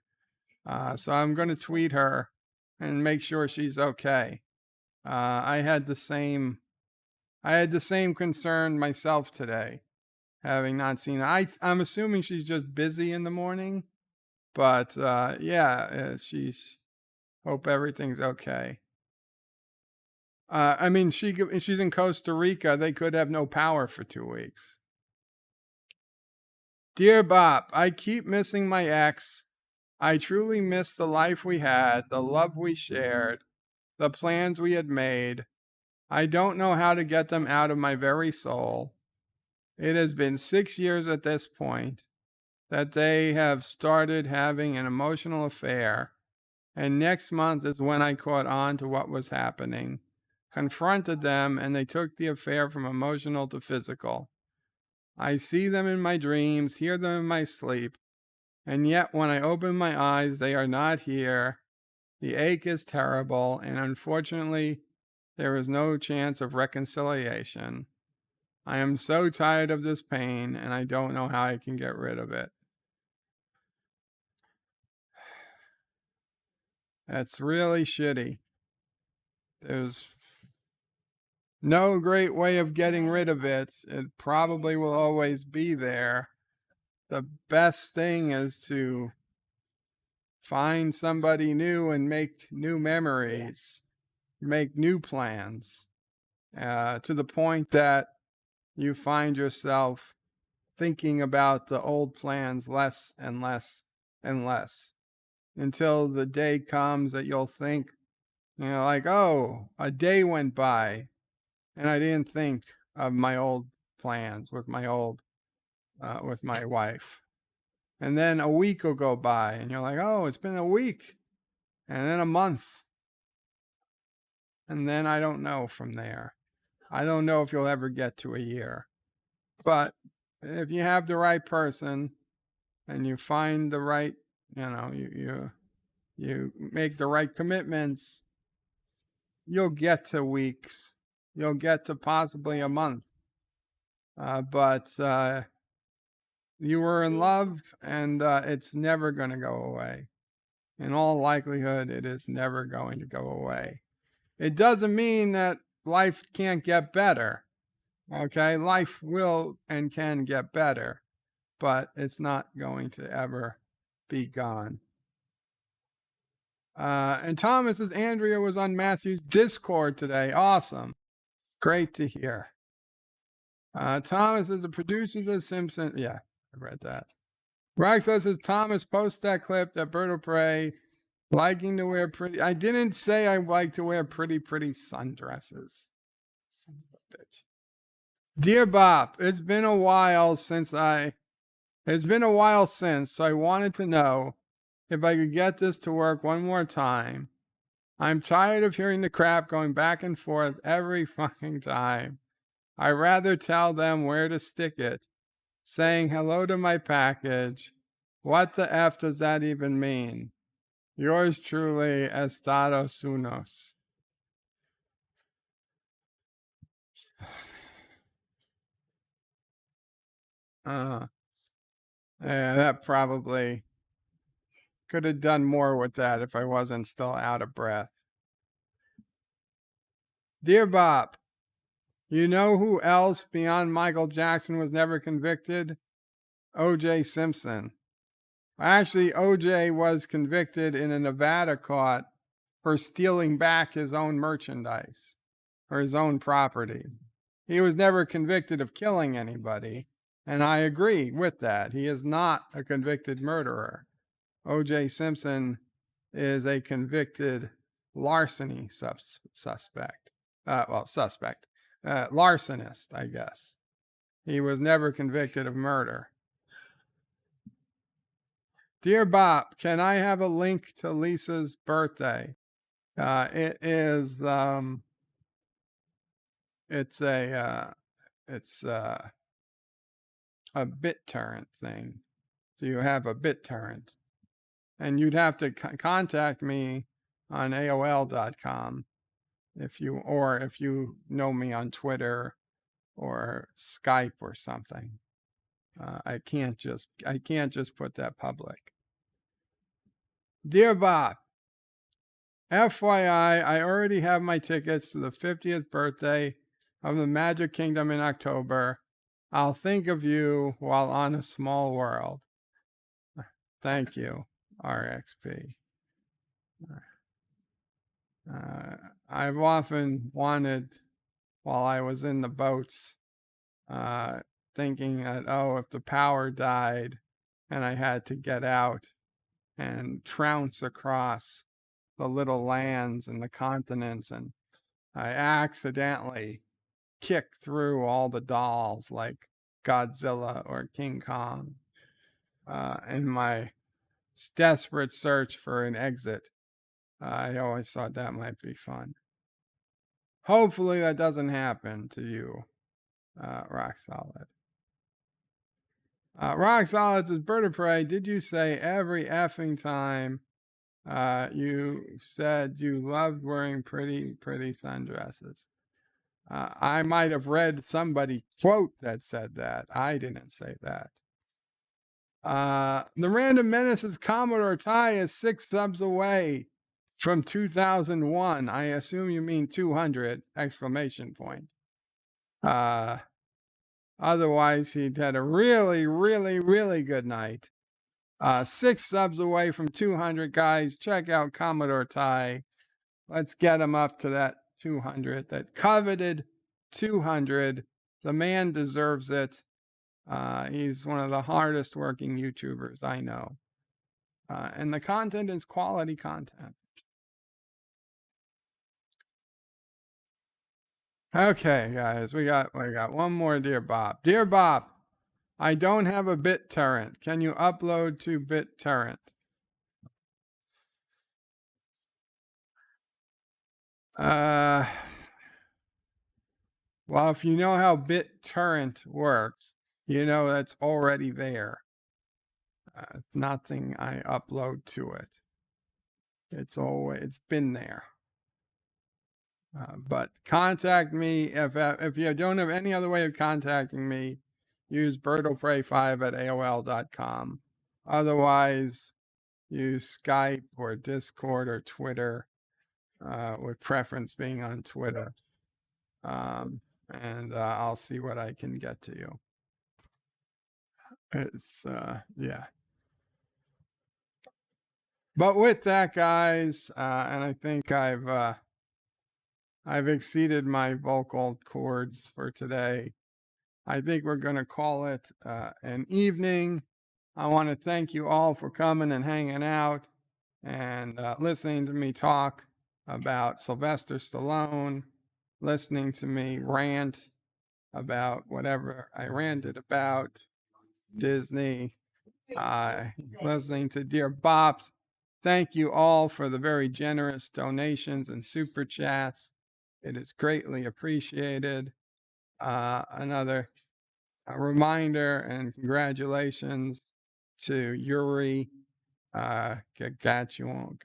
So I'm going to tweet her and make sure she's okay. I had the same concern myself today, having not seen her. I'm assuming she's just busy in the morning, but she's hope everything's okay. I mean, she's in Costa Rica. They could have no power for 2 weeks. Dear Bob, I keep missing my ex. I truly miss the life we had, the love we shared, the plans we had made. I don't know how to get them out of my very soul. It has been 6 years at this point that they have started having an emotional affair, and next month is when I caught on to what was happening, confronted them, and they took the affair from emotional to physical. I see them in my dreams, hear them in my sleep, and yet when I open my eyes, they are not here. The ache is terrible, and unfortunately, there is no chance of reconciliation. I am so tired of this pain, and I don't know how I can get rid of it. That's really shitty. There's no great way of getting rid of it. It probably will always be there. The best thing is to find somebody new and make new memories, make new plans. to the point that you find yourself thinking about the old plans less and less and less, until the day comes that you'll think, like, oh, a day went by and I didn't think of my old plans with my wife. And then a week will go by and you're like, oh, it's been a week, and then a month. And then I don't know from there. I don't know if you'll ever get to a year. But if you have the right person and you find the right, you make the right commitments, you'll get to weeks. You'll get to possibly a month. But you were in love, and it's never going to go away. In all likelihood, it is never going to go away. It doesn't mean that life can't get better. Okay, life will and can get better, but it's not going to ever be gone. And Thomas says Andrea was on Matthew's Discord today. Awesome. Great to hear. Thomas says the producers of Simpson. Yeah, I read that. Roxo says Thomas, post that clip that Bird of Prey liking to wear pretty. I didn't say I like to wear pretty sundresses. Son of a bitch. Dear Bob, it's been a while since, so I wanted to know if I could get this to work one more time. I'm tired of hearing the crap going back and forth every fucking time. I'd rather tell them where to stick it, saying hello to my package. What the F does that even mean? Yours truly, Estados Unos. Yeah, that probably could have done more with that if I wasn't still out of breath. Dear Bob, you know who else beyond Michael Jackson was never convicted? O.J. Simpson. Actually, O.J. was convicted in a Nevada court for stealing back his own merchandise or his own property. He was never convicted of killing anybody, and I agree with that. He is not a convicted murderer. O.J. Simpson is a convicted larceny suspect. Larcenist, I guess. He was never convicted of murder. Dear Bob, can I have a link to Lisa's birthday? It is, it's a BitTorrent thing. So you have a BitTorrent. And you'd have to contact me on AOL.com if you know me on Twitter or Skype or something. I can't just put that public. Dear Bob, FYI, I already have my tickets to the 50th birthday of the Magic Kingdom in October. I'll think of you while on A Small World. Thank you, RXP. I've often wanted, while I was in the boats, thinking that, if the power died and I had to get out and trounce across the little lands and the continents, and I accidentally kick through all the dolls like Godzilla or King Kong in my desperate search for an exit. I always thought that might be fun. Hopefully that doesn't happen to you, Rock Solid. Rock Solid says, Bird of Prey, did you say every effing time you said you loved wearing pretty sundresses? I might have read somebody quote that said that. I didn't say that. The Random Menace's Commodore Ty is 6 subs away from 2001. I assume you mean 200, exclamation point. Otherwise, he'd had a really good night. 6 subs away from 200, guys. Check out Commodore Ty. Let's get him up to that 200, that coveted 200. The man deserves it. He's one of the hardest working YouTubers I know. And the content is quality content. Okay, guys, we got one more Dear Bob. Dear Bob, I don't have a BitTorrent. Can you upload to BitTorrent? Well, if you know how BitTorrent works, you know that's already there. Nothing I upload to it. It's been there. But contact me if you don't have any other way of contacting me. Use birdwillpray5@aol.com. Otherwise, use Skype or Discord or Twitter, with preference being on Twitter. And I'll see what I can get to you. It's yeah. But with that, guys, and I think I've exceeded my vocal cords for today. I think we're going to call it an evening. I want to thank you all for coming and hanging out and listening to me talk about Sylvester Stallone, listening to me rant about whatever I ranted about, Disney, listening to Dear Bops. Thank you all for the very generous donations and super chats. It is greatly appreciated. Another reminder and congratulations to Yuri Gagarin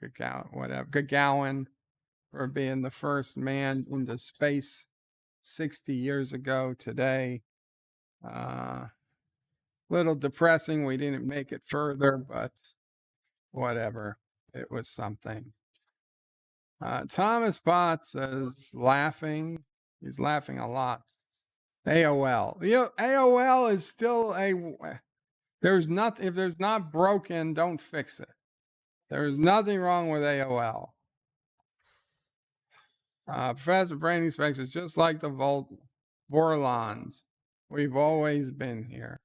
for being the first man into space 60 years ago today. Little depressing we didn't make it further, but whatever. It was something. Thomas Potts is laughing. He's laughing a lot. AOL. You know, AOL is still if there's not broken, don't fix it. There's nothing wrong with AOL. Professor Brain Inspector is just like the Vorlons. We've always been here.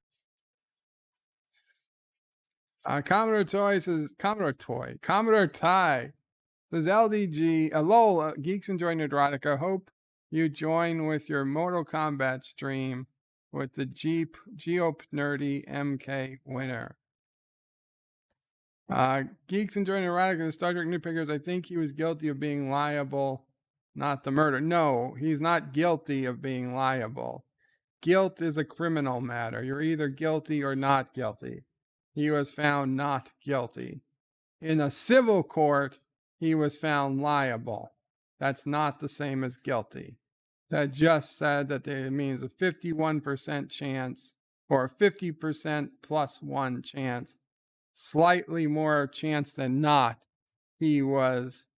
Commodore Ty says LDG, lol, geeks enjoying Neurotica. Hope you join with your Mortal Kombat stream with the Geop Nerdy MK winner. Geeks enjoying Neurotica, the Star Trek nitpickers, I think he was guilty of being liable, not the murder. No, he's not guilty of being liable. Guilt is a criminal matter. You're either guilty or not guilty. He was found not guilty. In a civil court, he was found liable. That's not the same as guilty. That just said that it means a 51% chance or a 50% plus 1 chance, slightly more chance than not, he was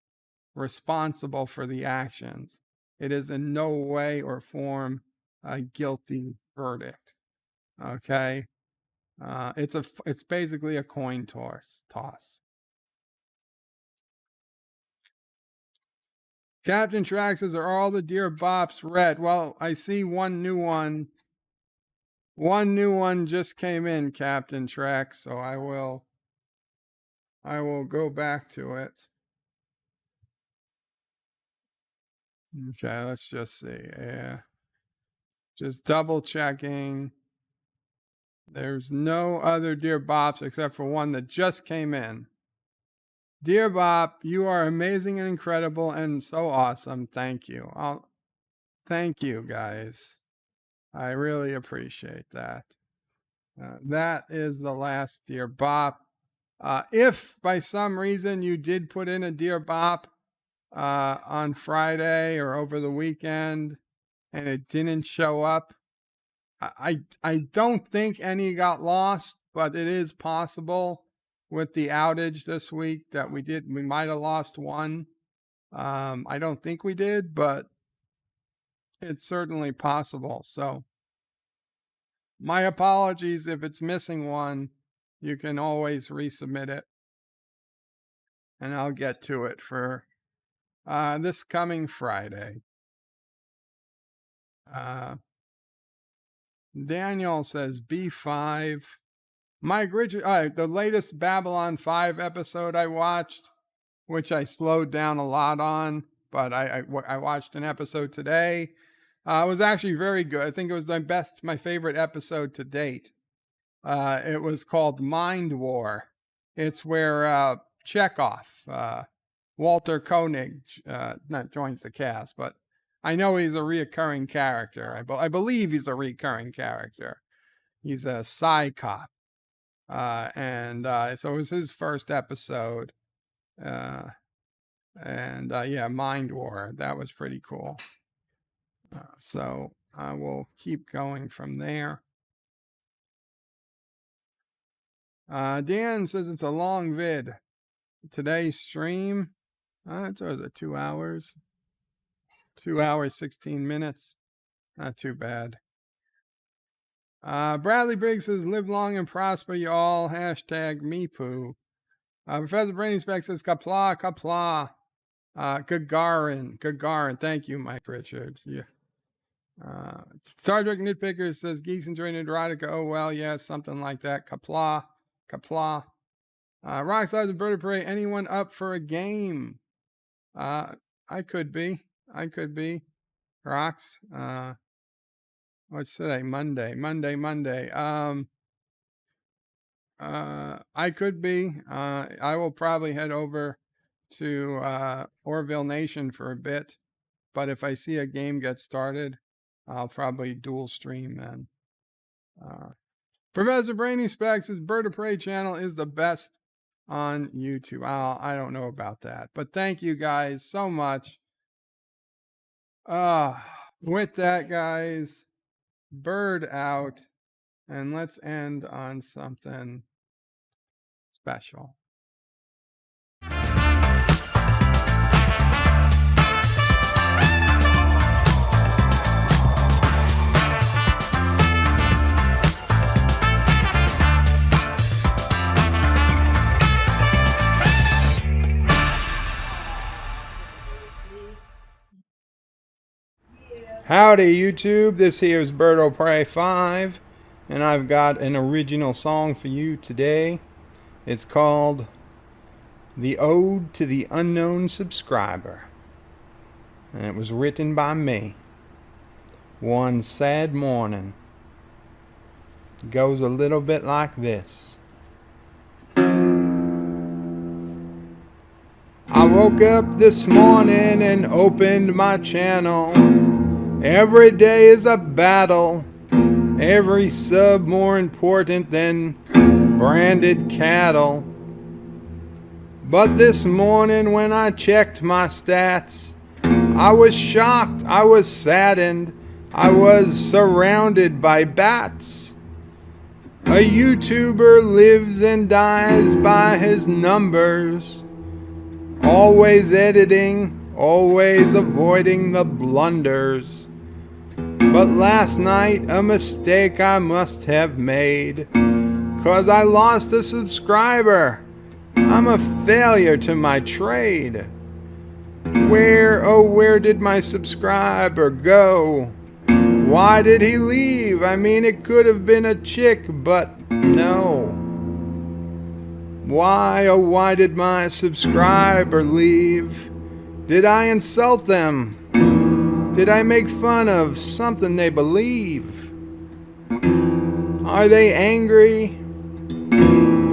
responsible for the actions. It is in no way or form a guilty verdict. Okay? It's basically a coin toss. Captain Trax says, are all the Dear Bops red? Well, I see one new one. One new one just came in, Captain Trax, so I will go back to it. Okay, let's just see. Yeah. Just double checking. There's no other Dear Bops except for one that just came in. Dear Bop, you are amazing and incredible and so awesome. Thank you. Thank you, guys. I really appreciate that. That is the last Dear Bop. If by some reason you did put in a Dear Bop on Friday or over the weekend and it didn't show up, I don't think any got lost, but it is possible with the outage this week that we might have lost one. I don't think we did, but it's certainly possible. So my apologies if it's missing one. You can always resubmit it and I'll get to it for this coming Friday. Daniel says B5. Mike Richard, the latest Babylon 5 episode I watched, which I slowed down a lot on, but I watched an episode today. It was actually very good. I think it was my favorite episode to date. It was called Mind War. It's where Chekhov, Walter Koenig, not joins the cast, but I know he's a reoccurring character. I believe he's a recurring character. He's a psy cop. So it was his first episode. Mind War. That was pretty cool. So I will keep going from there. Dan says it's a long vid. Today's stream, it was 2 hours. 2 hours, 16 minutes. Not too bad. Bradley Briggs says, live long and prosper, you all. Hashtag MePoo. Professor Brainy Speck says, Kapla, Kapla. Gagarin. Thank you, Mike Richards. Yeah. Star Trek Nitpicker says, geeks enjoying erotica. Oh, well, yes, something like that. Kapla. Rockstars and Bird of Prey, anyone up for a game? I could be. Rocks. What's today? Monday. I could be. I will probably head over to Orville Nation for a bit. But if I see a game get started, I'll probably dual stream then. Professor Brainy Specs' Bird of Prey channel is the best on YouTube. I don't know about that. But thank you guys so much. With that, guys, Bird out. And let's end on something special. Howdy, YouTube. This here is Bird of Prey 5, and I've got an original song for you today. It's called The Ode to the Unknown Subscriber, and it was written by me. One sad morning. It goes a little bit like this. I woke up this morning and opened my channel. Every day is a battle, every sub more important than branded cattle. But this morning when I checked my stats, I was shocked, I was saddened, I was surrounded by bats. A YouTuber lives and dies by his numbers, always editing, always avoiding the blunders. But last night, a mistake I must have made, 'cause I lost a subscriber. I'm a failure to my trade. Where did my subscriber go? Why did he leave? I mean, it could have been a chick, but no. Why did my subscriber leave? Did I insult them? Did I make fun of something they believe? Are they angry?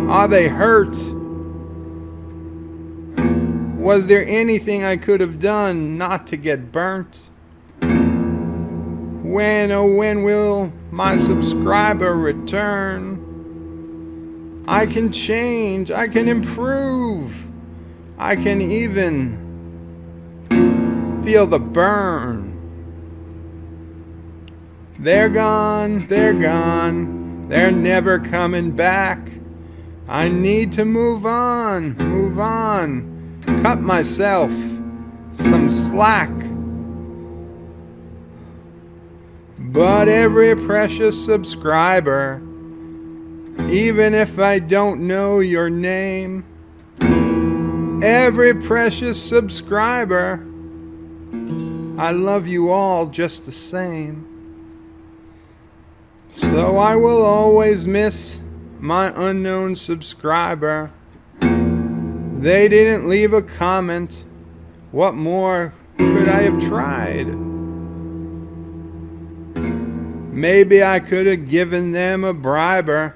Are they hurt? Was there anything I could have done not to get burnt? When will my subscriber return? I can change, I can improve, I can even feel the burn. They're gone, they're never coming back. I need to move on, cut myself some slack. But every precious subscriber, even if I don't know your name, every precious subscriber, I love you all just the same. So I will always miss my unknown subscriber. They didn't leave a comment. What more could I have tried? Maybe I could have given them a briber.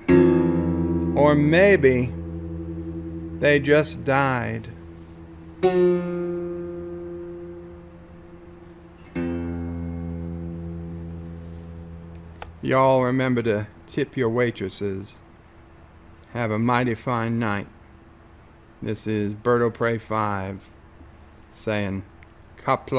Or maybe they just died. Y'all remember to tip your waitresses. Have a mighty fine night. This is Berto Prey 5 saying, Kapla.